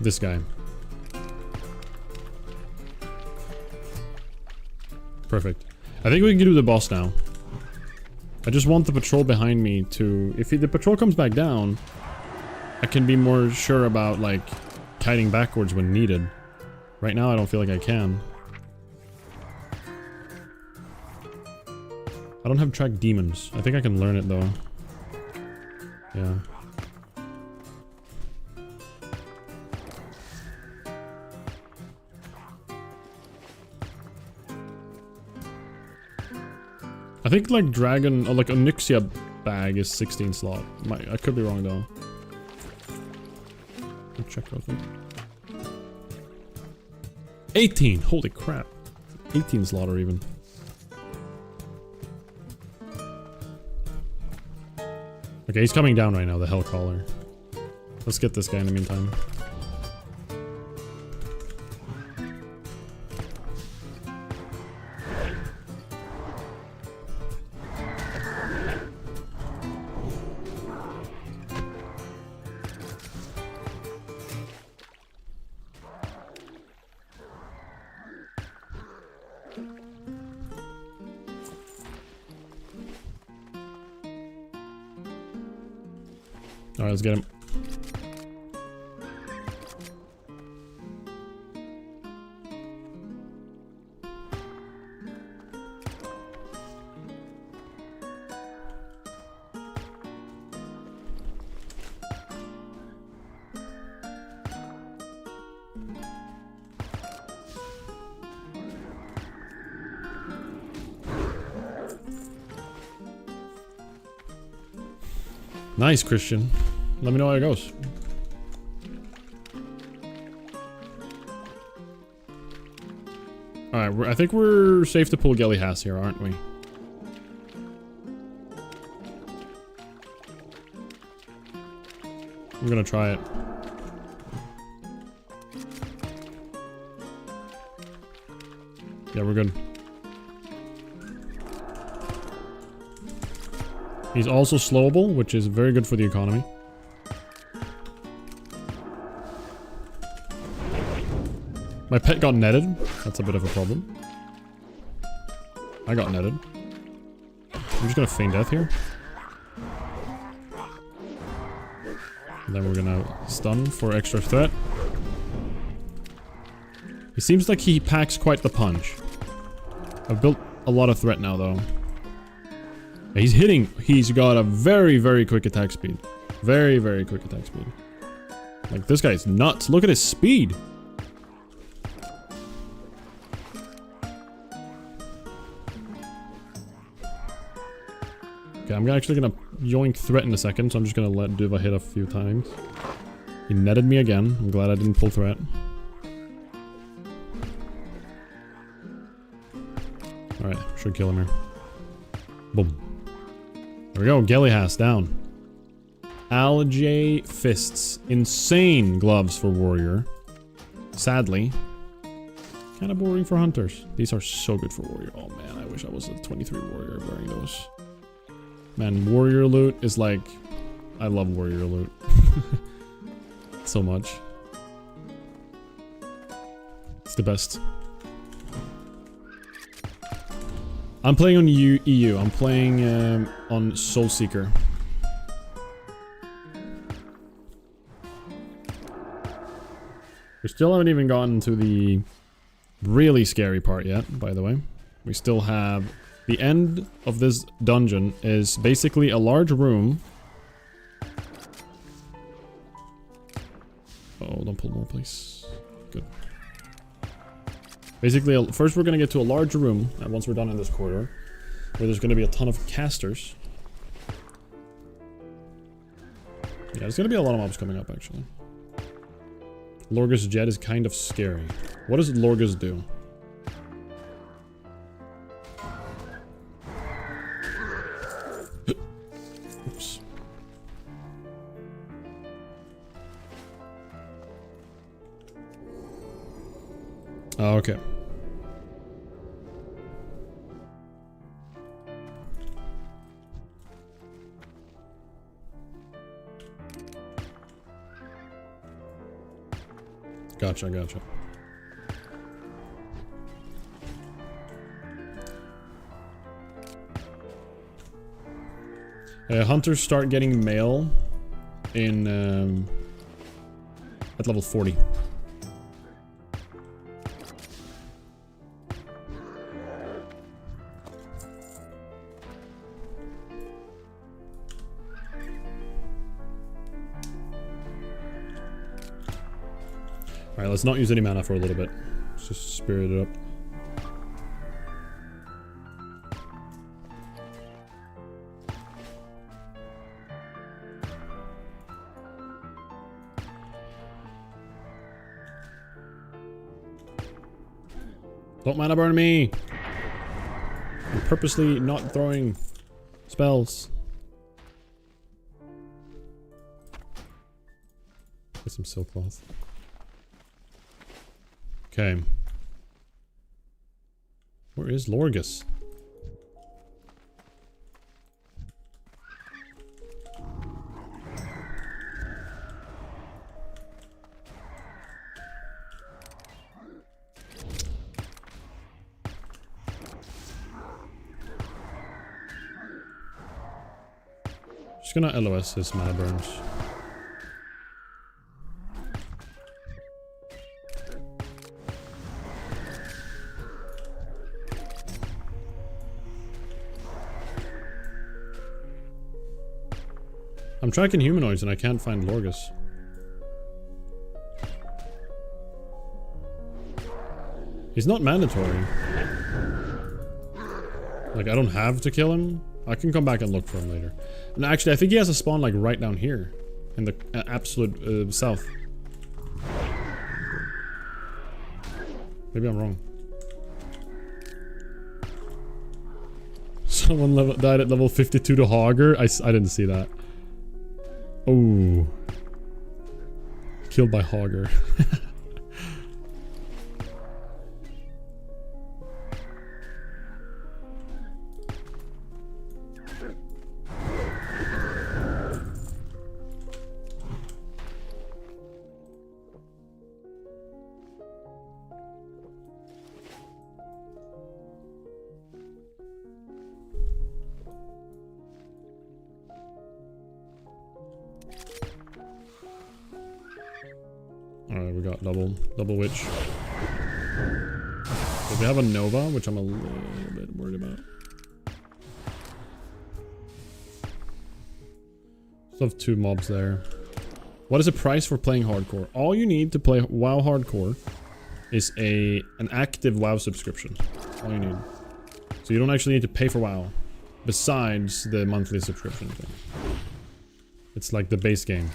Speaker 1: This guy. Perfect. I think we can do the boss now. I just want the patrol behind me to... If the patrol comes back down, I can be more sure about, like, kiting backwards when needed. Right now, I don't feel like I can. I don't have track demons. I think I can learn it, though. Yeah. I think, like, Dragon... or, like, Onyxia bag is 16 slot. I could be wrong, though. Let me check real quick. 18! Holy crap. 18 slaughter, even. Okay, he's coming down right now, the Hellcaller. Let's get this guy in the meantime. Alright, let's get him. Nice, Christian. Let me know how it goes. Alright, I think we're safe to pull Gellyhast here, aren't we? I'm gonna try it. Yeah, we're good. He's also slowable, which is very good for the economy. My pet got netted. That's a bit of a problem. I got netted. I'm just gonna feign death here. And then we're gonna stun for extra threat. He seems like he packs quite the punch. I've built a lot of threat now, though. He's hitting. He's got a very, very quick attack speed. Very, very quick attack speed. Like, this guy's nuts. Look at his speed. Okay, I'm actually gonna yoink threat in a second, so I'm just gonna let Duva hit a few times. He netted me again. I'm glad I didn't pull threat. Alright, should kill him here. Boom. There we go, Gelihas down. Algae Fists. Insane gloves for warrior. Sadly. Kind of boring for hunters. These are so good for warrior. Oh man, I wish I was a 23 warrior wearing those. Man, warrior loot is like... I love warrior loot. So much. It's the best. I'm playing on EU. I'm playing on Soulseeker. We still haven't even gotten to the really scary part yet, by the way. We still have... The end of this dungeon is basically a large room. Oh, don't pull more, please. Good. Basically, first we're gonna get to a large room, once we're done in this corridor, where there's gonna be a ton of casters. Yeah, there's gonna be a lot of mobs coming up, actually. Lorgus Jet is kind of scary. What does Lorgus do? Oops. Oh, okay. Gotcha, gotcha. Hunters start getting mail in at level 40. Alright, let's not use any mana for a little bit. Let's just spirit it up. Don't mana burn me! I'm purposely not throwing spells. Get some silk cloth. Okay. Where is Lorgus? Just gonna LOS his mana burns. I'm tracking humanoids and I can't find Lorgus. He's not mandatory. Like, I don't have to kill him. I can come back and look for him later. And actually, I think he has a spawn like right down here. In the absolute south. Maybe I'm wrong. Someone died at level 52 to Hogger? I didn't see that. Oh. Killed by Hogger. Alright, we got double witch. So we have a Nova, which I'm a little bit worried about. Still have 2 mobs there. What is the price for playing hardcore? All you need to play WoW hardcore is an active WoW subscription. All you need. So you don't actually need to pay for WoW. Besides the monthly subscription thing. It's like the base game.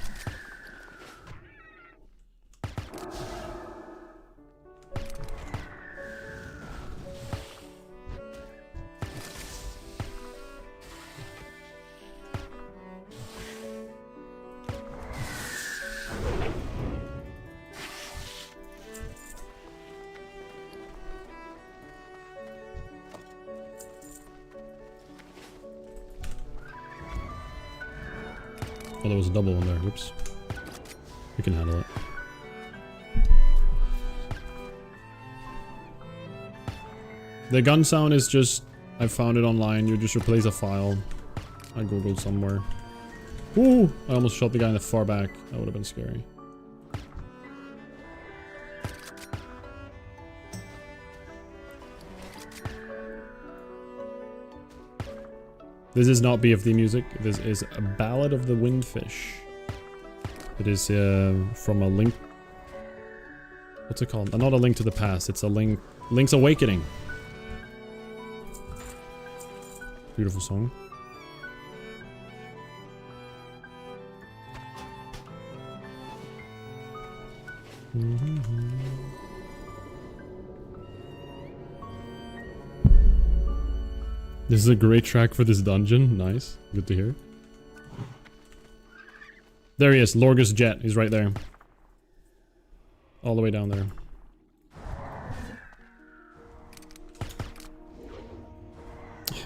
Speaker 1: Oh, there was a double one there. Oops. We can handle it. The gun sound is just... I found it online. You just replace a file. I googled somewhere. Ooh! I almost shot the guy in the far back. That would have been scary. This is not BFD music. This is a Ballad of the Windfish. It is from a Link... What's it called? Not a Link to the Past. It's a Link's Awakening. Beautiful song. This is a great track for this dungeon. Nice. Good to hear. There he is. Lorgus Jet. He's right there. All the way down there.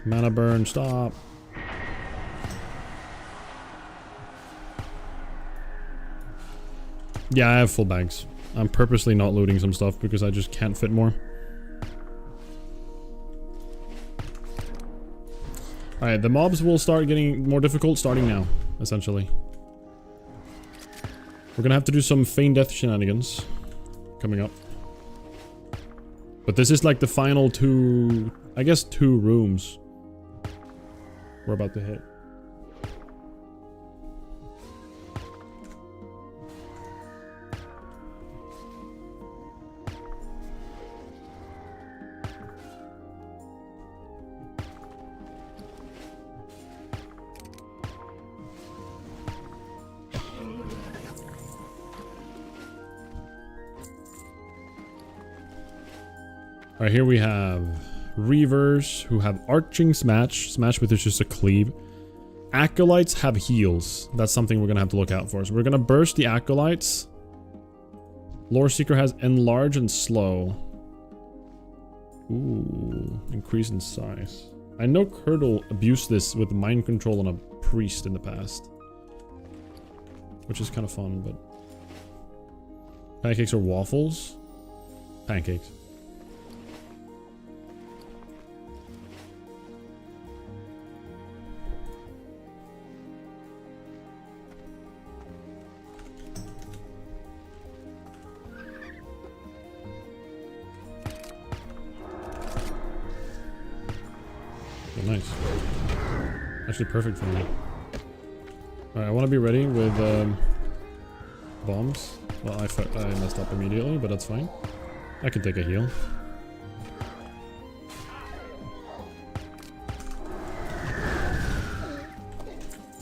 Speaker 1: Mana burn. Stop. Yeah, I have full bags. I'm purposely not looting some stuff because I just can't fit more. Alright, the mobs will start getting more difficult starting now, essentially. We're gonna have to do some feign death shenanigans coming up. But this is like the final 2, I guess 2 rooms we're about to hit. Alright, here we have Reavers who have Arching Smash, which is just a cleave. Acolytes have heals. That's something we're gonna have to look out for. So we're gonna burst the Acolytes. Lore Seeker has Enlarge and Slow. Ooh, increase in size. I know Curdle abused this with mind control on a priest in the past. Which is kind of fun, but... Pancakes or waffles? Pancakes. Oh, nice. Actually perfect for me. Alright, I want to be ready with bombs. Well, I messed up immediately, but that's fine. I can take a heal.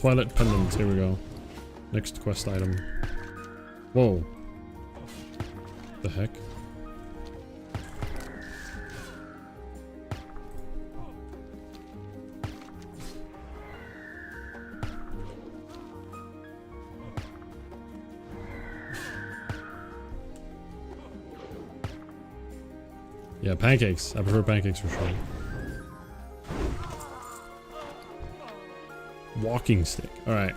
Speaker 1: Twilight Pendants, here we go. Next quest item. Whoa. The heck? Yeah, pancakes. I prefer pancakes for sure. Walking stick. Alright.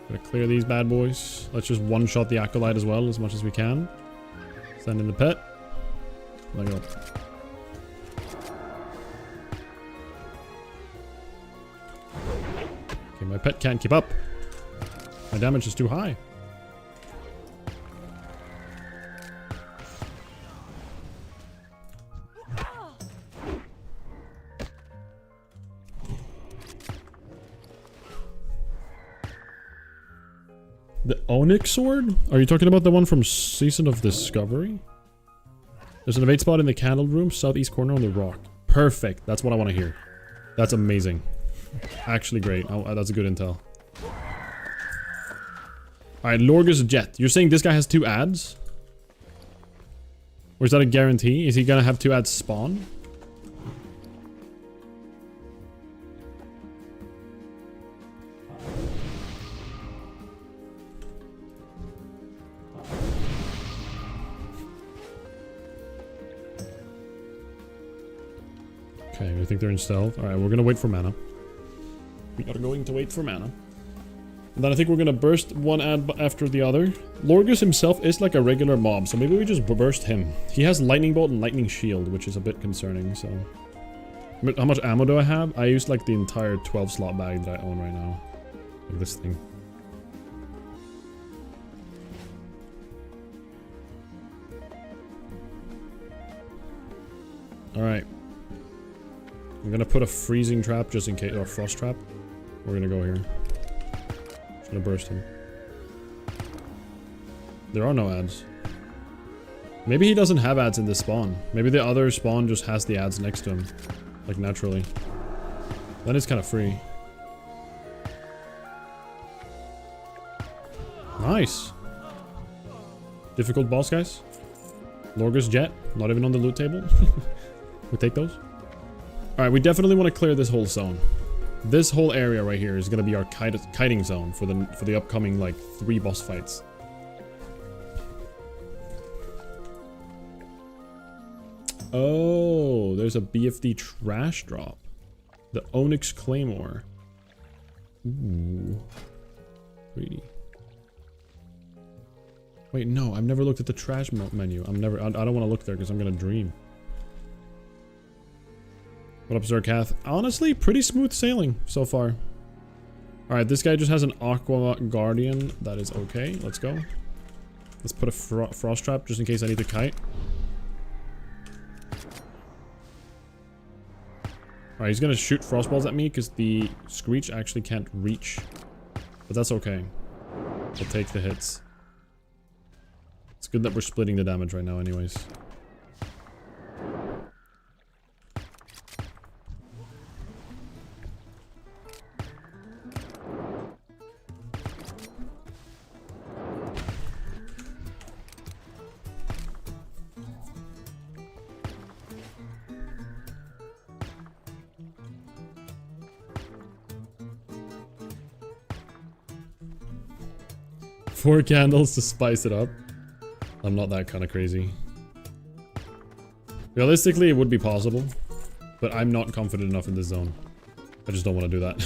Speaker 1: Gotta clear these bad boys. Let's just one-shot the Acolyte as well, as much as we can. Send in the pet. Let go. Okay, my pet can't keep up. My damage is too high. The Onyx Sword? Are you talking about the one from Season of Discovery? There's an evade spot in the candle room, southeast corner on the rock. Perfect. That's what I want to hear. That's amazing. Actually great. Oh, that's a good intel. Alright, Lorgus Jet. You're saying this guy has 2 ads? Or is that a guarantee? Is he gonna have 2 ads spawn? Okay, I think they're in stealth. Alright, we're gonna wait for mana. We are going to wait for mana. And then I think we're gonna burst one ad after the other. Lorgus himself is like a regular mob, so maybe we just burst him. He has Lightning Bolt and Lightning Shield, which is a bit concerning, so... How much ammo do I have? I used like the entire 12 slot bag that I own right now. Like this thing. Alright. I'm gonna put a freezing trap just in case, or a frost trap. We're gonna go here. Just gonna burst him. There are no ads. Maybe he doesn't have ads in this spawn. Maybe the other spawn just has the ads next to him. Like naturally. Then it's kind of free. Nice. Difficult boss, guys. Lorgus Jet. Not even on the loot table. We take those. Alright, we definitely want to clear this whole zone. This whole area right here is going to be our kiting zone for the upcoming, like, 3 boss fights. Oh, there's a BFD trash drop. The Onyx Claymore. Ooh. Pretty. Wait, no, I've never looked at the trash menu. I don't want to look there because I'm going to dream. What up, Zerkath? Honestly, pretty smooth sailing so far. Alright, this guy just has an Aqua Guardian. That is okay. Let's go. Let's put a frost trap just in case I need to kite. Alright, he's gonna shoot frostballs at me because the Screech actually can't reach. But that's okay. We'll take the hits. It's good that we're splitting the damage right now anyways. Four candles to spice it up. I'm not that kind of crazy. Realistically, it would be possible, but I'm not confident enough in this zone. I just don't want to do that.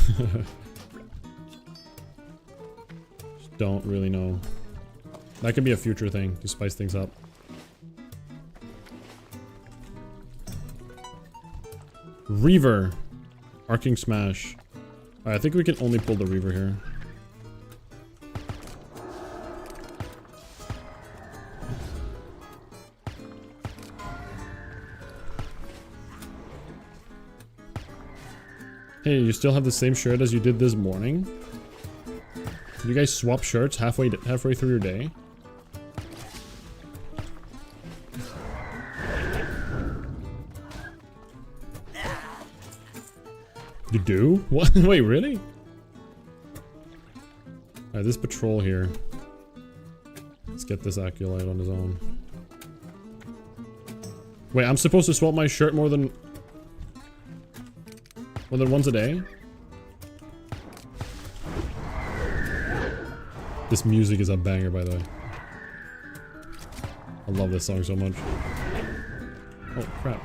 Speaker 1: Just don't really know. That could be a future thing to spice things up. Reaver. Arcing Smash. Alright, I think we can only pull the Reaver here. Hey, you still have the same shirt as you did this morning? Did you guys swap shirts halfway through your day? You do? What? Wait, really? Alright, this patrol here. Let's get this Acolyte on his own. Wait, I'm supposed to swap my shirt more than once a day? This music is a banger, by the way. I love this song so much. Oh, crap.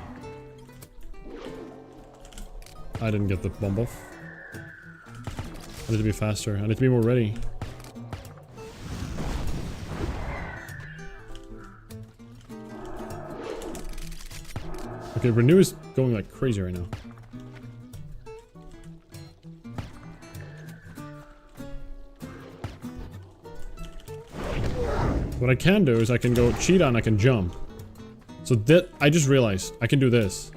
Speaker 1: I didn't get the bomb buff. I need to be faster. I need to be more ready. Okay, Renew is going like crazy right now. What I can do is I can go cheetah and I can jump. So that I just realized I can do this.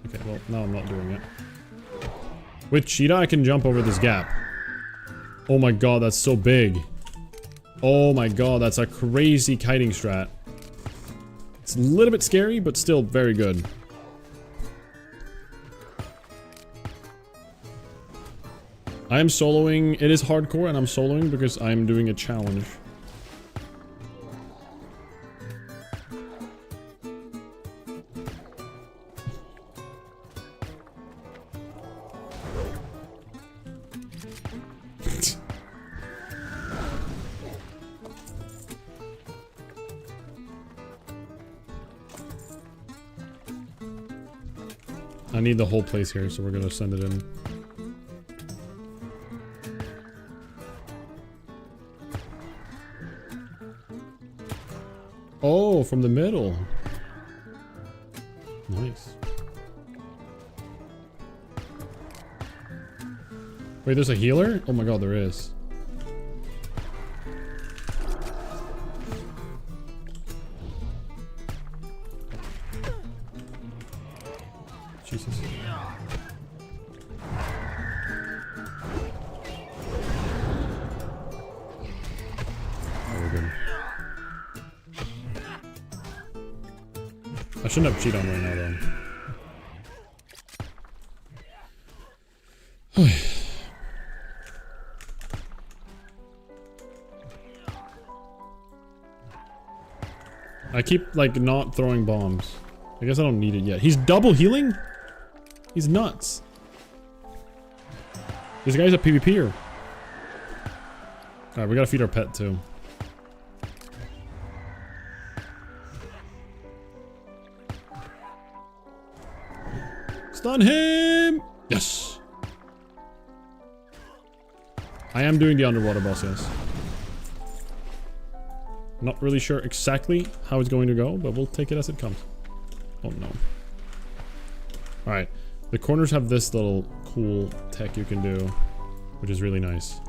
Speaker 1: Okay, well now I'm not doing it. With cheetah I can jump over this gap. Oh my god, that's so big. Oh my god, that's a crazy kiting strat. It's a little bit scary, but still very good. I am soloing. It is hardcore, and I'm soloing because I'm doing a challenge. I need the whole place here, so we're gonna send it in. Oh, from the middle. Nice. Wait, there's a healer? Oh my god, there is. Jesus. Oh, we're good. I shouldn't have cheat on right now, though. I keep, like, not throwing bombs. I guess I don't need it yet. He's double healing? He's nuts. This guy's a PvPer. Alright, we gotta feed our pet, too. Stun him! Yes! I am doing the underwater boss, yes. Not really sure exactly how it's going to go, but we'll take it as it comes. Oh no. Alright. The corners have this little cool tech you can do, which is really nice.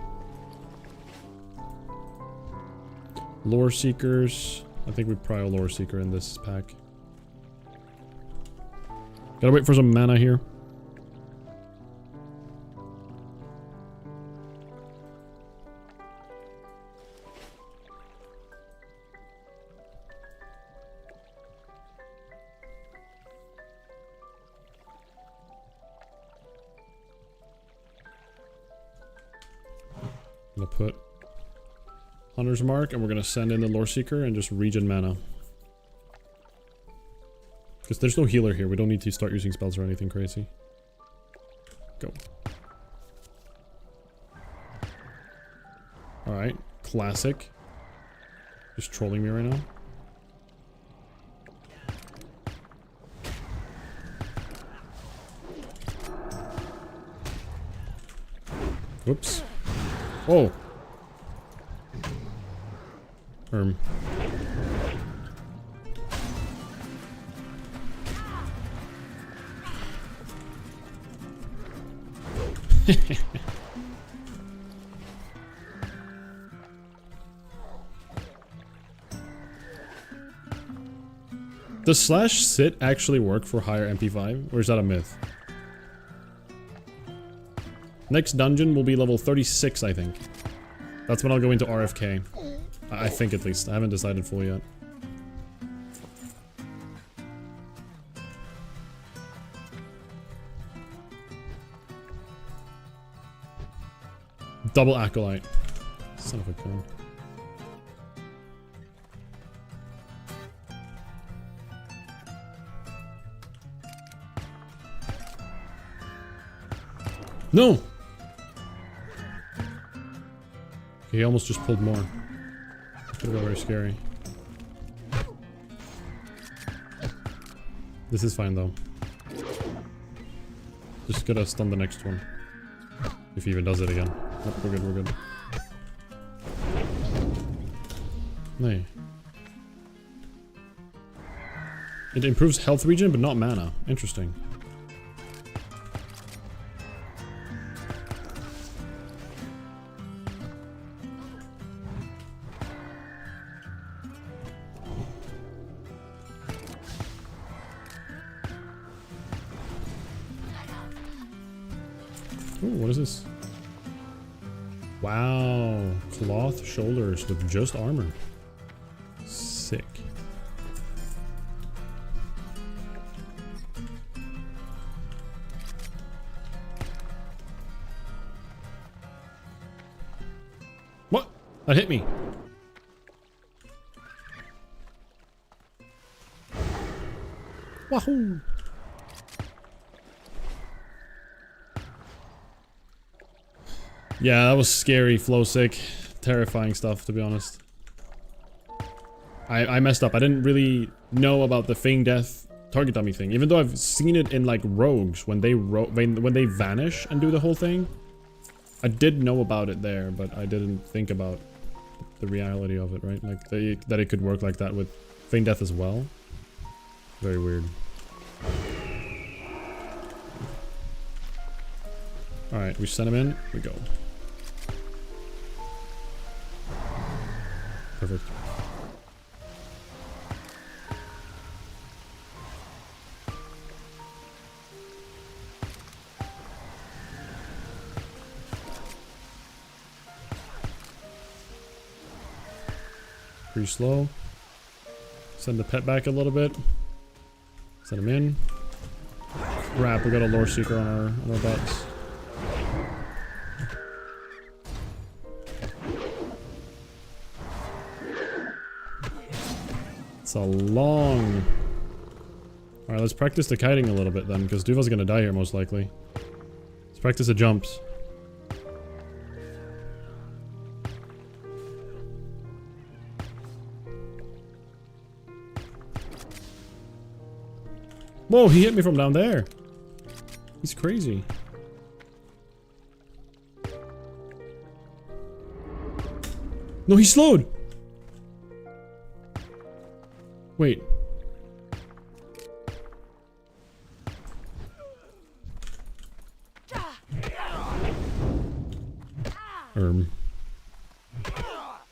Speaker 1: Lore Seekers. I think we probably a Lore Seeker in this pack. Gotta wait for some mana here. I'm gonna put Hunter's Mark, and we're gonna send in the Lore Seeker and just regen mana. Because there's no healer here. We don't need to start using spells or anything crazy. Go. Alright. Classic. Just trolling me right now. Whoops. Oh! Does slash sit actually work for higher MP5, or is that a myth? Next dungeon will be level 36, I think. That's when I'll go into RFK. I think, at least. I haven't decided fully yet. Double Acolyte. Son of a gun. No! Okay, he almost just pulled more. Could have been very scary. This is fine though. Just gotta stun the next one. If he even does it again. Oh, we're good, we're good. Nay. It improves health regen, but not mana. Interesting. Ooh, what is this? Wow. Cloth shoulders with just armor. Sick. What? That hit me. Wahoo! Yeah, that was scary, flow sick. Terrifying stuff, to be honest. I messed up. I didn't really know about the feign death target dummy thing. Even though I've seen it in like rogues when they when they vanish and do the whole thing. I did know about it there, but I didn't think about the reality of it, right? Like that it could work like that with feign death as well. Very weird. Alright, we send him in. We go. Perfect. Pretty slow. Send the pet back a little bit. Send him in. Crap, we got a lore seeker on our butts. It's a long... Alright, let's practice the kiting a little bit then, because Duva's gonna die here most likely. Let's practice the jumps. Whoa, he hit me from down there. He's crazy. No, he slowed. Wait.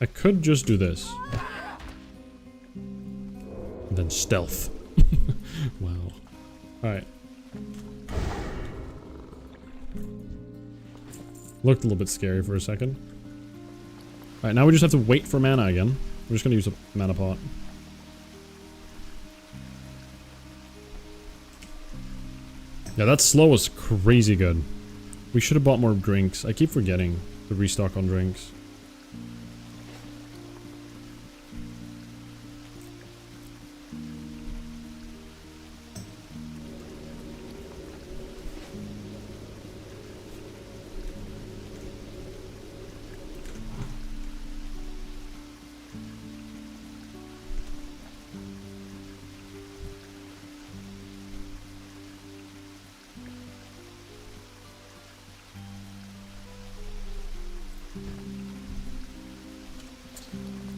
Speaker 1: I could just do this. And then stealth. Wow. Alright. Looked a little bit scary for a second. Alright, now we just have to wait for mana again. We're just gonna use a mana pot. Yeah, that slow was crazy good. We should have bought more drinks. I keep forgetting to restock on drinks.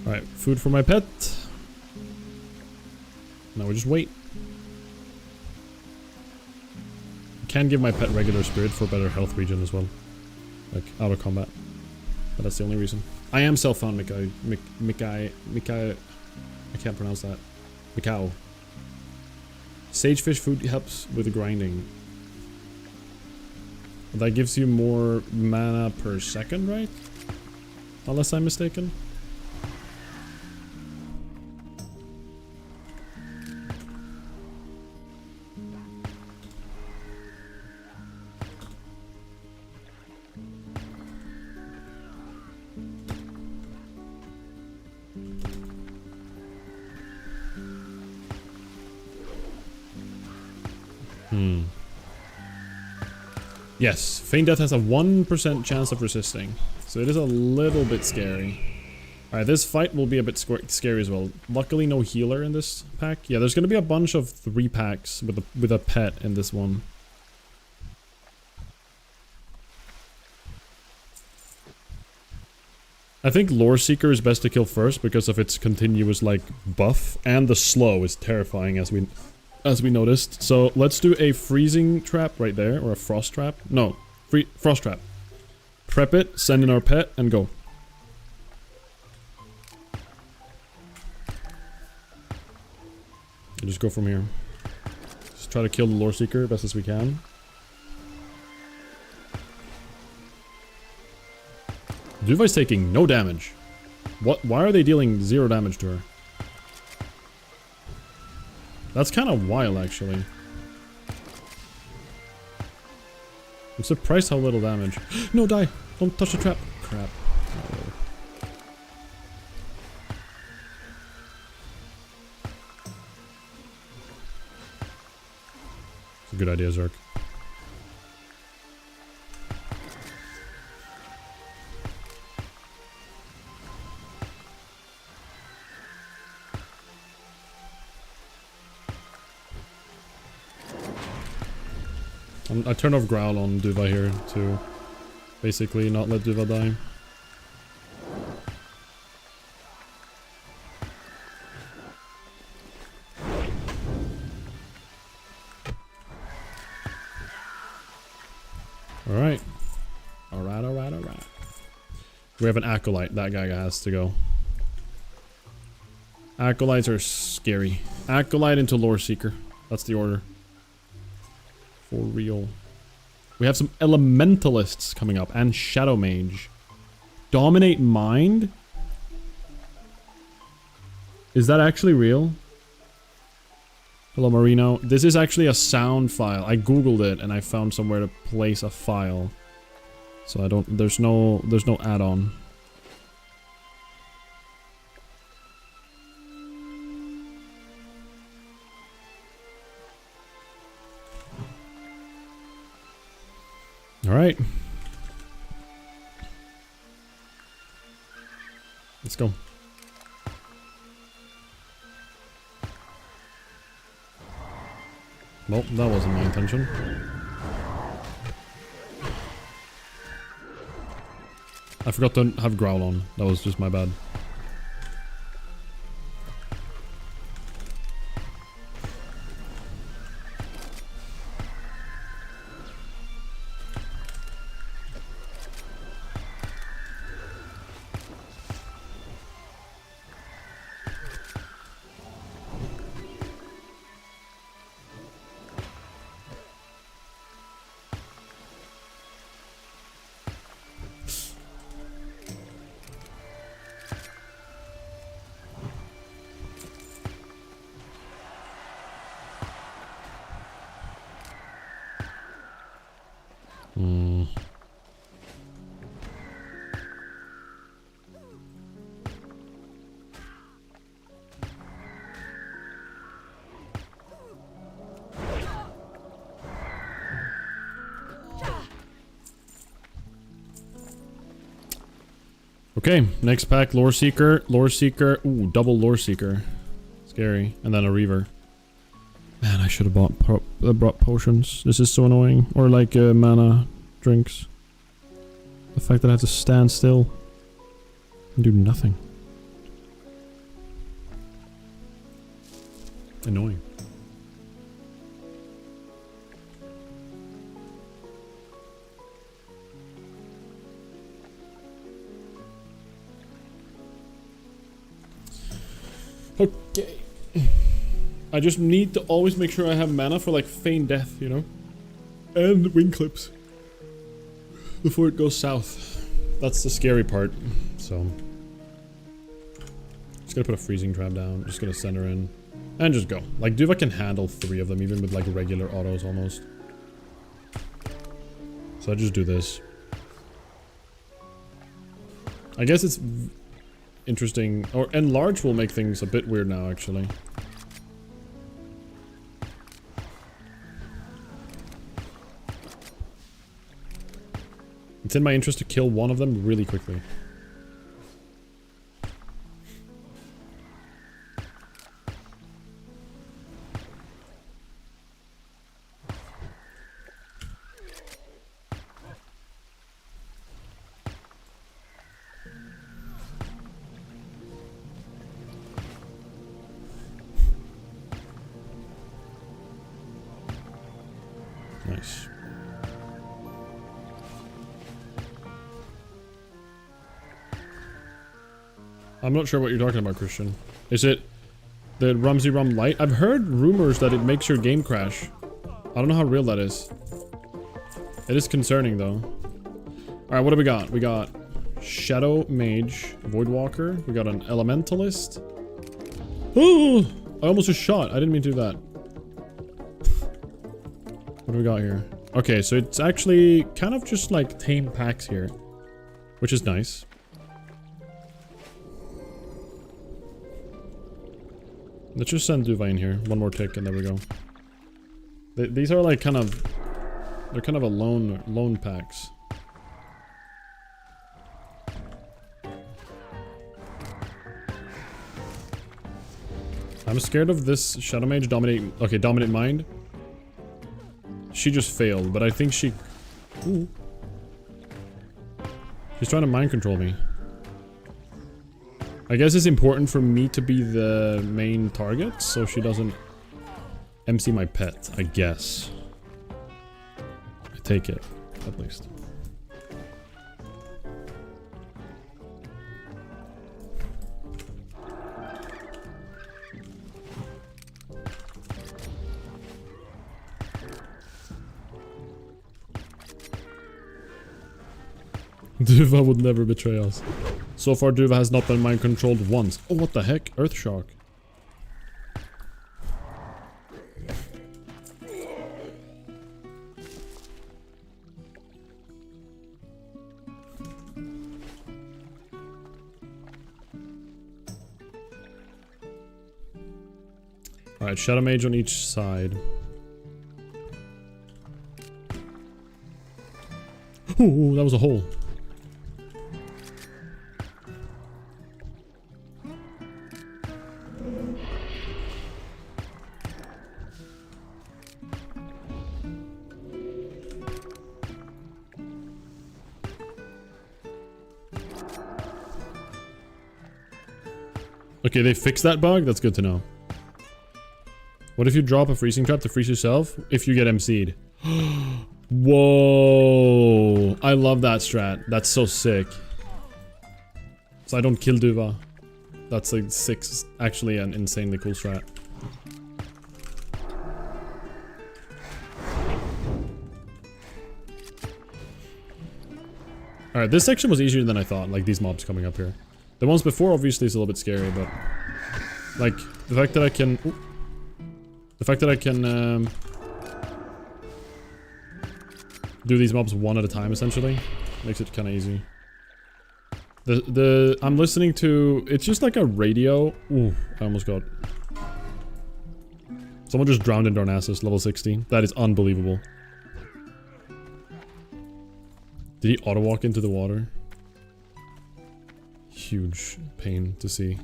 Speaker 1: Alright, food for my pet. Now we just wait. I can give my pet regular spirit for better health regen as well. Like, out of combat. But that's the only reason. I am self-found Mikai. I can't pronounce that. Mikau. Sagefish food helps with grinding. That gives you more mana per second, right? Unless I'm mistaken. Yes, feign death has a 1% chance of resisting, so it is a little bit scary. Alright, this fight will be a bit scary as well. Luckily no healer in this pack. Yeah, there's gonna be a bunch of 3 packs with a pet in this one. I think Lore Seeker is best to kill first because of its continuous like buff, and the slow is terrifying as we noticed. So let's do a freezing trap right there, or a frost trap. No, frost trap. Prep it, send in our pet, and go. And just go from here. Just try to kill the Lore Seeker best as we can. Duva's taking no damage. What? Why are they dealing 0 damage to her? That's kind of wild, actually. I'm surprised how little damage. No, die! Don't touch the trap. Crap. Oh. It's a good idea, Zerk. I turned off Growl on Duva here to basically not let Duva die. Alright. Alright. We have an Acolyte. That guy has to go. Acolytes are scary. Acolyte into Lore Seeker. That's the order. For real. We have some Elementalists coming up and Shadow Mage. Dominate Mind? Is that actually real? Hello, Marino. This is actually a sound file. I googled it and I found somewhere to place a file. So I don't, there's no add-on. All right. Let's go. Well, that wasn't my intention. I forgot to have Growl on. That was just my bad. Okay, next pack, Lore Seeker. Lore Seeker. Ooh, double Lore Seeker. Scary. And then a Reaver. Man, I should have brought potions. This is so annoying. Or like mana drinks. The fact that I have to stand still and do nothing. Annoying. Okay. I just need to always make sure I have mana for like feign death, you know? And wing clips. Before it goes south. That's the scary part. So. Just gonna put a freezing trap down. Just gonna send her in. And just go. Like, Duva can handle 3 of them, even with like regular autos almost. So I just do this. I guess it's interesting. Or enlarge will make things a bit weird now, actually. It's in my interest to kill one of them really quickly. Nice. I'm not sure what you're talking about, Christian. Is it the Rumsey Rum Light? I've heard rumors that it makes your game crash. I don't know how real that is. It is concerning, though. Alright, what do we got? We got Shadow Mage, Voidwalker. We got an Elementalist. Oh! I almost just shot. I didn't mean to do that. What do we got here? Okay, so it's actually kind of just like tame packs here, which is nice. Let's just send Duva in here. One more tick and there we go. These are like kind of... They're kind of a lone packs. I'm scared of this Shadow Mage dominate... Okay, dominate mind. She just failed, but I think she... Ooh. She's trying to mind control me. I guess it's important for me to be the main target, so she doesn't MC my pet, I guess. I take it, at least. Duva would never betray us. So far, Duva has not been mind controlled once. Oh, what the heck? Earthshock. Alright, Shadow Mage on each side. Ooh, that was a hole. Okay, they fixed that bug? That's good to know. What if you drop a freezing trap to freeze yourself if you get MC'd? Whoa! I love that strat. That's so sick. So I don't kill Duva. That's like actually an insanely cool strat. Alright, this section was easier than I thought, like these mobs coming up here. The ones before obviously is a little bit scary, but like the fact that I can do these mobs one at a time essentially makes it kind of easy. I'm listening to, it's just like a radio. Ooh, I almost got. Someone just drowned in Darnassus, level 60. That is unbelievable. Did he auto walk into the water? Huge pain to see.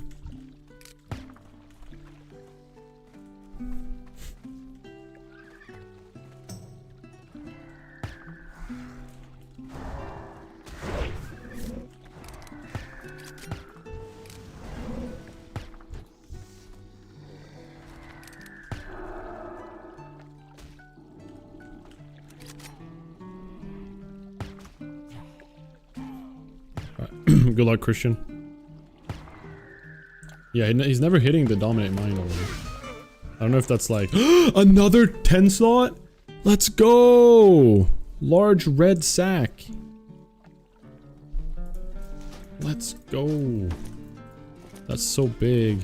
Speaker 1: Good luck, Christian. Yeah, he's never hitting the dominate mind already. I don't know if that's like... Another 10 slot? Let's go! Large red sack. Let's go. That's so big.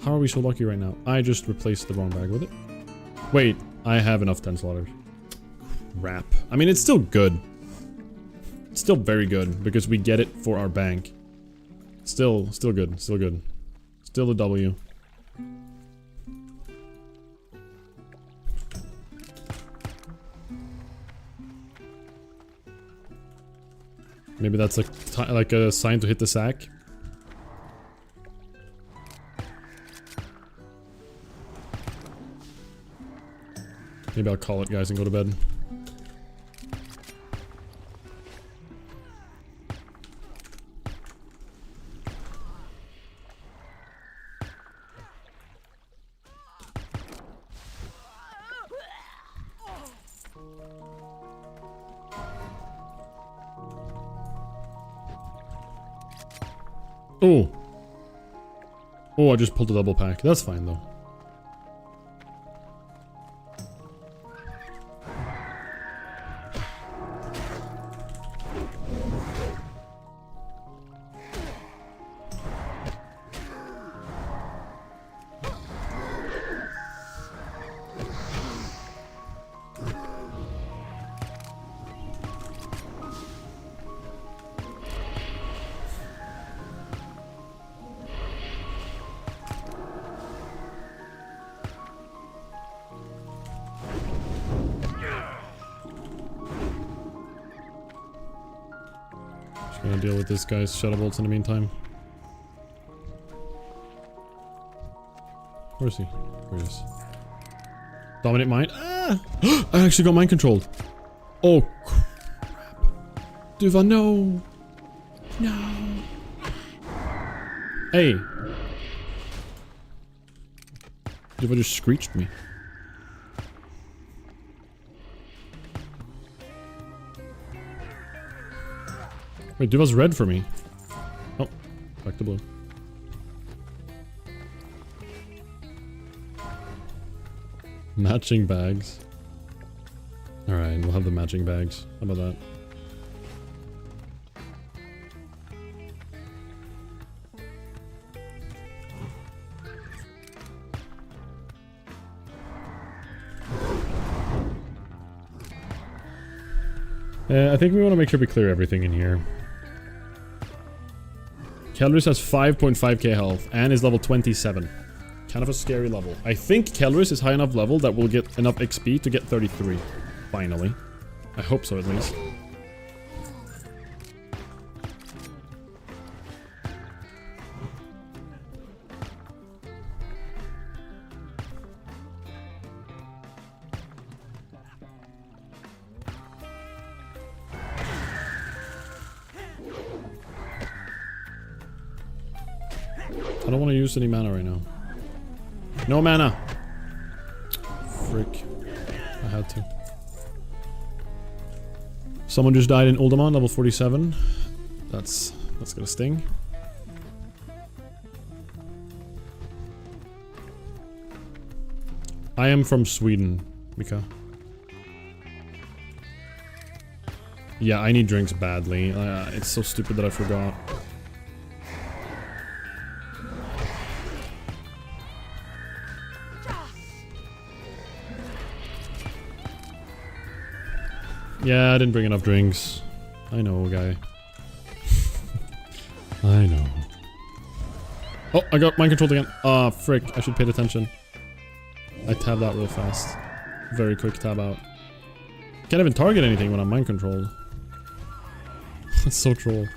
Speaker 1: How are we so lucky right now? I just replaced the wrong bag with it. Wait, I have enough 10 slotters. Crap. I mean, it's still good. It's still very good because we get it for our bank. Still good, still good. Still a W. Maybe that's like a sign to hit the sack. Maybe I'll call it, guys, and go to bed. Oh. Oh, I just pulled a double pack. That's fine, though. deal with this guy's shadow bolts in the meantime. Where is he? Where he is? Dominate mine. Ah! I actually got mind controlled. Oh crap. Duva, no. No. Hey. Duva just screeched me. Wait, Duva's red for me. Oh, back to blue. Matching bags. Alright, we'll have the matching bags. How about that? I think we want to make sure we clear everything in here. Kelris has 5.5k health and is level 27. Kind of a scary level. I think Kelris is high enough level that we'll get enough XP to get 33. Finally. I hope so at least. I don't want to use any mana right now. No mana! Frick. I had to. Someone just died in Uldamon, level 47. That's gonna sting. I am from Sweden, Mika. Yeah, I need drinks badly. It's so stupid that I forgot. Yeah, I didn't bring enough drinks. I know, guy. I know. Oh, I got mind controlled again. Ah, frick. I should pay attention. I tabbed out real fast. Very quick tab out. Can't even target anything when I'm mind controlled. That's so troll.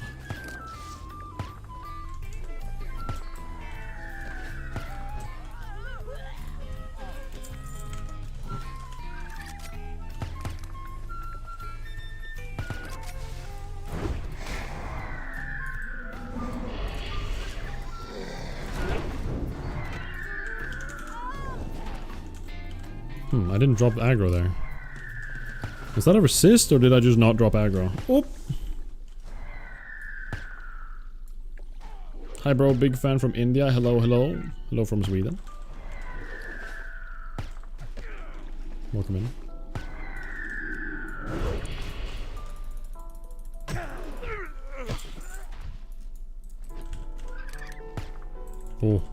Speaker 1: I didn't drop aggro there. Was that a resist or did I just not drop aggro? Oh! Hi bro, big fan from India. Hello, hello. Hello from Sweden. Welcome in. Oh.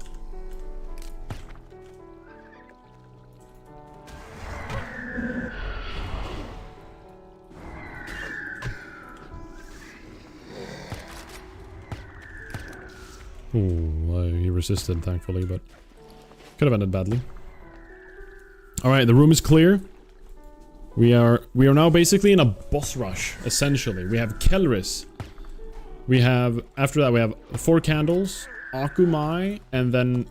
Speaker 1: He resisted, thankfully, but could have ended badly. Alright, the room is clear. We are now basically in a boss rush, essentially. We have Kelris. We have, after that, we have 4 candles, Akumai, and then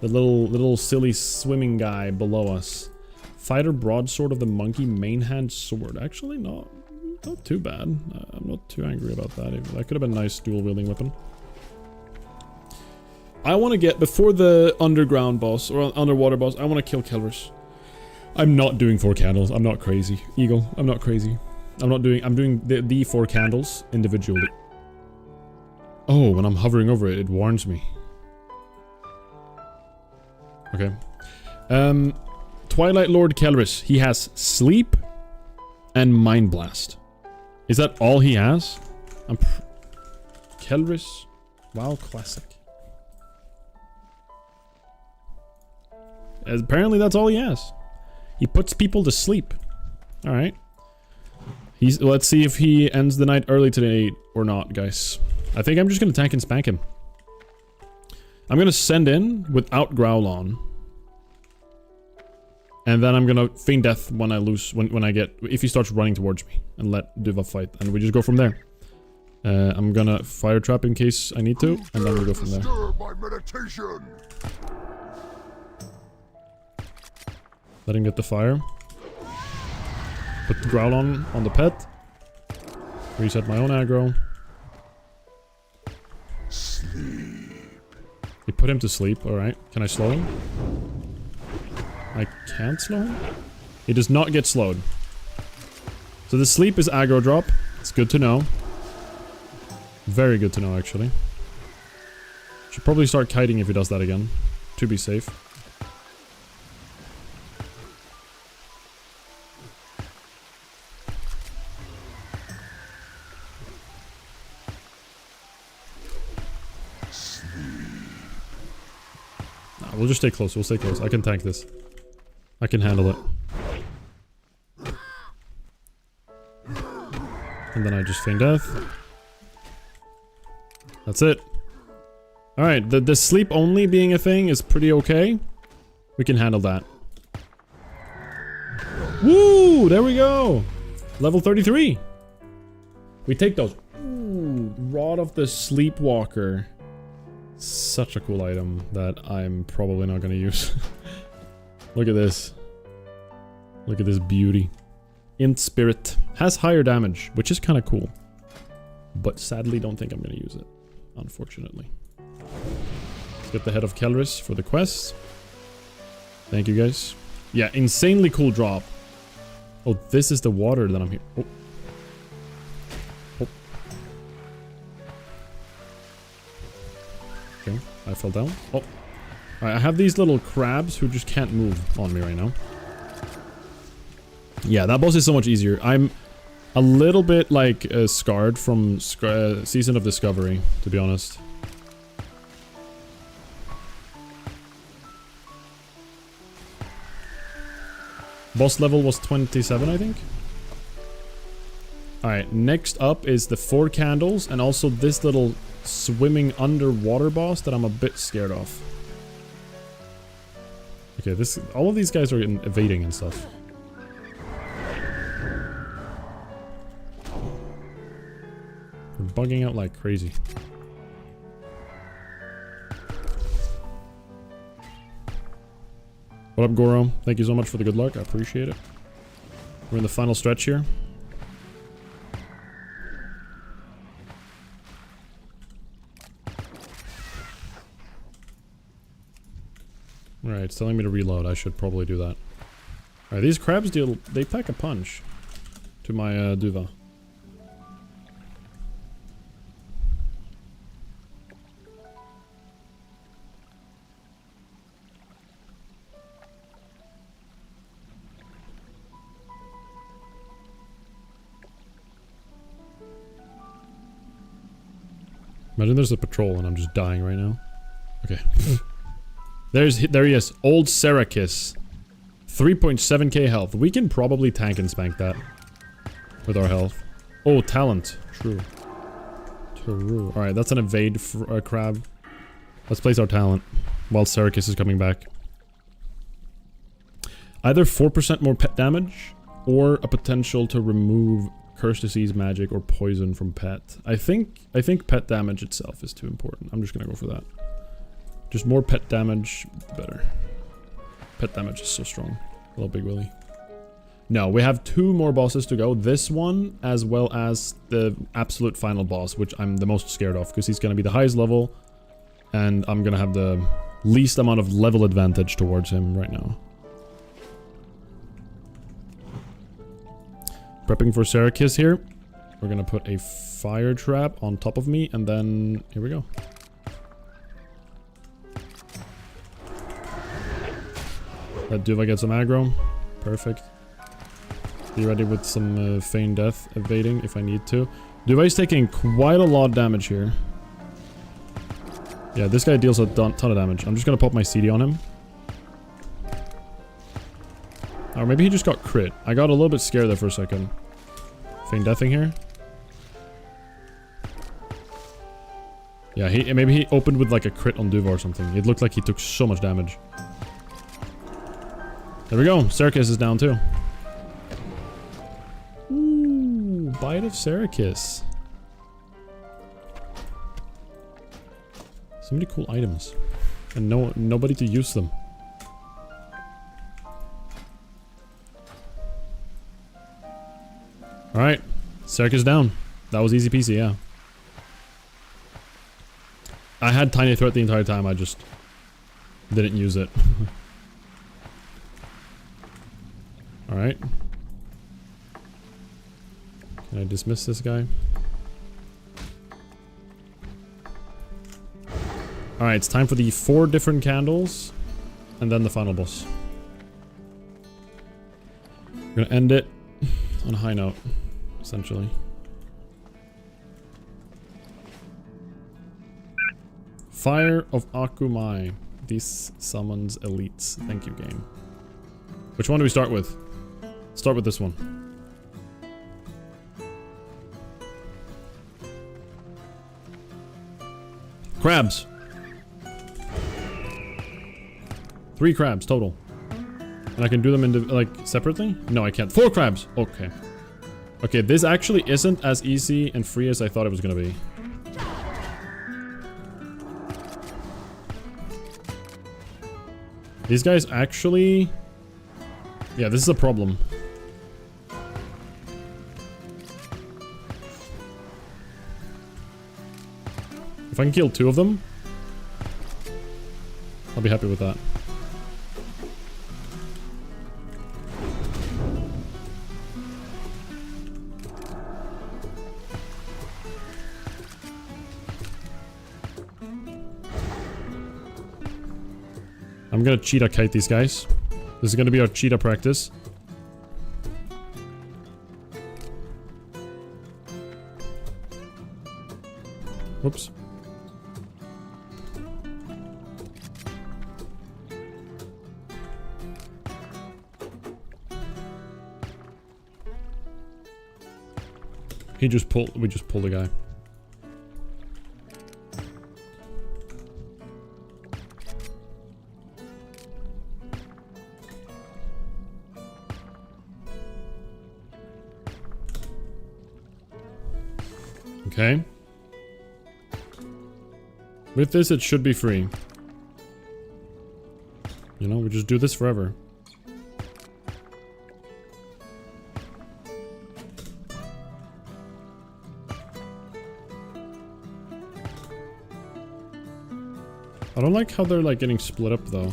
Speaker 1: the little silly swimming guy below us. Fighter broadsword of the monkey, main hand sword. Actually, not too bad. I'm not too angry about that. That could have been a nice dual wielding weapon. I want to get, before the underground boss, or underwater boss, I want to kill Kelris. I'm not doing 4 candles. I'm not crazy. Eagle, I'm not crazy. I'm doing the 4 candles individually. Oh, when I'm hovering over it, it warns me. Okay. Twilight Lord Kelris. He has Sleep and Mind Blast. Is that all he has? Kelris? WoW Classic. Apparently that's all he has. He puts people to sleep. Alright. Let's see if he ends the night early today or not, guys. I think I'm just gonna tank and spank him. I'm gonna send in without Growl on. And then I'm gonna feign death when I lose, when I get, if he starts running towards me. And let Duva fight. And we just go from there. I'm gonna fire trap in case I need to, and then we'll go from there. Let him get the fire. Put the growl on the pet. Reset my own aggro. You put him to sleep, alright. Can I slow him? I can't slow him? He does not get slowed. So the sleep is aggro drop. It's good to know. Very good to know, actually. Should probably start kiting if he does that again. To be safe. Nah, we'll just stay close. We'll stay close. I can tank this. I can handle it. And then I just feign death. That's it. Alright, the sleep only being a thing is pretty okay. We can handle that. Woo! There we go! Level 33. We take those. Ooh, Rod of the Sleepwalker. Such a cool item that I'm probably not gonna use. Look at this. Look at this beauty. Int Spirit. Has higher damage, which is kind of cool. But sadly don't think I'm gonna use it. Unfortunately. Let's get the head of Kelris for the quest. Thank you guys. Yeah, insanely cool drop. Oh, this is the water that I'm here. Oh. Oh. Okay, I fell down. Oh. Alright, I have these little crabs who just can't move on me right now. Yeah, that boss is so much easier. I'm a little bit, like, scarred from Season of Discovery, to be honest. Boss level was 27, I think. Alright, next up is the 4 candles, and also this little swimming underwater boss that I'm a bit scared of. Okay, all of these guys are evading and stuff. They're bugging out like crazy. What up, Goro? Thank you so much for the good luck. I appreciate it. We're in the final stretch here. Alright, it's telling me to reload. I should probably do that. Alright, these crabs they pack a punch to my Duva. Imagine there's a patrol and I'm just dying right now. Okay. There he is. Old Serachis. 3.7k health. We can probably tank and spank that. With our health. Oh, talent. True. True. Alright, that's an evade crab. Let's place our talent. While Serachis is coming back. Either 4% more pet damage. Or a potential to remove curse, disease, magic, or poison from pet. I think pet damage itself is too important. I'm just gonna go for that. Just more pet damage, the better. Pet damage is so strong. Little Big Willy. No, we have 2 more bosses to go. This one, as well as the absolute final boss, which I'm the most scared of, because he's gonna be the highest level, and I'm gonna have the least amount of level advantage towards him right now. Prepping for Serachis here. We're gonna put a fire trap on top of me, and then here we go. Let Duva get some aggro. Perfect. Be ready with some feign death evading if I need to. Duva is taking quite a lot of damage here. Yeah, this guy deals a ton of damage. I'm just gonna pop my CD on him. Or maybe he just got crit. I got a little bit scared there for a second. Feign deathing here. Yeah, maybe he opened with like a crit on Duva or something. It looked like he took so much damage. There we go. Serachis is down too. Ooh, Bite of Serachis. So many cool items. And nobody to use them. Alright. Circus down. That was easy peasy, yeah. I had Tiny Threat the entire time, I just didn't use it. Alright. Can I dismiss this guy? Alright, it's time for the 4 different candles. And then the final boss. We're gonna end it on a high note, essentially. Fire of Akumai. This summons elites. Thank you, game. Which one do we start with? Start with this one. Crabs. 3 crabs total. And I can do them like separately? No, I can't. 4 crabs. Okay. Okay, this actually isn't as easy and free as I thought it was gonna be. These guys actually... Yeah, this is a problem. If I can kill 2 of them, I'll be happy with that. I'm gonna cheetah kite these guys. This is gonna be our cheetah practice. Whoops. We just pulled a guy. Okay. With this, it should be free. You know, we just do this forever. I don't like how they're like getting split up though.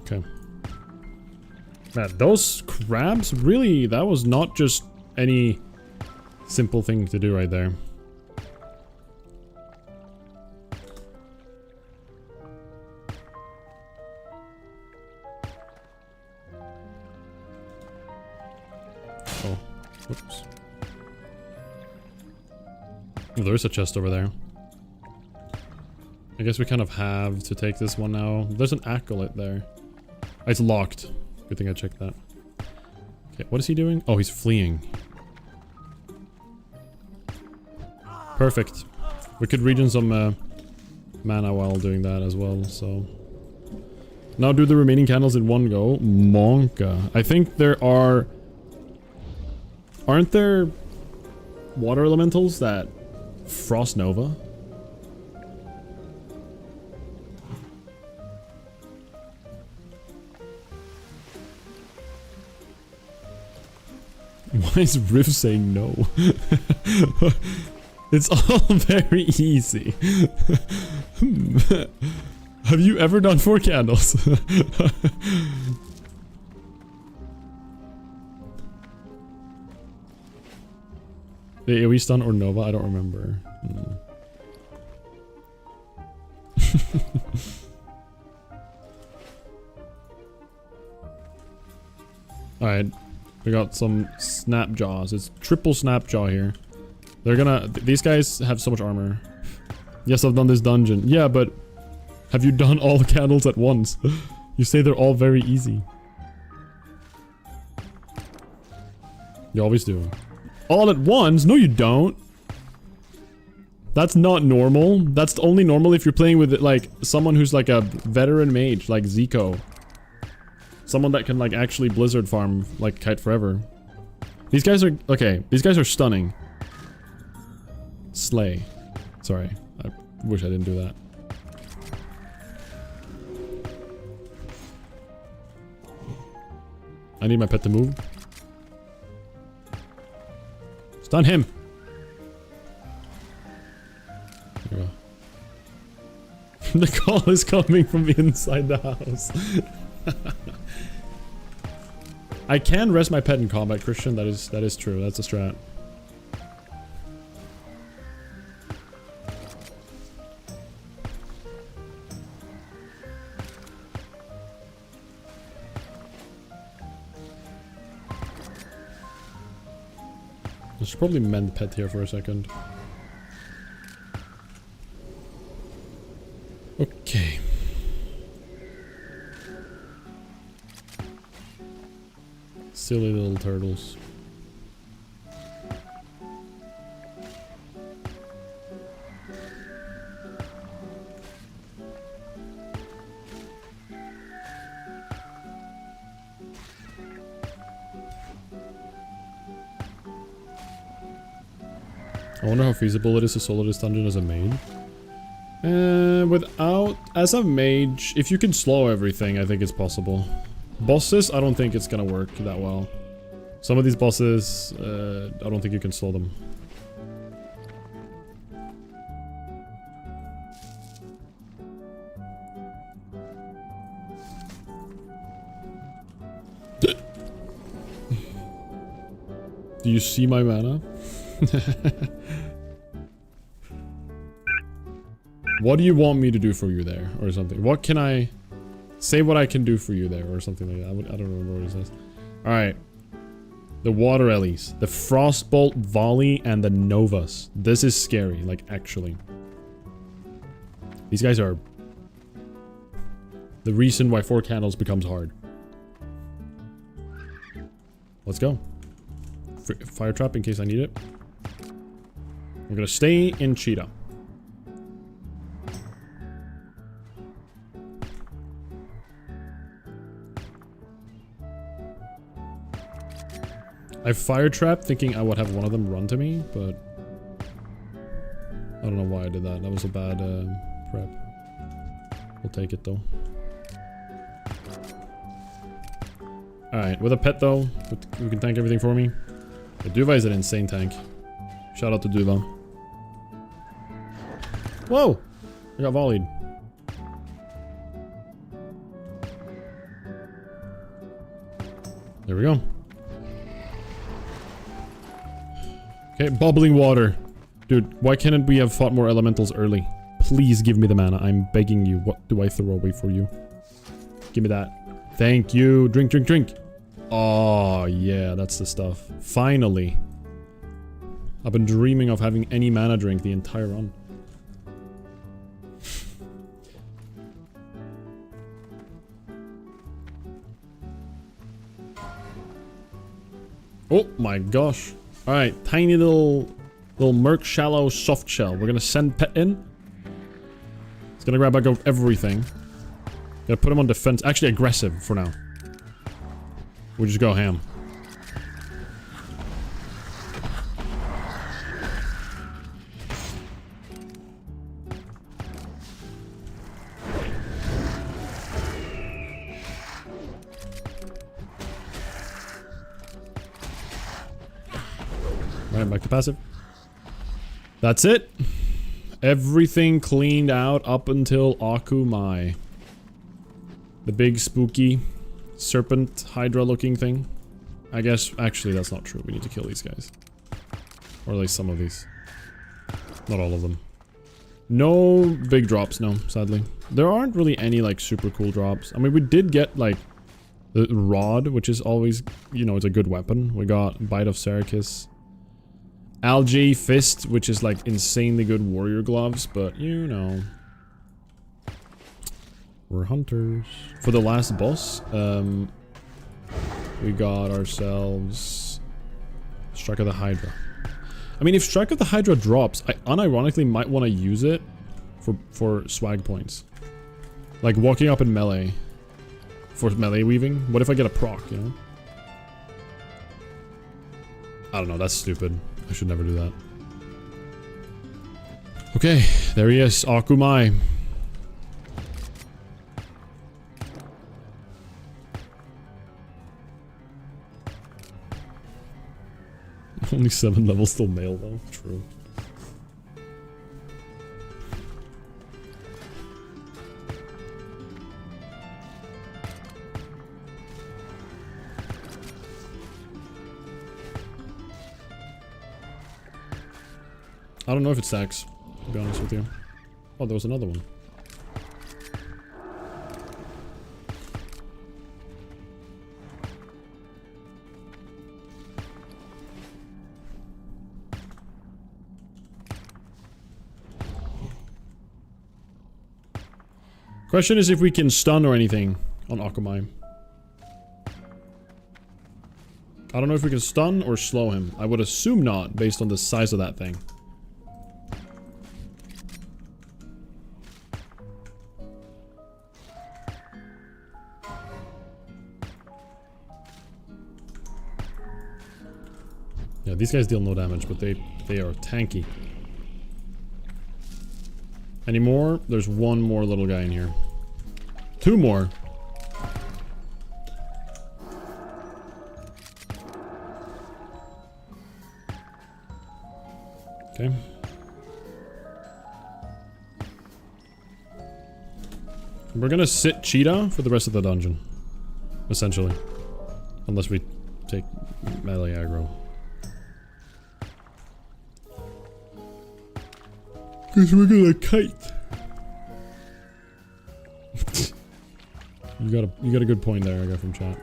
Speaker 1: Okay. Man, those crabs, really, that was not just any simple thing to do right there. Oh, whoops. Oh, there is a chest over there. I guess we kind of have to take this one now. There's an acolyte there. It's locked. Good thing I checked that. Okay, what is he doing? Oh, he's fleeing. Perfect. We could regen some mana while doing that as well, so... Now do the remaining candles in one go. Monka. I think there are... Aren't there... water elementals that... Frost Nova? Why is Riv saying no? It's all very easy. Have you ever done 4 candles? The AoE stun or Nova? I don't remember. Alright. We got some snap jaws. It's triple snap jaw here. They're gonna... these guys have so much armor. Yes, I've done this dungeon. Yeah, but... have you done all the candles at once? You say they're all very easy. You always do. All at once? No, you don't. That's not normal. That's only normal if you're playing with, like, someone who's like a veteran mage, like Zico. Someone that can, like, actually blizzard farm, like, Kite Forever. These guys are... Okay, these guys are stunning. Slay. Sorry. I wish I didn't do that. I need my pet to move. Stun him! There we go. The call is coming from inside the house. I can rest my pet in combat, Christian. That is true. That's a strat. I should probably mend pet here for a second. Okay. Silly little turtles. I wonder how feasible it is to solo this dungeon as a mage. As a mage, if you can slow everything, I think it's possible. Bosses, I don't think it's gonna work that well. Some of these bosses, I don't think you can slow them. Do you see my mana? What do you want me to do for you there? Or something. What can I... Say what I can do for you there, or something like that. I don't remember what it says. Alright. The Water Ellies. The Frostbolt Volley and the Novas. This is scary, like, actually. These guys are... the reason why 4 candles becomes hard. Let's go. Fire trap in case I need it. I'm gonna stay in Cheetah. I fire trapped thinking I would have one of them run to me, but I don't know why I did that. That was a bad prep. We'll take it though. Alright, with a pet though, who can tank everything for me. The Duva is an insane tank. Shout out to Duva. Whoa! I got volleyed. There we go. Okay, bubbling water. Dude, why can't we have fought more elementals early? Please give me the mana. I'm begging you. What do I throw away for you? Give me that. Thank you. Drink, drink, drink. Oh, yeah, that's the stuff. Finally. I've been dreaming of having any mana drink the entire run. Oh my gosh. Alright, tiny little Merc Shallow soft shell. We're gonna send pet in. It's gonna grab back up everything. Gonna put him on defense. Actually aggressive for now. We'll just go ham. Alright, back to passive. That's it. Everything cleaned out up until Akumai. The big spooky serpent hydra looking thing. I guess actually that's not true. We need to kill these guys. Or at least some of these. Not all of them. No big drops, no, sadly. There aren't really any like super cool drops. I mean, we did get like the rod, which is always, you know, it's a good weapon. We got Bite of Serikis. Algae Fist, which is like insanely good warrior gloves, but you know. We're hunters. For the last boss, we got ourselves Strike of the Hydra. I mean, if Strike of the Hydra drops, I unironically might want to use it for swag points. Like walking up in melee. For melee weaving. What if I get a proc, you know? I don't know, that's stupid. I should never do that. Okay, there he is, Akumai. Only 7 levels still male though, true. I don't know if it stacks, to be honest with you. Oh, there was another one. Question is if we can stun or anything on Akumai. I don't know if we can stun or slow him. I would assume not, based on the size of that thing. Yeah, these guys deal no damage, but they are tanky. Any more? There's one more little guy in here. 2 more. Okay. We're gonna sit Cheetah for the rest of the dungeon. Essentially. Unless we take melee aggro. Cause we're gonna kite. You got a good point there, I got from chat.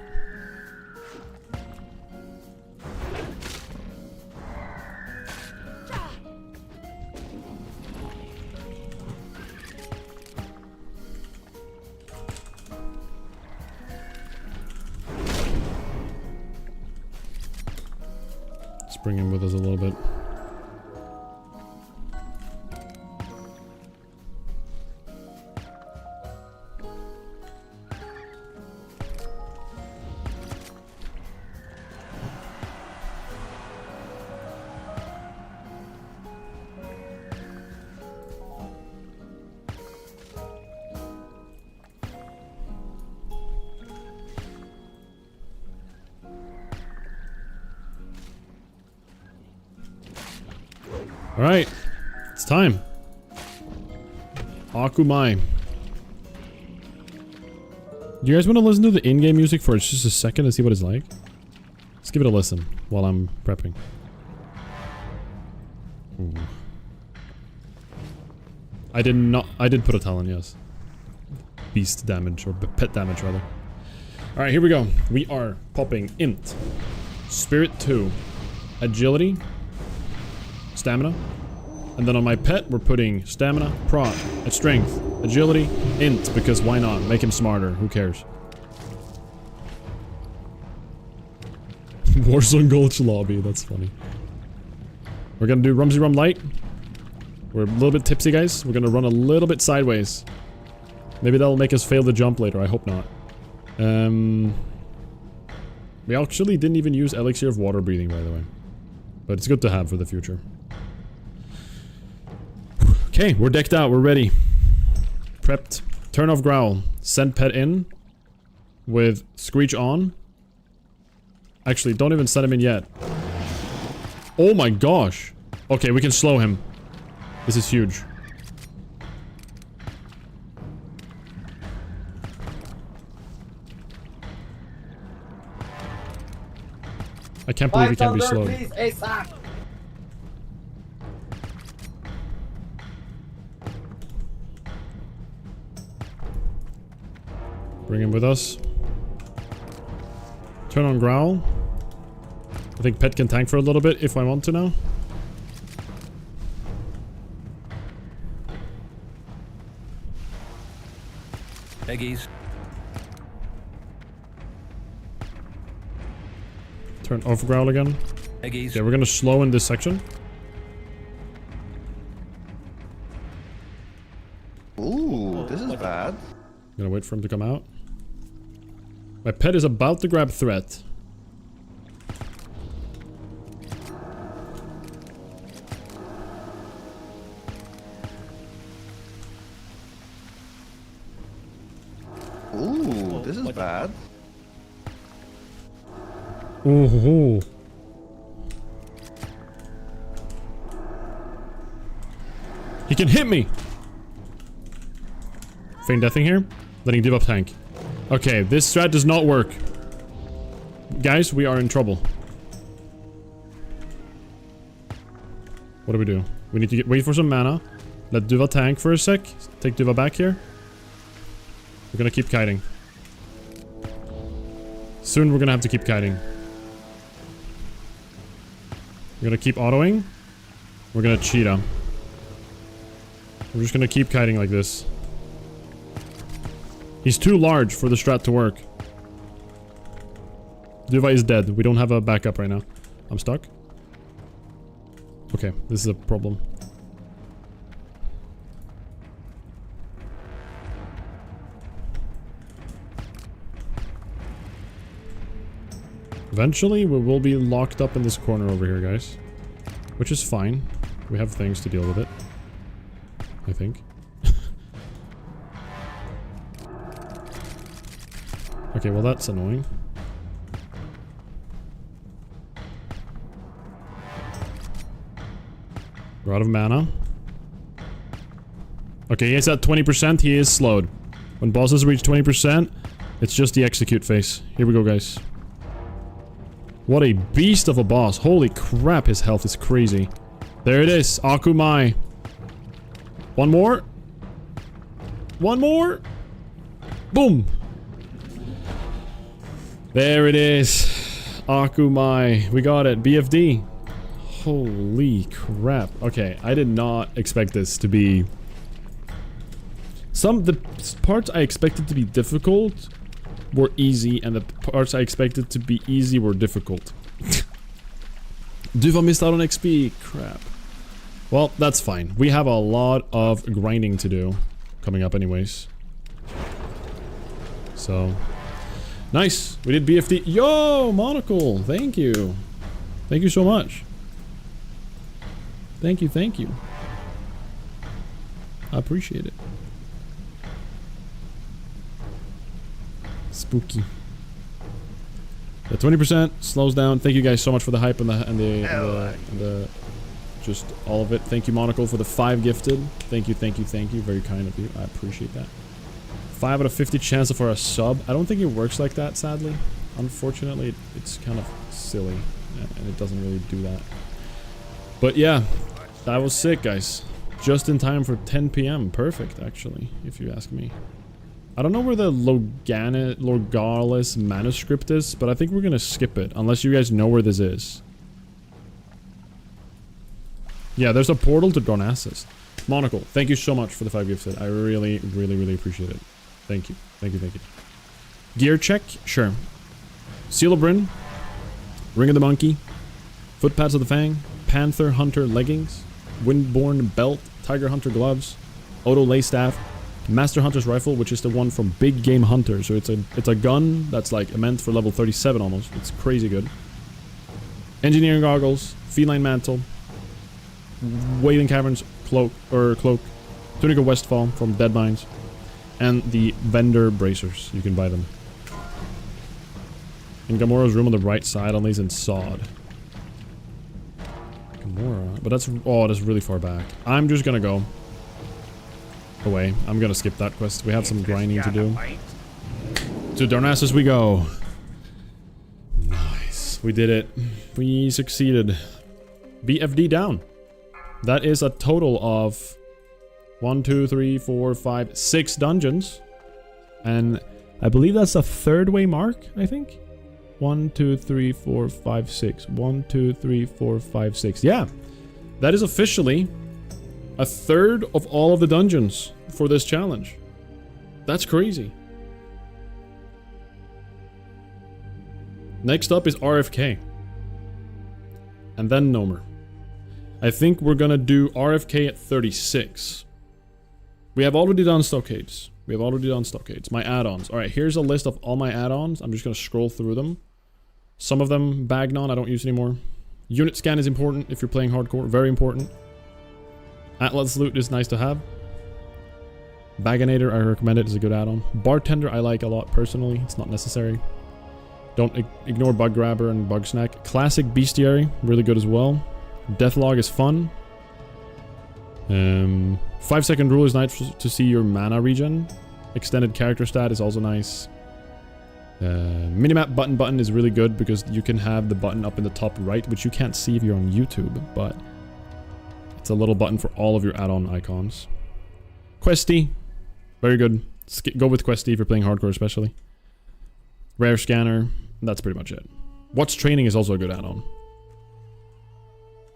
Speaker 1: Let's bring him with us a little bit. Alright, it's time. Akumai. Do you guys want to listen to the in-game music for just a second to see what it's like? Let's give it a listen while I'm prepping. Ooh. I did put a talent, yes. Beast damage, or pet damage rather. Alright, here we go. We are popping Int, Spirit 2, Agility, Stamina, and then on my pet we're putting Stamina, Prot, Strength, Agility, Int, because why not? Make him smarter, who cares? Warzone Gulch Lobby, that's funny. We're gonna do Rumsy Rum Light. We're a little bit tipsy, guys. We're gonna run a little bit sideways. Maybe that'll make us fail the jump later, I hope not. We actually didn't even use Elixir of Water Breathing, by the way. But it's good to have for the future. Okay, we're decked out, we're ready. Prepped. Turn off Growl. Send pet in. With Screech on. Actually, don't even send him in yet. Oh my gosh. Okay, we can slow him. This is huge. I can't believe he can be slowed.
Speaker 9: Please, ASAP.
Speaker 1: Bring him with us. Turn on Growl. I think Pet can tank for a little bit if I want to now.
Speaker 6: Eggies.
Speaker 1: Turn off Growl again.
Speaker 6: Eggies.
Speaker 1: Okay, we're gonna slow in this section.
Speaker 9: Ooh, this is bad.
Speaker 1: Gonna wait for him to come out. My pet is about to grab threat.
Speaker 9: Ooh, this is bad.
Speaker 1: Ooh. He can hit me! Feign deathing here. Letting div up tank. Okay, this strat does not work. Guys, we are in trouble. What do we do? We need to wait for some mana. Let Duva tank for a sec. Take Duva back here. We're gonna keep kiting. Soon we're gonna have to keep kiting. We're gonna keep autoing. We're gonna cheetah. We're just gonna keep kiting like this. He's too large for the strat to work. Duva is dead. We don't have a backup right now. I'm stuck. Okay, this is a problem. Eventually, we will be locked up in this corner over here, guys. Which is fine. We have things to deal with it. I think. Okay, well that's annoying. We're out of mana. Okay, he's at 20%. He is slowed. When bosses reach 20%, it's just the execute phase. Here we go, guys. What a beast of a boss. Holy crap, his health is crazy. There it is. Akumai. One more. One more. Boom. There it is. Akumai. We got it. BFD. Holy crap. Okay, I did not expect this to be... The parts I expected to be difficult were easy, and the parts I expected to be easy were difficult. Duva missed out on XP. Crap. Well, that's fine. We have a lot of grinding to do coming up anyways. So... Nice! We did BFD. Yo! Monocle! Thank you. Thank you so much. Thank you, thank you. I appreciate it. Spooky. The 20% slows down. Thank you guys so much for the hype and the just all of it. Thank you, Monocle, for the 5 gifted. Thank you, thank you, thank you. Very kind of you. I appreciate that. 5 out of 50 chance for a sub. I don't think it works like that, sadly. Unfortunately, it's kind of silly, and it doesn't really do that. But yeah, that was sick, guys. Just in time for 10 PM. Perfect, actually, if you ask me. I don't know where the Logalis manuscript is, but I think we're gonna skip it, unless you guys know where this is. Yeah, there's a portal to Dornassus. Monocle, thank you so much for the 5 gifted. I really, really, really appreciate it. Thank you. Thank you, thank you. Gear check? Sure. Seal of Bryn. Ring of the Monkey. Footpads of the Fang. Panther Hunter leggings. Windborne belt. Tiger Hunter gloves. Odo lay staff. Master Hunter's rifle, which is the one from Big Game Hunter. So it's a gun that's like meant for level 37 almost. It's crazy good. Engineering goggles. Feline mantle. Wailing Caverns cloak. Tunic of Westfall from Dead Mines. And the vendor bracers. You can buy them. In Gamora's room on the right side, unless in Sod. Gamora? But that's... Oh, that's really far back. I'm just gonna go away. I'm gonna skip that quest. We have some grinding to do. To Darnassus we go. Nice. We did it. We succeeded. BFD down. That is a total of 1, 2, 3, 4, 5, 6 dungeons. And I believe that's a 3rd way mark, I think. 1, 2, 3, 4, 5, 6. 1, 2, 3, 4, 5, 6. Yeah. That is officially a 1/3 of all of the dungeons for this challenge. That's crazy. Next up is RFK. and then Nomer. I think we're gonna do RFK at 36. We have already done stockades. My add-ons. Alright, here's a list of all my add-ons. I'm just gonna scroll through them. Some of them, Bagnon, I don't use anymore. Unit scan is important if you're playing hardcore. Very important. Atlas loot is nice to have. Baganator, I recommend it. It's a good add-on. Bartender, I like a lot personally. It's not necessary. Don't ignore Bug Grabber and Bug Snack. Classic Bestiary, really good as well. Deathlog is fun. 5-second rule is nice to see your mana regen. Extended character stat is also nice. Minimap button is really good because you can have the button up in the top right, which you can't see if you're on YouTube, but it's a little button for all of your add-on icons. Questy, very good. Go with Questy if you're playing hardcore especially. Rare Scanner, that's pretty much it. Watch Training is also a good add-on.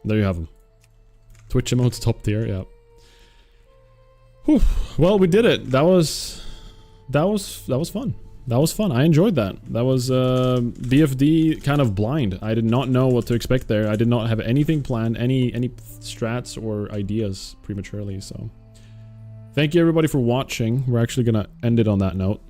Speaker 1: There you have them. Twitch emotes top tier, yeah. Whew. Well, we did it. That was fun. That was fun. I enjoyed that. That was BFD kind of blind. I did not know what to expect there. I did not have anything planned, any strats or ideas prematurely, so thank you everybody for watching. We're actually gonna end it on that note.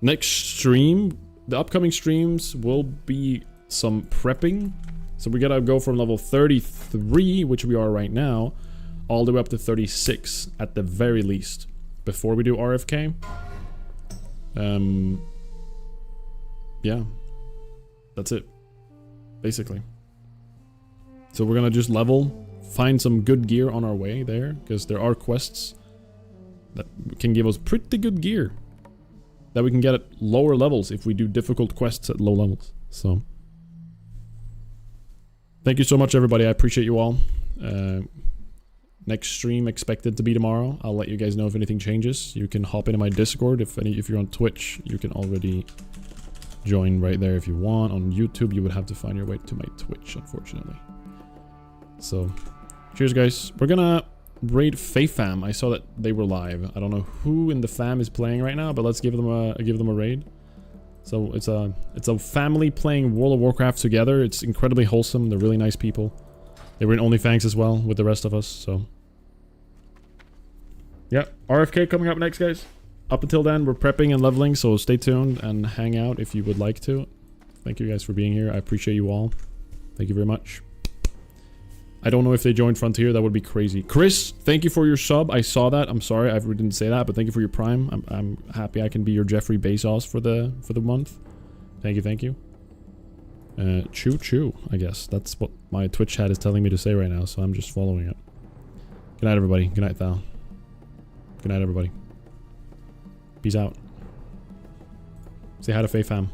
Speaker 1: Next stream, the upcoming streams will be some prepping. So we gotta go from level 33, which we are right now, all the way up to 36 at the very least before we do RFK. Yeah, that's it, basically. So we're gonna just level, find some good gear on our way there, because there are quests that can give us pretty good gear that we can get at lower levels if we do difficult quests at low levels. So thank you so much everybody, I appreciate you all. Next stream expected to be tomorrow. I'll let you guys know if anything changes. You can hop into my Discord. If you're on Twitch, you can already join right there if you want. On YouTube, you would have to find your way to my Twitch, unfortunately. So, cheers guys. We're gonna raid Fam. I saw that they were live. I don't know who in the fam is playing right now, but let's give them a raid. So it's a family playing World of Warcraft together. It's incredibly wholesome. They're really nice people. They were in OnlyFans as well with the rest of us, so yeah, RFK coming up next, guys. Up until then, we're prepping and leveling, so stay tuned and hang out if you would like to. Thank you guys for being here. I appreciate you all. Thank you very much. I don't know if they joined Frontier. That would be crazy. Chris, thank you for your sub. I saw that. I'm sorry I didn't say that, but thank you for your Prime. I'm happy I can be your Jeffrey Bezos for the month. Thank you, thank you. Choo choo, I guess. That's what my Twitch chat is telling me to say right now, so I'm just following it. Good night, everybody. Good night, Thal. Good night, everybody. Peace out. Say hi to Fam.